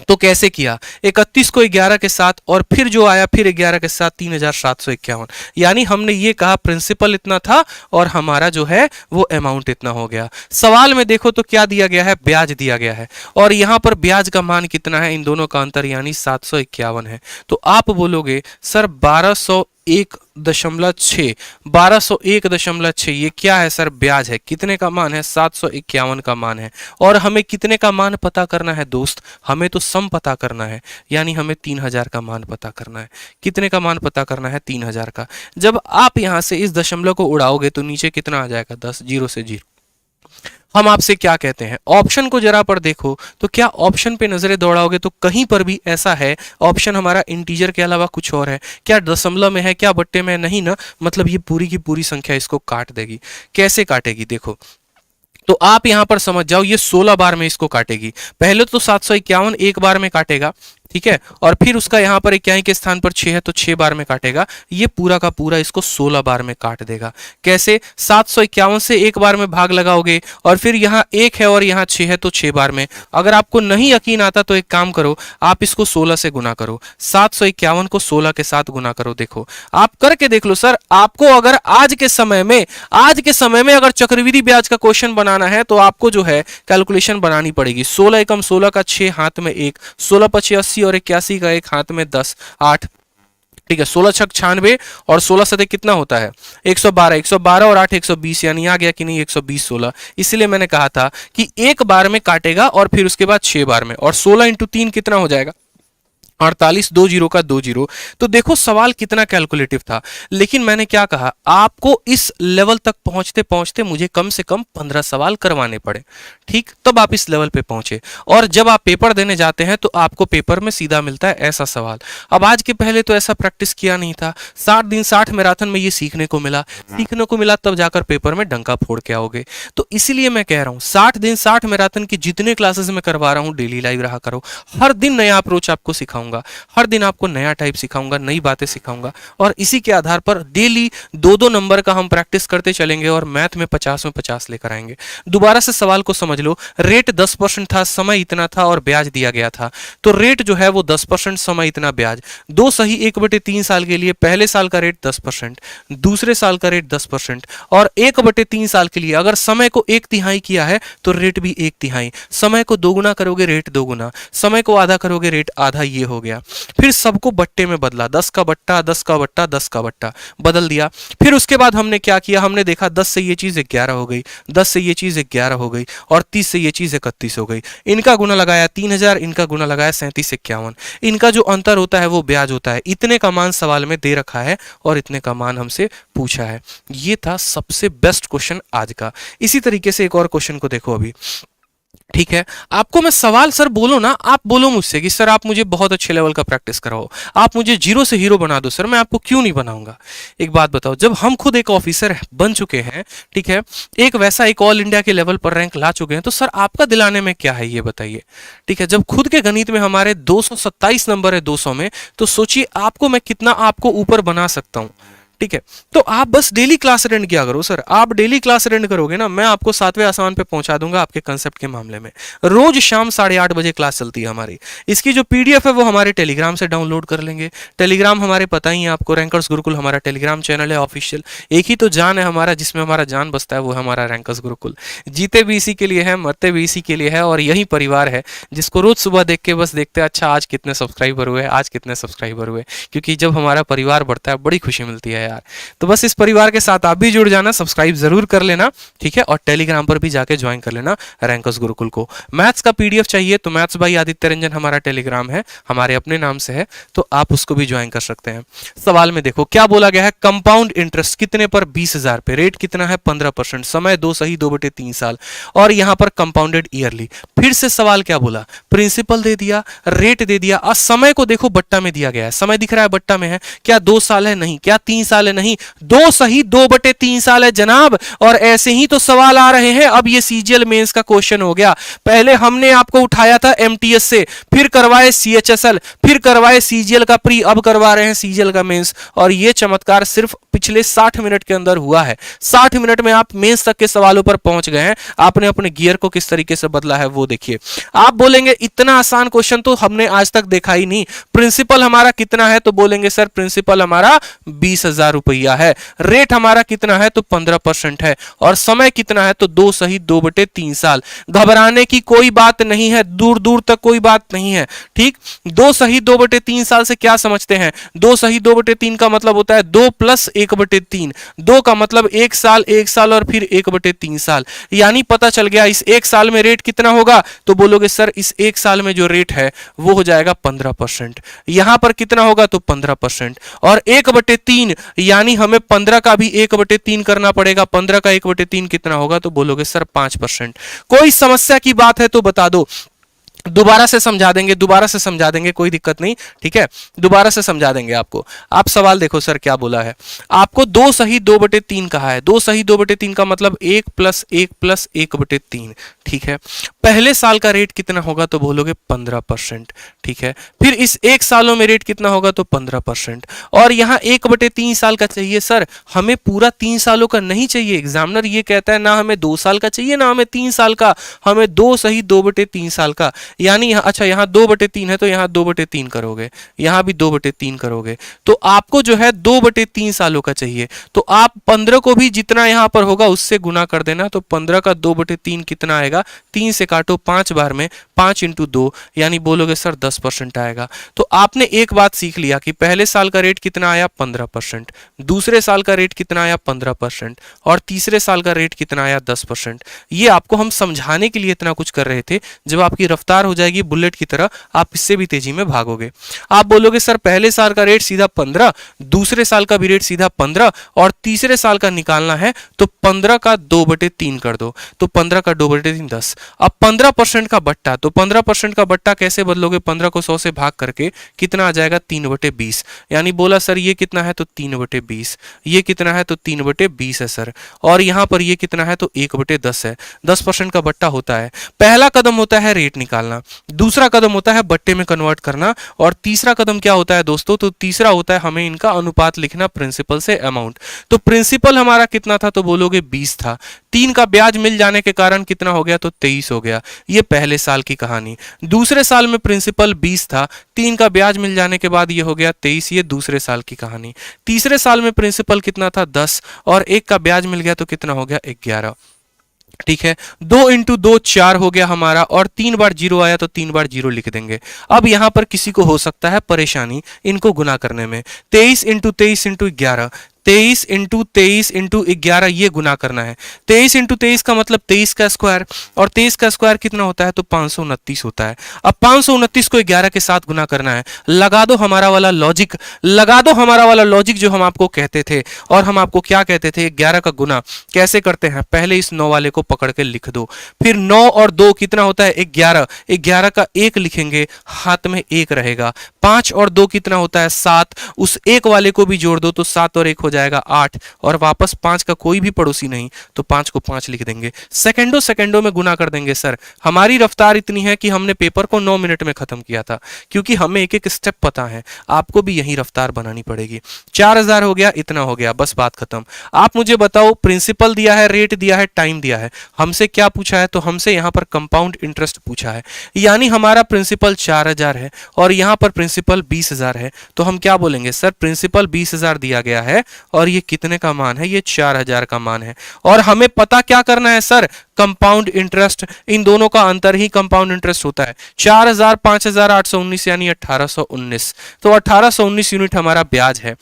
तो कैसे किया, 31 को 11 के साथ और फिर जो आया फिर 11 के साथ 3751, यानी हमने ये कहा प्रिंसिपल इतना था और हमारा जो है वो अमाउंट इतना हो गया। सवाल में देखो तो क्या दिया गया है, ब्याज दिया गया है, और यहां पर ब्याज का मान कितना है, इन दोनों का अंतर यानी 751 है। तो आप बोलोगे सर 1201.6 ये क्या है सर, ब्याज है। कितने का मान है, 751 का मान है। और हमें कितने का मान पता करना है दोस्त, हमें तो सम पता करना है, यानी हमें 3000 का मान पता करना है। कितने का मान पता करना है, 3000 का। जब आप यहां से इस दशमलव को उड़ाओगे तो नीचे कितना आ जाएगा, 10, 0 से 0। हम आपसे क्या कहते हैं, ऑप्शन को जरा पर देखो तो क्या ऑप्शन पे नजरें दौड़ाओगे तो कहीं पर भी ऐसा है ऑप्शन हमारा इंटीजर के अलावा कुछ और है क्या, दशमलव में है क्या, बट्टे में नहीं ना, मतलब ये पूरी की पूरी संख्या इसको काट देगी। कैसे काटेगी देखो, तो आप यहां पर समझ जाओ, ये 16 बार में इसको काटेगी। पहले तो 751 एक बार में काटेगा, ठीक है, और फिर उसका यहां पर इक्याई के स्थान पर 6 है तो 6 बार में काटेगा। ये पूरा का पूरा इसको 16 बार में काट देगा। कैसे, 751 से एक बार में भाग लगाओगे और फिर यहां 1 है और यहां 6 है तो 6 बार में। अगर आपको नहीं यकीन आता तो एक काम करो, आप इसको 16 से गुना करो, 751 को 16 के साथ गुना करो। देखो आप करके देख लो सर, आपको अगर आज के समय में अगर चक्रवृद्धि ब्याज का क्वेश्चन बनाना है तो आपको जो है कैलकुलेशन बनानी पड़ेगी। 16 एकम 16 का 6 हाथ में 1, 16 पचे 80 और 81 का 1 हाथ में 10, 8, ठीक है, 16 छक 96 और 16 सतह कितना होता है 112, 112 और 8 120, यानी आ गया कि नहीं 120 16। इसलिए मैंने कहा था कि एक बार में काटेगा और फिर उसके बाद 6 बार में, और 16 इंटू 3 कितना हो जाएगा 48, 2 जीरो का 2 जीरो। तो देखो सवाल कितना कैलकुलेटिव था, लेकिन मैंने क्या कहा, आपको इस लेवल तक पहुंचते पहुंचते मुझे कम से कम 15 सवाल करवाने पड़े, ठीक, तब आप इस लेवल पे पहुंचे। और जब आप पेपर देने जाते हैं तो आपको पेपर में सीधा मिलता है ऐसा सवाल। अब आज के पहले तो ऐसा प्रैक्टिस किया नहीं था, 60 दिन 60 मैराथन में ये सीखने को मिला, तब जाकर पेपर में डंका फोड़ के आओगे। तो इसीलिए मैं कह रहा हूं 60 दिन 60 मैराथन की जितने क्लासेस में करवा रहा हूं डेली लाइव रहा करो, हर दिन नया अप्रोच आपको सिखाऊंगा, हर दिन आपको नया टाइप सिखाऊंगा, नई बातें सिखाऊंगा, और इसी के आधार पर डेली 2-2 नंबर का हम प्रैक्टिस करते चलेंगे और मैथ में 50 में 50 लेकर आएंगे। दोबारा से सवाल को समझ लो, रेट 10% था, समय इतना था और ब्याज दिया गया था। तो रेट जो है वो 10%, समय इतना, ब्याज। 2 सही 1/3 साल के लिए पहले साल का रेट 10%, दूसरे साल का रेट 10%, और 1/3 साल के लिए अगर समय को 1/3 किया है तो रेट भी 1/3। समय को दोगुना करोगे रेट दोगुना, समय को आधा करोगे रेट आधा, ये हो गया। फिर सबको बट्टे में बदला, 10 का बट्टा 10 का बट्टा 10 का बट्टा बदल दिया। फिर उसके बाद हमने क्या किया, हमने देखा 10 से ये चीज 11 हो गई, 10 से ये चीज 11 हो गई, और 30 से ये चीज 31 हो गई। इनका गुना लगाया 3000, इनका गुना लगाया 3751। इनका जो अंतर होता है वो ब्याज होता है। इतने का मान सवाल में दे रखा है और इतने का मान हमसे पूछा है। ये था सबसे बेस्ट क्वेश्चन आज का। इसी तरीके से एक और क्वेश्चन को देखो अभी, ठीक है। आपको मैं सवाल सर बोलो ना, आप बोलो मुझसे कि सर आप मुझे बहुत अच्छे लेवल का प्रैक्टिस कराओ, आप मुझे जीरो से हीरो बना दो, सर मैं आपको क्यों नहीं बनाऊंगा। एक बात बताओ, जब हम खुद एक ऑफिसर बन चुके हैं, ठीक है, एक वैसा एक ऑल इंडिया के लेवल पर रैंक ला चुके हैं, तो सर आपका दिलाने में क्या है ये बताइए। ठीक है, जब खुद के गणित में हमारे 227 नंबर है 200 में, तो सोचिए आपको मैं कितना आपको ऊपर बना सकता हूं। ठीक है, तो आप बस डेली क्लास अटेंड किया करो सर। आप डेली क्लास अटेंड करोगे ना, मैं आपको 7वें आसमान पे पहुंचा दूंगा आपके कंसेप्ट के मामले में। रोज शाम 8:30 बजे क्लास चलती है हमारी। इसकी जो पीडीएफ है वो हमारे टेलीग्राम से डाउनलोड कर लेंगे। टेलीग्राम हमारे पता ही है आपको, रैंकर्स गुरुकुल हमारा टेलीग्राम चैनल है ऑफिशियल। एक ही तो जान है हमारा जिसमें हमारा जान बसता है, वो है हमारा रैंकर्स गुरुकुल। जीते भी इसी के लिए है, मरते भी इसी के लिए है, और यही परिवार है जिसको रोज सुबह देख के बस देखते हैं अच्छा आज कितने सब्सक्राइबर हुए, आज कितने सब्सक्राइबर हुए। क्योंकि जब हमारा परिवार बढ़ता है बड़ी खुशी मिलती है यार। तो बस इस परिवार के साथ आप भी जुड़ जाना, सब्सक्राइब जरूर कर लेना, ठीक है, और टेलीग्राम पर भी जाके ज्वाइन कर लेना रैंकर्स गुरुकुल को। मैथ्स का पीडीएफ चाहिए तो मैथ्स बाई आदित्य रंजन हमारा टेलीग्राम है, हमारे अपने नाम से है, तो आप उसको भी ज्वाइन कर सकते हैं। सवाल में देखो क्या बोला गया है, कंपाउंड इंटरेस्ट कितने पर 20,000 पे, रेट कितना है 15%, समय 2 सही 2/3 साल, और यहां पर कंपाउंडेड ईयरली। फिर से सवाल क्या बोला, प्रिंसिपल दे दिया, रेट दे दिया, और समय को देखो बट्टा में दिया गया है। समय दिख रहा है बट्टा में है, क्या 2 साल है, नहीं, क्या 3 साल है, नहीं, 2 सही 2/3 साल है जनाब। और ऐसे ही तो सवाल आ रहे हैं। अब ये सीजीएल मेंस का क्वेश्चन हो गया। पहले हमने आपको उठाया था एमटीएस से, फिर करवाए सीएचएसएल, फिर करवाए सीजीएल का प्री, अब करवा रहे हैं सीजीएल का मेंस। और ये चमत्कार सिर्फ पिछले 60 मिनट के अंदर हुआ है। 60 मिनट में आप मेंस तक के सवालों पर पहुंच गए हैं। आपने अपने गियर को किस तरीके से बदला है वो देखिए। आप बोलेंगे इतना आसान क्वेश्चन तो हमने आज तक देखा ही नहीं। प्रिंसिपल हमारा कितना है, तो बोलेंगे सर प्रिंसिपल हमारा 20,000 रुपया है। रेट हमारा कितना है, तो 15% है, और समय कितना है, तो 2 सही 2/3 साल। घबराने की कोई बात नहीं है, दूर दूर तक कोई बात नहीं है। ठीक, 2 सही 2/3 साल से क्या समझते हैं, 2 सही 2/3 का मतलब होता है 2 + 1/3। 2 का मतलब 1 साल, 1 साल और फिर 1/3 साल। यानी पता चल गया इस 1 साल में रेट कितना होगा, तो बोलोगे सर इस 1 साल में जो रेट है वो हो जाएगा 15%। यहां पर कितना होगा, तो 15%, और 1/3 यानी हमें 15 का भी 1/3 करना पड़ेगा। 15 का 1/3 कितना होगा, तो बोलोगे सर 5%। कोई समस्या की बात है तो बता दो, दोबारा से समझा देंगे, दोबारा से समझा देंगे, कोई दिक्कत नहीं, ठीक है, दोबारा से समझा देंगे आपको। आप सवाल देखो सर क्या बोला है, आपको 2 सही 2/3 कहा है। 2 सही 2/3 का मतलब 1 + 1 + 1/3, ठीक है। पहले साल का रेट कितना होगा, तो बोलोगे 15%, ठीक है। फिर इस 1 सालों में रेट कितना होगा, तो 15%, और यहां 1/3 साल का चाहिए सर, हमें पूरा 3 सालों का नहीं चाहिए। एग्जामिनर ये कहता है ना हमें 2 साल का चाहिए ना हमें 3 साल का, हमें 2 सही 2/3 साल का। यानी यहाँ अच्छा यहाँ 2/3 है तो यहाँ 2/3 करोगे, यहाँ भी 2/3 करोगे, तो आपको जो है 2/3 सालों का चाहिए। तो आप 15 को भी जितना यहाँ पर होगा उससे गुना कर देना, तो 15 का 2/3 कितना आएगा, 3 से काटो 5 बार में, 5 इंटू 2 यानी बोलोगे सर 10% आएगा। तो आपने एक बात सीख लिया कि पहले साल का रेट कितना आया 15%, दूसरे साल का रेट कितना आया 15% और तीसरे साल का रेट कितना आया 10%। ये आपको हम समझाने के लिए इतना कुछ कर रहे थे। जब आपकी रफ्तार हो जाएगी बुलेट की तरह, आप इससे भी तेजी में भागोगे। आप बोलोगे सर पहले साल का रेट सीधा 15, दूसरे साल का भी रेट सीधा 15 और तीसरे साल का निकालना है तो 15 का 2/3 कर दो, तो 15 का 2/3 10। अब 15% का बट्टा, तो 15% का बट्टा कैसे बदलोगे? 15 को 100 से भाग करके कितना आ जाएगा 3/20, यानी बोला सर ये कितना है तो 3/20, ये कितना है तो 3/20 है सर, और यहां पर ये कितना है तो 1/10 है। 10% का बट्टा होता है। पहला कदम होता है रेट निकालना, दूसरा कदम होता है बट्टे में कन्वर्ट करना, और तीसरा कदम क्या होता है दोस्तों? तो तीसरा होता है हमें इनका अनुपात लिखना प्रिंसिपल से अमाउंट। तो प्रिंसिपल हमारा कितना था? तो बोलोगे 20 था, 3 का ब्याज मिल जाने के कारण कितना हो गया? तो 23 हो गया। ये पहले साल की कहानी। दूसरे साल में प्रिंसिपल 20 था, 3 का ब्याज मिल जाने के बाद ये हो गया 23, ये दूसरे साल की कहानी। तीसरे साल में प्रिंसिपल कितना था? 10 और 1 का ब्याज मिल गया तो कितना हो गया? 11। ठीक है, 2 इंटू 2 4 हो गया हमारा, और 3 बार 0 आया तो 3 बार 0 लिख देंगे। अब यहां पर किसी को हो सकता है परेशानी इनको गुना करने में। 23 इंटू 23 इंटू 11, 23 इंटू 23 इंटू 11 ये गुना करना है। 23 इंटू 23 का मतलब 23 का स्क्वायर, और 23 का स्क्वायर कितना होता है? तो 529 होता है। अब 529 को 11 के साथ गुना करना है। लगा दो हमारा वाला लॉजिक, लगा दो हमारा वाला लॉजिक जो हम आपको कहते थे। और हम आपको क्या कहते थे? 11 का गुना कैसे करते हैं? पहले इस 9 वाले को पकड़ के लिख दो, फिर 9 और 2 कितना होता है? 11, 11 का 1 लिखेंगे, हाथ में 1 रहेगा। 5 और 2 कितना होता है? 7, उस 1 वाले को भी जोड़ दो तो 7 और 1 हो जाएगा 8, और वापस 5 का कोई भी पड़ोसी नहीं तो 5 को 5 लिख देंगे। सेकंडों सेकंडों में गुना कर देंगे। सर हमारी रफ्तार इतनी है कि हमने पेपर को 9 मिनट में खत्म किया था, क्योंकि हमें एक एक स्टेप पता है। आपको भी यही रफ्तार बनानी पड़ेगी। 4000 हो गया, इतना हो गया, बस बात खत्म। आप मुझे बताओ, प्रिंसिपल दिया है, रेट दिया है, टाइम दिया है, हमसे क्या पूछा है? तो हमसे यहां पर कंपाउंड इंटरेस्ट पूछा है, यानी हमारा प्रिंसिपल 4000 है और यहां पर प्रिंसिपल 20000 है। तो हम क्या बोलेंगे? सर प्रिंसिपल 20000 दिया गया है और ये कितने का मान है? ये 4000 का मान है, और हमें पता क्या करना है? सर कंपाउंड इंटरेस्ट, इन दोनों का अंतर ही कंपाउंड इंटरेस्ट होता है। 4000 5819 यानी 1819, तो 1819 यूनिट हमारा ब्याज है।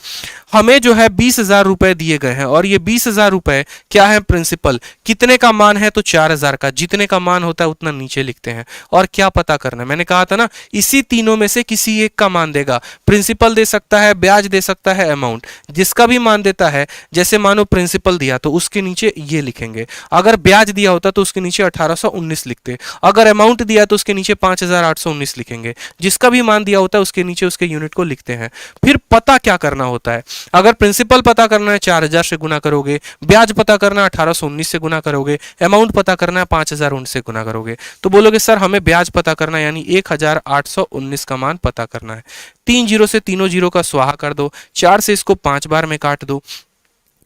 हमें जो है 20000 रुपए दिए गए हैं, और ये 20000 रुपए क्या है? प्रिंसिपल। कितने का मान है? तो 4000 का। जितने का मान होता है उतना नीचे लिखते हैं। और क्या पता करना है? मैंने कहा था ना, इसी तीनों में से किसी एक का मान देगा। प्रिंसिपल दे सकता है, ब्याज दे सकता है, अमाउंट। जिसका भी मान देता है, जैसे मानो प्रिंसिपल दिया तो उसके नीचे ये लिखेंगे, अगर ब्याज दिया होता तो उसके नीचे 1819 लिखते, अगर अमाउंट दिया तो उसके नीचे 5819 लिखेंगे। जिसका भी मान दिया होता है उसके नीचे उसके यूनिट को लिखते हैं। फिर पता क्या करना होता है? अगर प्रिंसिपल पता करना है 4000 से गुना करोगे, ब्याज पता करना है 1819 से गुना करोगे, अमाउंट पता करना है 5019 से गुना करोगे। तो बोलोगे सर हमें ब्याज पता करना है, यानी 1819 का मान पता करना है। 3 जीरो से तीनों जीरो का स्वाहा कर दो, 4 से इसको 5 बार में काट दो,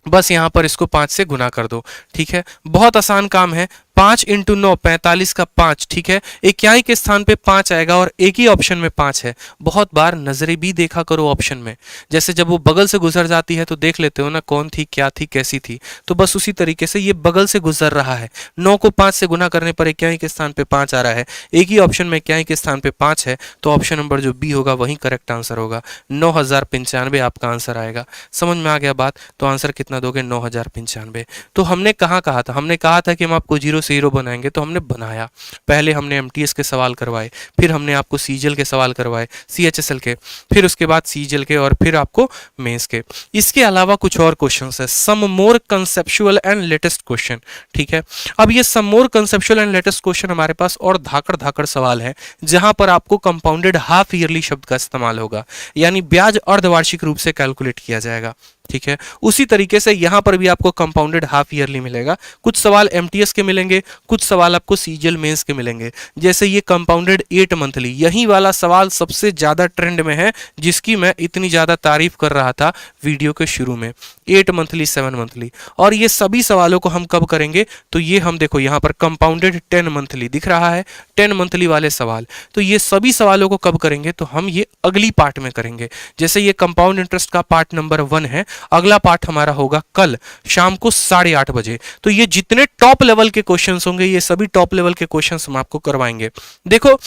बस यहां पर इसको 5 से गुना कर दो। ठीक है, बहुत आसान काम है। 5 इंटू 9 45 का 5। ठीक है, इक्याई के स्थान पे 5 आएगा और एक ही ऑप्शन में 5 है। बहुत बार नजरें भी देखा करो ऑप्शन में, जैसे जब वो बगल से गुजर जाती है तो देख लेते हो ना कौन थी, क्या थी, कैसी थी। तो बस उसी तरीके से ये बगल से गुजर रहा है। 9 को 5 से गुना करने पर इक्याई के स्थान पे 5 आ रहा है, एक ही ऑप्शन में इक्याई के स्थान पे 5 है, तो ऑप्शन नंबर जो बी होगा वही करेक्ट आंसर होगा। 9095 आपका आंसर आएगा। समझ में आ गया बात? तो आंसर कितना दोगे? 9095। तो हमने कहा था, हमने कहा था कि हम आपको 0 से 0 बनाएंगे, तो हमने बनाया। पहले हमने एमटीएस के सवाल करवाए, फिर हमने आपको सीजीएल के सवाल करवाए, सीएचएसएल के, फिर उसके बाद सीजीएल के, और फिर आपको मेंस के। इसके अलावा कुछ और क्वेश्चंस है, सम मोर कंसेप्चुअल एंड लेटेस्ट क्वेश्चन। ठीक है, अब ये सम मोर कंसेप्चुअल एंड लेटेस्ट क्वेश्चन हमारे पास और धाकड़ सवाल है, जहां पर आपको कंपाउंडेड हाफ ईयरली शब्द का इस्तेमाल होगा, यानी ब्याज अर्धवार्षिक रूप से कैलकुलेट किया जाएगा। ठीक है, उसी तरीके से यहां पर भी आपको कंपाउंडेड हाफ ईयरली मिलेगा। कुछ सवाल एमटीएस के मिलेंगे, कुछ सवाल आपको सीजीएल मेंस के मिलेंगे। जैसे ये कंपाउंडेड 8 मंथली, यही वाला सवाल सबसे ज्यादा ट्रेंड में है, जिसकी मैं इतनी ज्यादा तारीफ कर रहा था वीडियो के शुरू में। 8 मंथली, 7 मंथली, और ये सभी सवालों को हम कब करेंगे? तो ये हम देखो यहां पर कंपाउंडेड 10 मंथली दिख रहा है, 10 मंथली वाले सवाल। तो ये सभी सवालों को कब करेंगे? तो हम ये अगली पार्ट में करेंगे। जैसे ये कंपाउंड इंटरेस्ट का पार्ट नंबर 1 है, अगला पार्ट हमारा होगा कल शाम को 8:30 बजे। तो ये जितने टॉप लेवल के क्वेश्चंस होंगे, ये सभी टॉप लेवल के क्वेश्चंस हम आपको करवाएंगे। देखो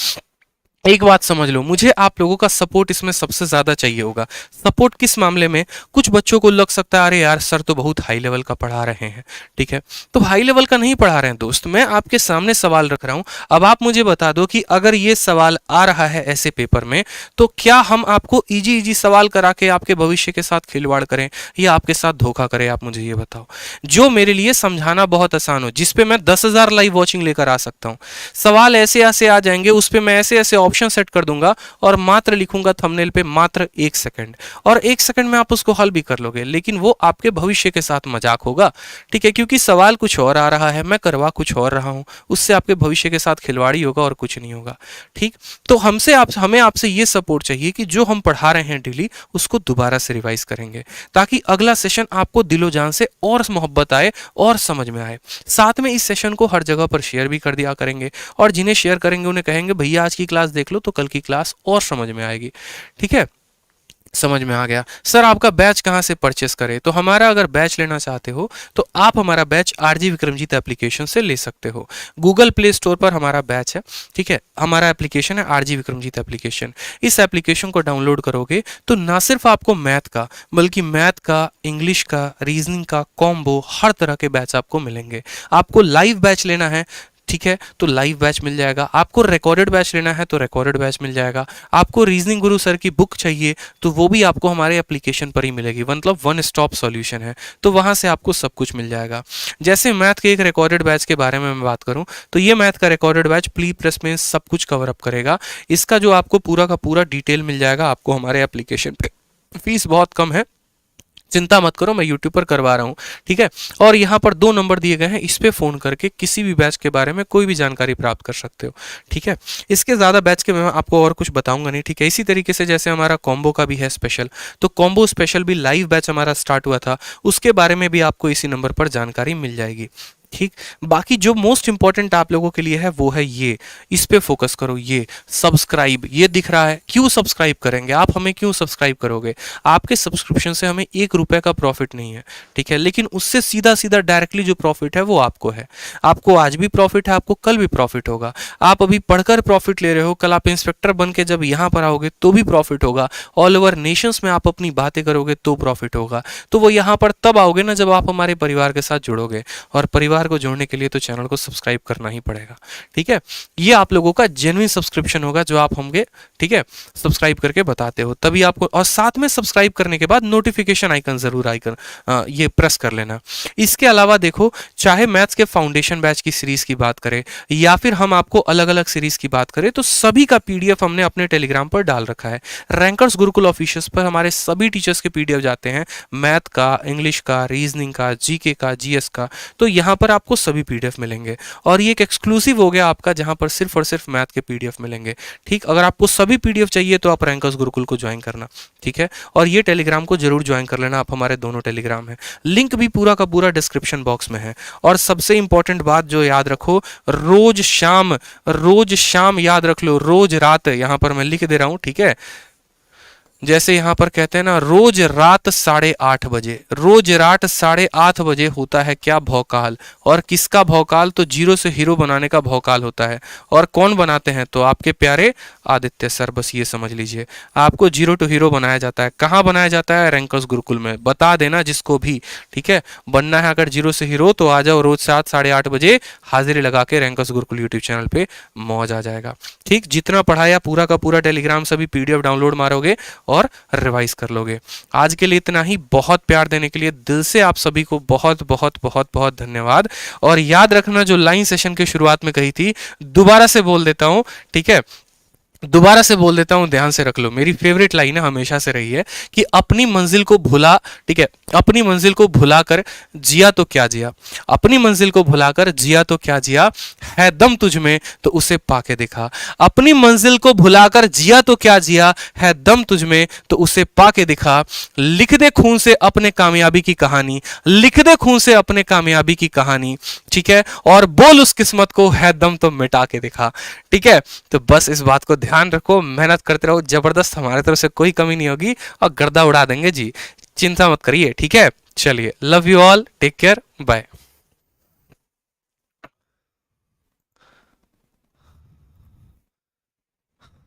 एक बात समझ लो, मुझे आप लोगों का सपोर्ट इसमें सबसे ज्यादा चाहिए होगा। सपोर्ट किस मामले में? कुछ बच्चों को लग सकता है अरे यार सर तो बहुत हाई लेवल का पढ़ा रहे हैं, ठीक है, तो हाई लेवल का नहीं पढ़ा रहे हैं दोस्त, मैं आपके सामने सवाल रख रहा हूं। अब आप मुझे बता दो कि अगर ये सवाल आ रहा है ऐसे पेपर में, तो क्या हम आपको इजी इजी सवाल करा के आपके भविष्य के साथ खिलवाड़ करें या आपके साथ धोखा करें? आप मुझे ये बताओ, जो मेरे लिए समझाना बहुत आसान हो, जिसपे मैं 10,000 लाइव वॉचिंग लेकर आ सकता हूं। सवाल ऐसे ऐसे आ जाएंगे, उस पर मैं ऐसे ऐसे ऑप्शन सेट कर दूंगा और मात्र लिखूंगा थंबनेल पे मात्र 1 सेकंड, और 1 सेकंड में आप उसको हल भी कर लोगे, लेकिन वो आपके भविष्य के साथ मजाक होगा, ठीक है, क्योंकि सवाल कुछ और आ रहा है, मैं करवा कुछ और रहा हूं, उससे आपके भविष्य के साथ खिलवाड़ी होगा और कुछ नहीं होगा, ठीक। तो हमें आपसे ये सपोर्ट चाहिए कि जो हम पढ़ा रहे हैं डेली उसको दोबारा से रिवाइज करेंगे, ताकि अगला सेशन आपको दिलो जान से और मोहब्बत आए और समझ में आए। साथ में इस सेशन को हर जगह पर शेयर भी कर दिया करेंगे, और जिन्हें शेयर करेंगे उन्हें कहेंगे भैया आज की क्लास देख लो तो कल की क्लास और समझ में आएगी, ठीक है। समझ में आ गया? सर आपका बैच कहाँ से परचेस करें? तो हमारा अगर बैच लेना चाहते हो तो आप हमारा बैच आरजी विक्रमजीत एप्लीकेशन से ले सकते हो। गूगल प्ले स्टोर पर हमारा बैच है, ठीक है, हमारा एप्लीकेशन है आरजी विक्रमजीत एप्लीकेशन। इस एप्लीकेशन को डाउनलोड करोगे तो ना सिर्फ आपको मैथ का, बल्कि मैथ का, इंग्लिश का, रीजनिंग का, कॉम्बो, हर तरह के बैच आपको मिलेंगे। आपको लाइव बैच लेना है, ठीक है, तो लाइव बैच मिल जाएगा। आपको रिकॉर्डेड बैच लेना है तो रिकॉर्डेड बैच मिल जाएगा। आपको रीजनिंग गुरु सर की बुक चाहिए तो वो भी आपको हमारे एप्लीकेशन पर ही मिलेगी, मतलब वन स्टॉप सॉल्यूशन है, तो वहां से आपको सब कुछ मिल जाएगा। जैसे मैथ के एक रिकॉर्डेड बैच के बारे में मैं बात करूं तो ये मैथ का रिकॉर्डेड बैच प्री प्रेस में सब कुछ कवर अप करेगा। इसका जो आपको पूरा का पूरा डिटेल मिल जाएगा आपको हमारे एप्लीकेशन पे। फीस बहुत कम है, चिंता मत करो, मैं यूट्यूब पर करवा रहा हूँ, ठीक है। और यहाँ पर 2 नंबर दिए गए हैं, इस पे फोन करके किसी भी बैच के बारे में कोई भी जानकारी प्राप्त कर सकते हो, ठीक है। इसके ज़्यादा बैच के मैं आपको और कुछ बताऊंगा नहीं, ठीक है। इसी तरीके से जैसे हमारा कॉम्बो का भी है स्पेशल, तो कॉम्बो स्पेशल भी लाइव बैच हमारा स्टार्ट हुआ था, उसके बारे में भी आपको इसी नंबर पर जानकारी मिल जाएगी, ठीक। बाकी जो मोस्ट इंपॉर्टेंट आप लोगों के लिए है वो है ये, इस पे फोकस करो। ये सब्सक्राइब, ये दिख रहा है, क्यों सब्सक्राइब करेंगे आप? हमें क्यों सब्सक्राइब करोगे? आपके सब्सक्रिप्शन से हमें 1 रुपए का प्रॉफिट नहीं है, ठीक है, लेकिन उससे सीधा सीधा डायरेक्टली जो प्रॉफिट है वो आपको है। आपको आज भी प्रॉफिट है, आपको कल भी प्रॉफिट होगा। आप अभी पढ़कर प्रॉफिट ले रहे हो, कल आप इंस्पेक्टर बन के जब यहाँ पर आओगे तो भी प्रॉफिट होगा। ऑल ओवर नेशंस में आप अपनी बातें करोगे तो प्रॉफिट होगा। तो वो यहाँ पर तब आओगे ना जब आप हमारे परिवार के साथ जुड़ोगे, और परिवार को जोड़ने के लिए तो चैनल को सब्सक्राइब करना ही पड़ेगा, ठीक है। ये आप लोगों का जेन्युइन सब्सक्रिप्शन होगा जो आप होंगे, ठीक है, सब्सक्राइब करके बताते हो तभी आपको। और साथ में सब्सक्राइब करने के बाद नोटिफिकेशन आइकन जरूर ये प्रेस कर लेना। इसके अलावा देखो, चाहे मैथ्स के फाउंडेशन बैच की सीरीज की बात करें या फिर हम आपको अलग अलग सीरीज की बात करें, तो सभी का पीडीएफ हमने अपने टेलीग्राम पर डाल रखा है। रैंकर्स गुरुकुल ऑफिशियल्स पर हमारे सभी टीचर्स के पीडीएफ जाते हैं, मैथ का, इंग्लिश का, रीजनिंग का, जीके का, जीएस का, तो यहाँ पर आपको सभी पीडीएफ मिलेंगे। और ये एक एक्सक्लूसिव हो गया आपका जहां पर सिर्फ और सिर्फ मैथ के पीडीएफ मिलेंगे, ठीक। अगर आपको सभी पीडीएफ चाहिए तो आप रैंकर्स गुरुकुल को ज्वाइन करना, ठीक है, और ये टेलीग्राम को जरूर ज्वाइन कर लेना। आप हमारे दोनों टेलीग्राम है, लिंक भी पूरा का पूरा डिस्क्रिप्शन बॉक्स में है। और सबसे इंपॉर्टेंट बात जो याद रखो, रोज शाम याद रख लो, रोज रात, यहां पर मैं लिख दे रहा हूं, ठीक है। जैसे यहाँ पर कहते हैं ना, रोज रात 8:30 बजे, रोज रात 8:30 बजे होता है क्या? भौकाल। और किसका भौकाल? तो जीरो से हीरो बनाने का भौकाल होता है। और कौन बनाते हैं? तो आपके प्यारे आदित्य सर। बस ये समझ लीजिए, आपको जीरो टू हीरो बनाया जाता है। कहाँ बनाया जाता है? रैंकर्स गुरुकुल में। बता देना जिसको भी, ठीक है, बनना है अगर जीरो से हीरो तो आ जाओ, रोज 7-8:30 बजे हाजिरी लगा के रैंकर्स गुरुकुल यूट्यूब चैनल पे मौज आ जाएगा, ठीक। जितना पढ़ाया पूरा का पूरा टेलीग्राम सभी पीडीएफ डाउनलोड मारोगे और रिवाइज कर लोगे। आज के लिए इतना ही। बहुत प्यार देने के लिए दिल से आप सभी को बहुत बहुत बहुत बहुत धन्यवाद। और याद रखना, जो लाइन सेशन के शुरुआत में कही थी, दोबारा से बोल देता हूं, ठीक है, दोबारा से बोल देता हूं, ध्यान से रख लो। मेरी फेवरेट लाइन है, हमेशा से रही है कि अपनी मंजिल को भुला, ठीक है, अपनी मंजिल को भुलाकर जिया तो क्या जिया, अपनी मंजिल को भुलाकर जिया तो क्या जिया, है दम तुझ में तो उसे पाके दिखा। अपनी मंजिल को भुलाकर जिया तो क्या जिया, है दम तुझ में तो उसे पाके दिखा। लिख दे खून से अपने कामयाबी की कहानी, लिख दे खून से अपने कामयाबी की कहानी, ठीक है, और बोल उस किस्मत को, है दम तो मिटा के दिखा, ठीक है। तो बस इस बात को ध्यान ध्यान रखो, मेहनत करते रहो, जबरदस्त, हमारे तरफ से कोई कमी नहीं होगी और गर्दा उड़ा देंगे जी, चिंता मत करिए, ठीक है। चलिए, love you all, take care, bye.